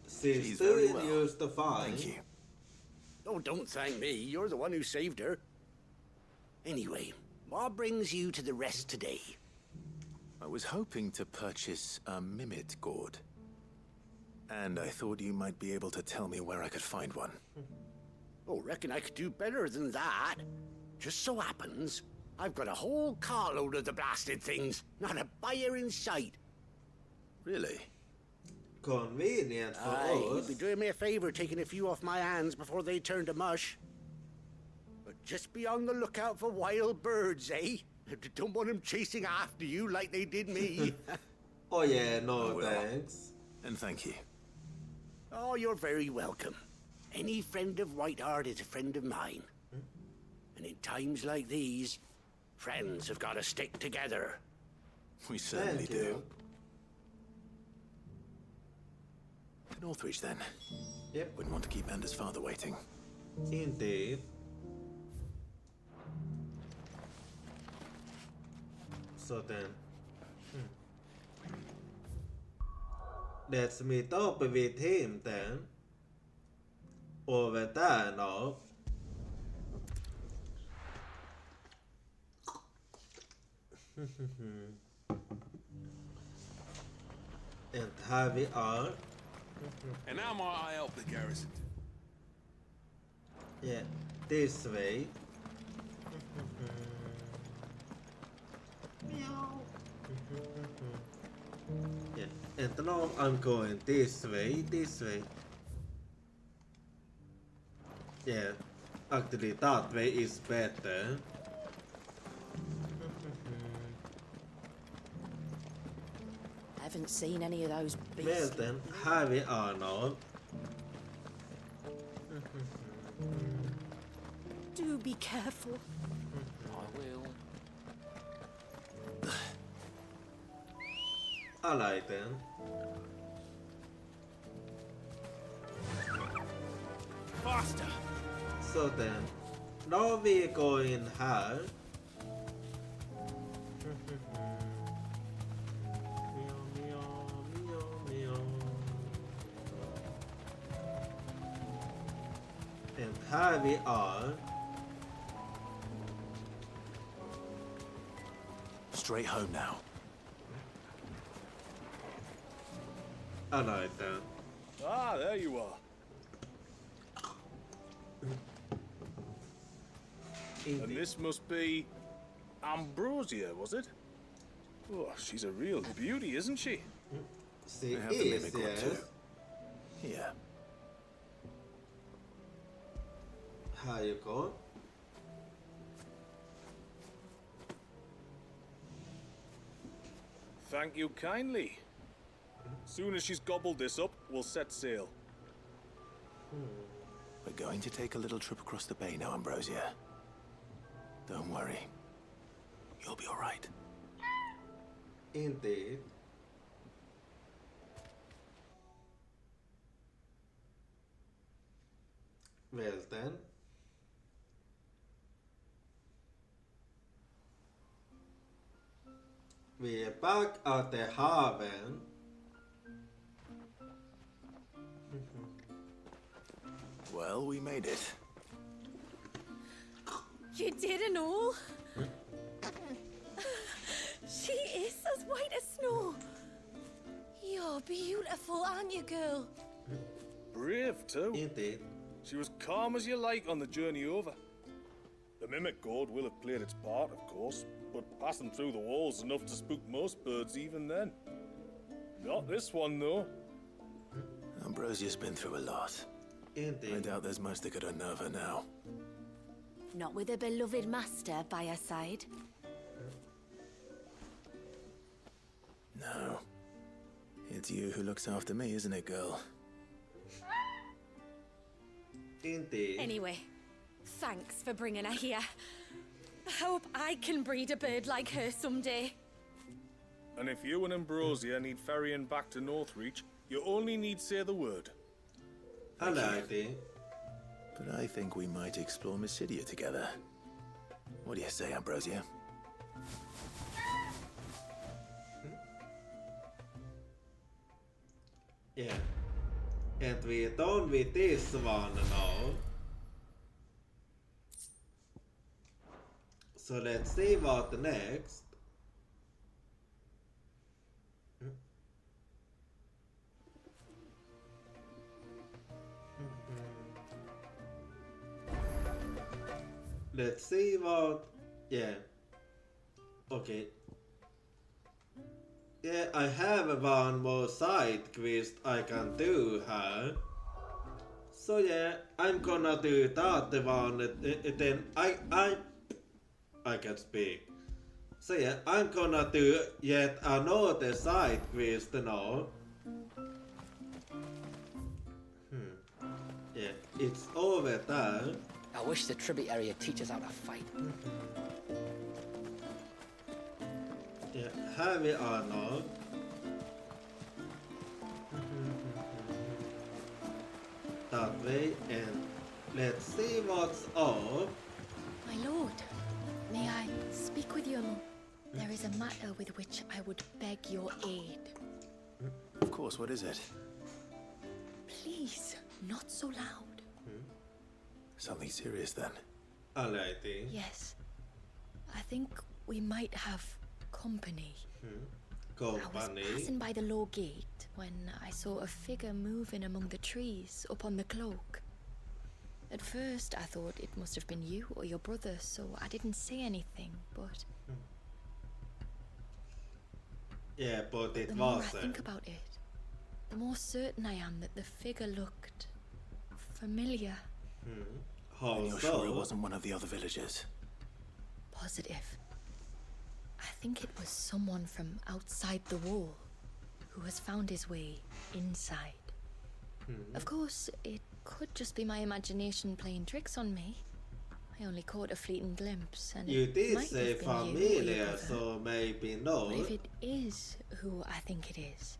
She's still used to fine. Thank you. Oh, don't thank me. You're the one who saved her. Anyway, what brings you to the rest today? I was hoping to purchase a Mimit gourd. And I thought you might be able to tell me where I could find one. Oh, reckon I could do better than that. Just so happens, I've got a whole carload of the blasted things. Not a buyer in sight. Really? Convenient for Aye, us. you'd be doing me a favor taking a few off my hands before they turn to mush. But just be on the lookout for wild birds, eh? Don't want them chasing after you like they did me. Oh yeah, no thanks. And thank you. Oh, you're very welcome. Any friend of Whiteheart is a friend of mine. And in times like these, friends have got to stick together. We certainly do. To Northreach, then. Yep. Wouldn't want to keep Anders' father waiting. Indeed. So then. Let's meet up with him then. Over there now. And here we are. And how might I help the garrison? Yeah, this way. Yeah, and now I'm going this way. Yeah, actually that way is better. Haven't seen any of those beasts. Well then, here we are now. Do be careful. I will. Alright then. Faster! So then, now we go in here. And here we are. Straight home now. Alright then. Ah, there you are. And this must be Ambrosia, was it? Oh, she's a real beauty, isn't she? She is, yes. Yeah. Here you go. Thank you kindly. Soon as she's gobbled this up, we'll set sail. We're going to take a little trip across the bay now, Ambrosia. Don't worry. You'll be all right. Indeed. Well then. We're back at the haven. Well, we made it. You didn't know? She is as white as snow. You're beautiful, aren't you, girl? Brave, too. Indeed. She was calm as you like on the journey over. The mimic gourd will have played its part, of course, but passing through the walls enough to spook most birds even then. Not this one, though. Ambrosia's been through a lot. Indeed. I doubt there's much that could unnerve her now. Not with a beloved master by her side. No. It's you who looks after me, isn't it, girl? Indeed. Anyway, thanks for bringing her here. I hope I can breed a bird like her someday. And if you and Ambrosia need ferrying back to Northreach, you only need say the word. Alrighty. But I think we might explore Mysidia together. What do you say, Ambrosia? Yeah. And we're done with this one now. So let's see what next. Let's see what... Yeah. Okay. Yeah, I have one more side quest I can do here. So yeah, I'm gonna do that one, then I can speak. So yeah, I'm gonna do yet another side quest now. Yeah, it's over there. I wish the tributary would teach us how to fight. Yeah, here we are now. That way, and let's see what's up. My lord, may I speak with you a moment? There is a matter with which I would beg your aid. Of course, what is it? Please, not so loud. Something serious then? Alrighty. Yes. I think we might have company. I was passing by the low gate when I saw a figure moving among the trees up on the cloak. At first, I thought it must have been you or your brother, so I didn't say anything, but... Yeah, but it the more wasn't. I think about it, the more certain I am that the figure looked familiar. How And you're so? sure it wasn't one of the other villagers? Positive. I think it was someone from outside the wall who has found his way inside. Of course, it could just be my imagination playing tricks on me. I only caught a fleeting glimpse, and You it did might say have been you or your familiar, brother. so maybe no. But if it is who I think it is,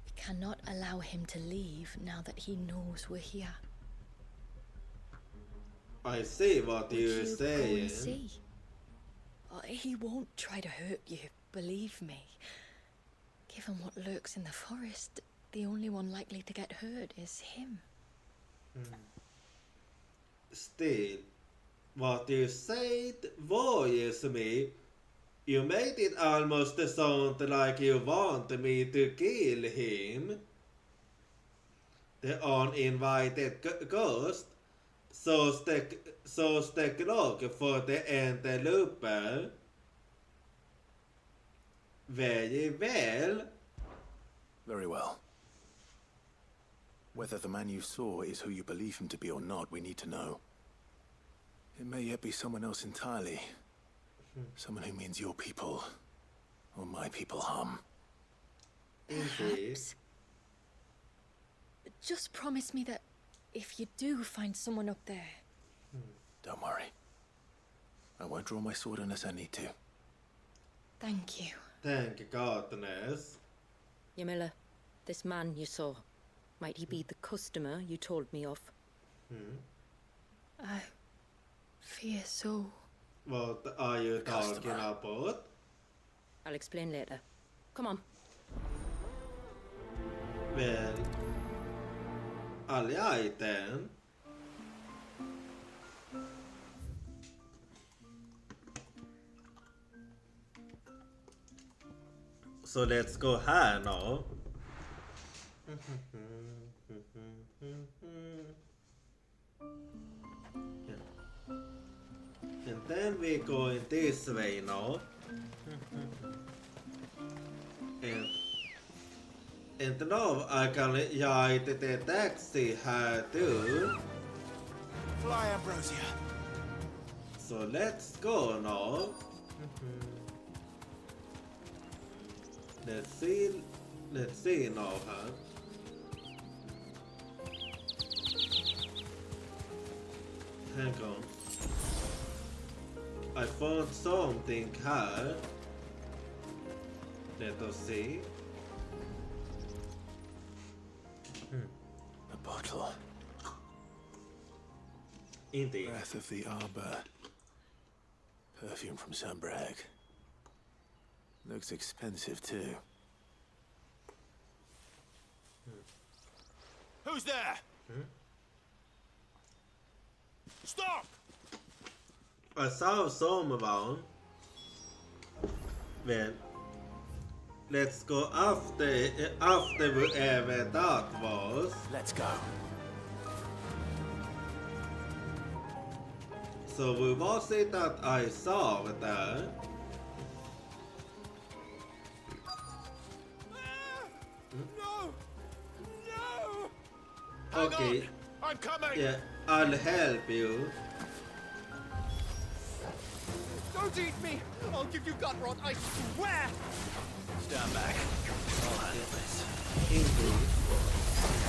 we cannot allow him to leave now that he knows we're here. I see what Would you're you saying. go and see? Oh, he won't try to hurt you, believe me. Given what lurks in the forest, the only one likely to get hurt is him. Still, what you said worries me. You made it almost sound like you want me to kill him. The uninvited ghost shows the clock for the interloper. Very well. Very well. Whether the man you saw is who you believe him to be or not, we need to know. It may yet be someone else entirely. Someone who means your people, or my people, harm. Perhaps. Just promise me that if you do find someone up there... Don't worry. I won't draw my sword unless I need to. Thank you. Thank goodness. Yamila, this man you saw, might he be the customer you told me of? I fear so. What are you talking about? I'll explain later. Come on. Well, alright then. So let's go here now. And then we go in this way now. And now I can ride the taxi here too. Fly, Ambrosia. So let's go now. Let's see now, huh? Hang on. I found something here. Let us see. A bottle. Indeed. Breath of the arbor. Perfume from Sunbrag. Looks expensive too. Who's there? Stop! I saw someone. Well, let's go after wherever that was. Let's go. So what was it that I saw there? No! No! Okay. I'm coming! Yeah, I'll help you. Don't eat me! I'll give you gut rot, I swear! Stand back. I'll handle this. Indeed.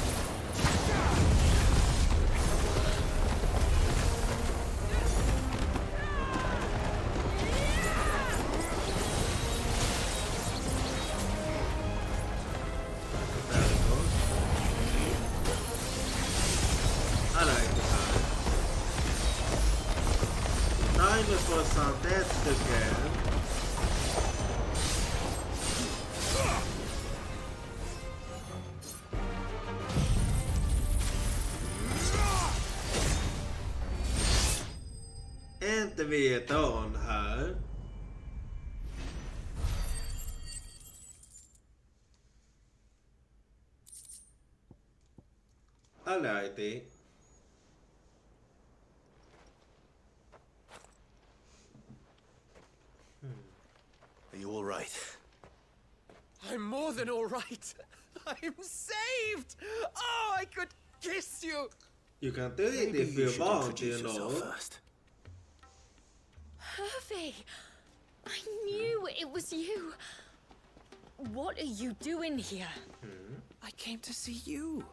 I like the sound. Time for some tests again. Inte vi är done här. Alrighty. Are you all right? I'm more than all right. I'm saved! Oh, I could kiss you! You can do it Maybe if you you should want, introduce you know. yourself first. Hervey! I knew it was you. What are you doing here? I came to see you.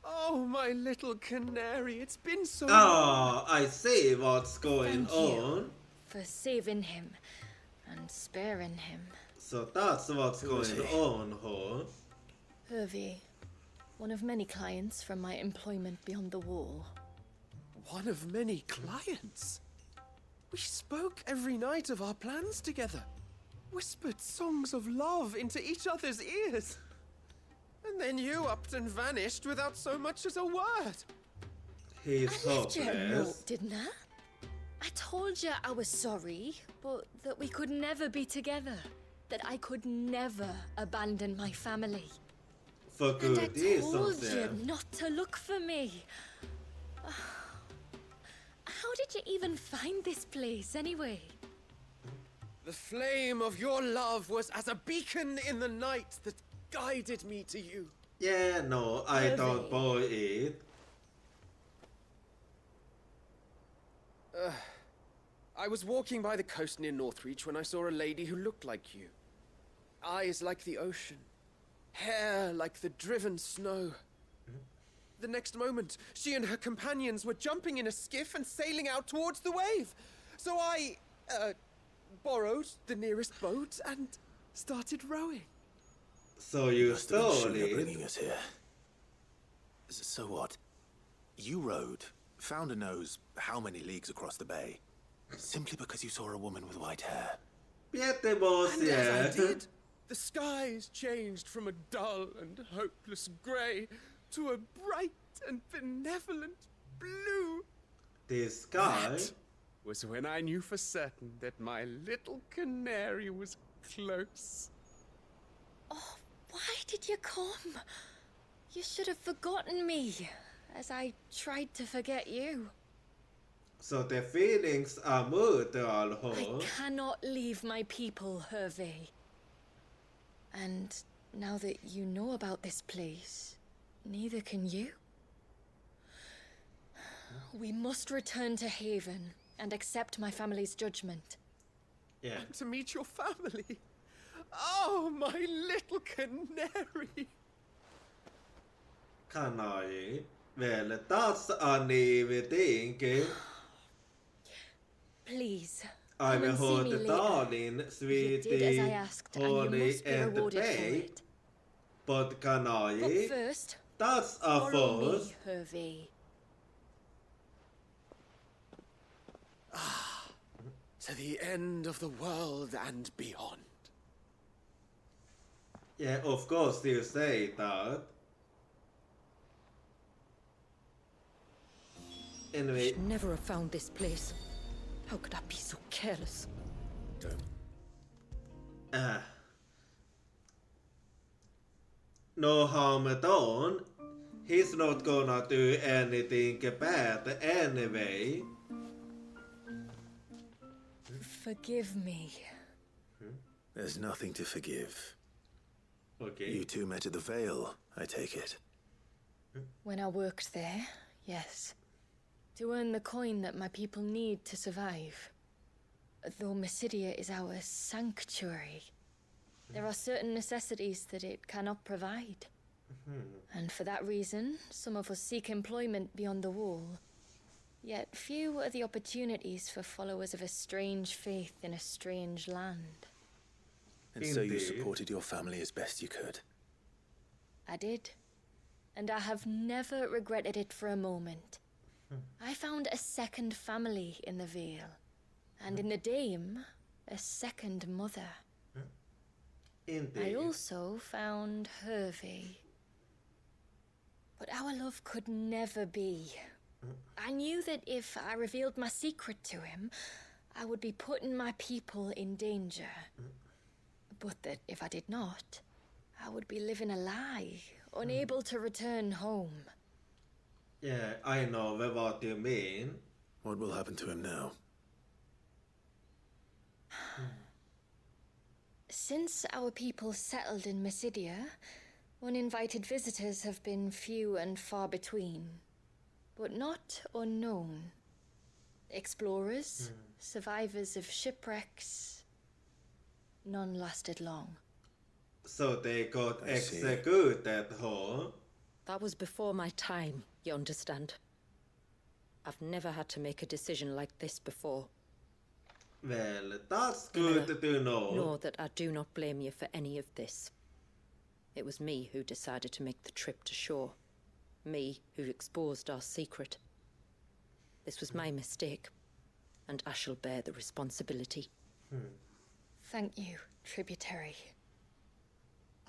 Oh, my little canary, it's been so Oh, I see what's going Thank you. on. For saving him and sparing him. So that's what's going on, huh? Hervey, one of many clients from my employment beyond the wall. One of many clients? We spoke every night of our plans together. Whispered songs of love into each other's ears. And then you upped and vanished without so much as a word. He's I left you a hopeless. note, didn't I? I told you I was sorry, but that we could never be together. That I could never abandon my family. For And I good reasons, told you yeah. not to look for me. How did you even find this place, anyway? The flame of your love was as a beacon in the night that guided me to you. Yeah, no, I don't buy it. I was walking by the coast near Northreach when I saw a lady who looked like you. Eyes like the ocean. Hair like the driven snow. The next moment, she and her companions were jumping in a skiff and sailing out towards the wave. So I, borrowed the nearest boat and started rowing. So you Must have been stole sugar it. bringing us here. So what? You rowed, found a nose how many leagues across the bay, simply because you saw a woman with white hair. Piete boss, And yeah. as I did, the skies changed from a dull and hopeless grey to a bright and benevolent blue. The sky? That was when I knew for certain that my little canary was close. Oh, why did you come? You should have forgotten me, as I tried to forget you. So the feelings are mutual, I huh? cannot leave my people, Hervey. And now that you know about this place, neither can you. We must return to Haven and accept my family's judgment. Yeah. And to meet your family. Oh, my little canary. Kanai. Well, that's a new thing. Please, I come will and see hold me the later. darling, You sweetie, did as I asked, and you honey, must be and rewarded for babe. it. But But Kanai, first, that's a follow first. me, Hervey. To the end of the world and beyond. Yeah, of course you say that. Anyway. Should never have found this place. How could I be so careless? No harm at all. He's not gonna do anything bad anyway. Forgive me. There's nothing to forgive. Okay. You two met at the Vale, I take it. When I worked there, yes. To earn the coin that my people need to survive. Though Mysidia is our sanctuary, there are certain necessities that it cannot provide. And for that reason, some of us seek employment beyond the wall. Yet few are the opportunities for followers of a strange faith in a strange land. And so you supported your family as best you could. I did. And I have never regretted it for a moment. I found a second family in the Vale. And in the Dame, a second mother. Indeed. I also found Hervey. But our love could never be. I knew that if I revealed my secret to him, I would be putting my people in danger. But that if I did not, I would be living a lie, unable to return home. Yeah, I know what you mean. What will happen to him now? Since our people settled in Mysidia, uninvited visitors have been few and far between, but not unknown. Explorers, survivors of shipwrecks, none lasted long. So they got executed, huh? That was before my time, you understand? I've never had to make a decision like this before. Well, that's good to know. Know that I do not blame you for any of this. It was me who decided to make the trip to shore. Me who exposed our secret. This was my mistake, and I shall bear the responsibility. Thank you, tributary.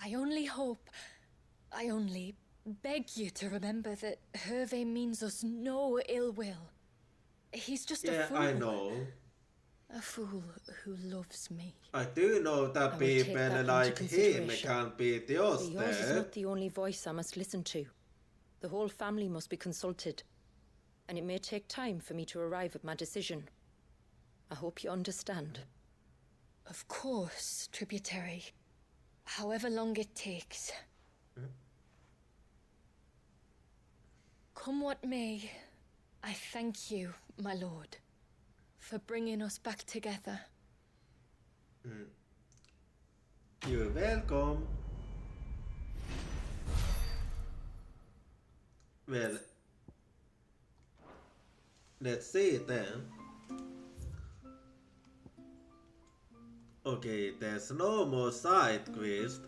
I only beg you to remember that Hervey means us no ill will. He's just a fool. Yeah, I know. A fool who loves me. I do know that people like him can't be Yours is trusted. not the only voice I must listen to. The whole family must be consulted, and it may take time for me to arrive at my decision. I hope you understand. Of course, tributary. However long it takes. Come what may, I thank you, my lord, for bringing us back together. You're welcome. Well, let's see then. Okay, there's no more side quest.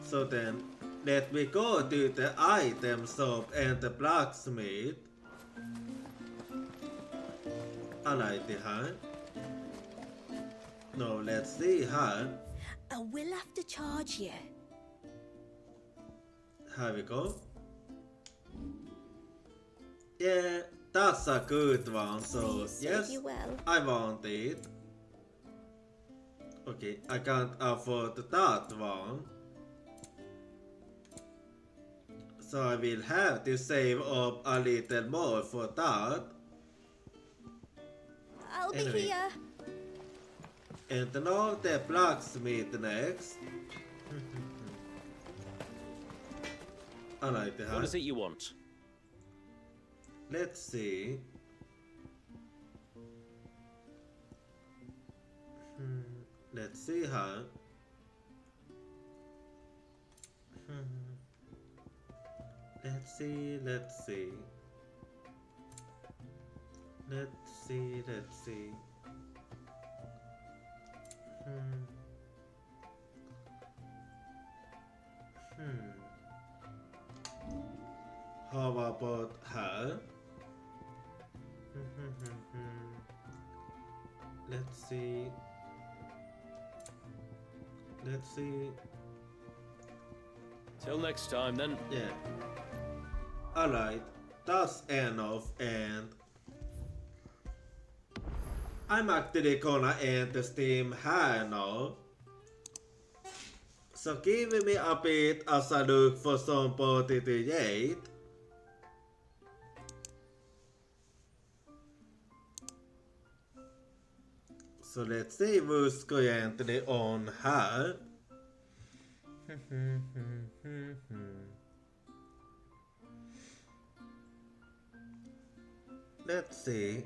So then, let me go to the item shop and the blacksmith. Alright, huh? No, let's see her. I will have to charge you. Here we go. Yeah, that's a good one. So Please, yes, serve you well. I want it. Okay, I can't afford that one. So I will have to save up a little more for that. I'll Anyway. be here. And now the blacksmith next. Alright, What is it you want? Let's see. Let's see her. Let's see. Let's see. How about her? Let's see. Till next time, then. Yeah. Alright, that's enough, and I'm actually gonna end the stream here now. So give me a bit as I look for somebody to date. So let's see who's going to be on here. Let's see.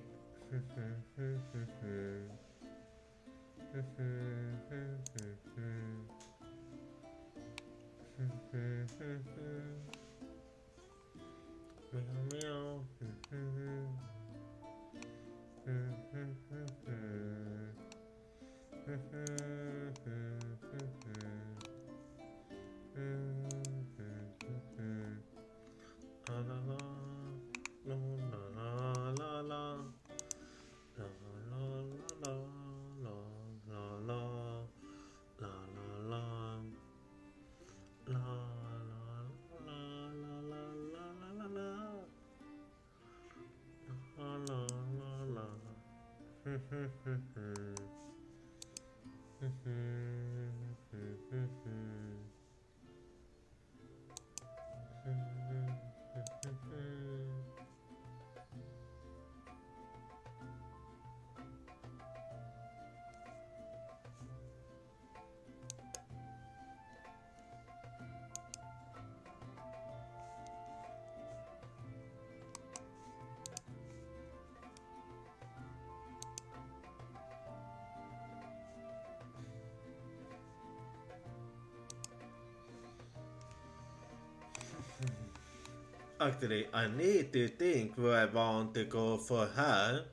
Actually, I need to think where I want to go for her.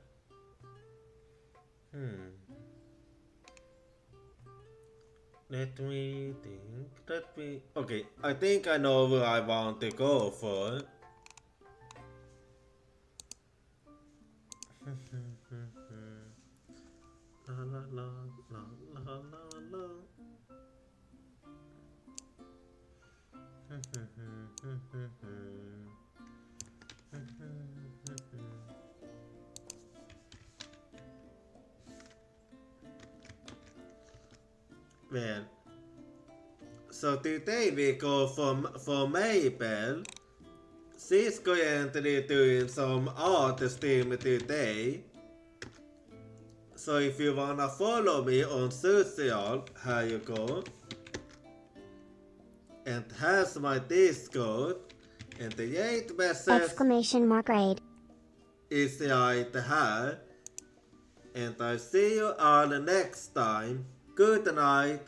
Let me think. Okay, I think I know where I want to go for. La la la la la la la. Well, so today we go for Mabel. She's going to be doing some art stream today. So if you wanna follow me on social, here you go. And here's my Discord. And the 8 message Exclamation mark raid. is right here. And I see you all next time. Good night.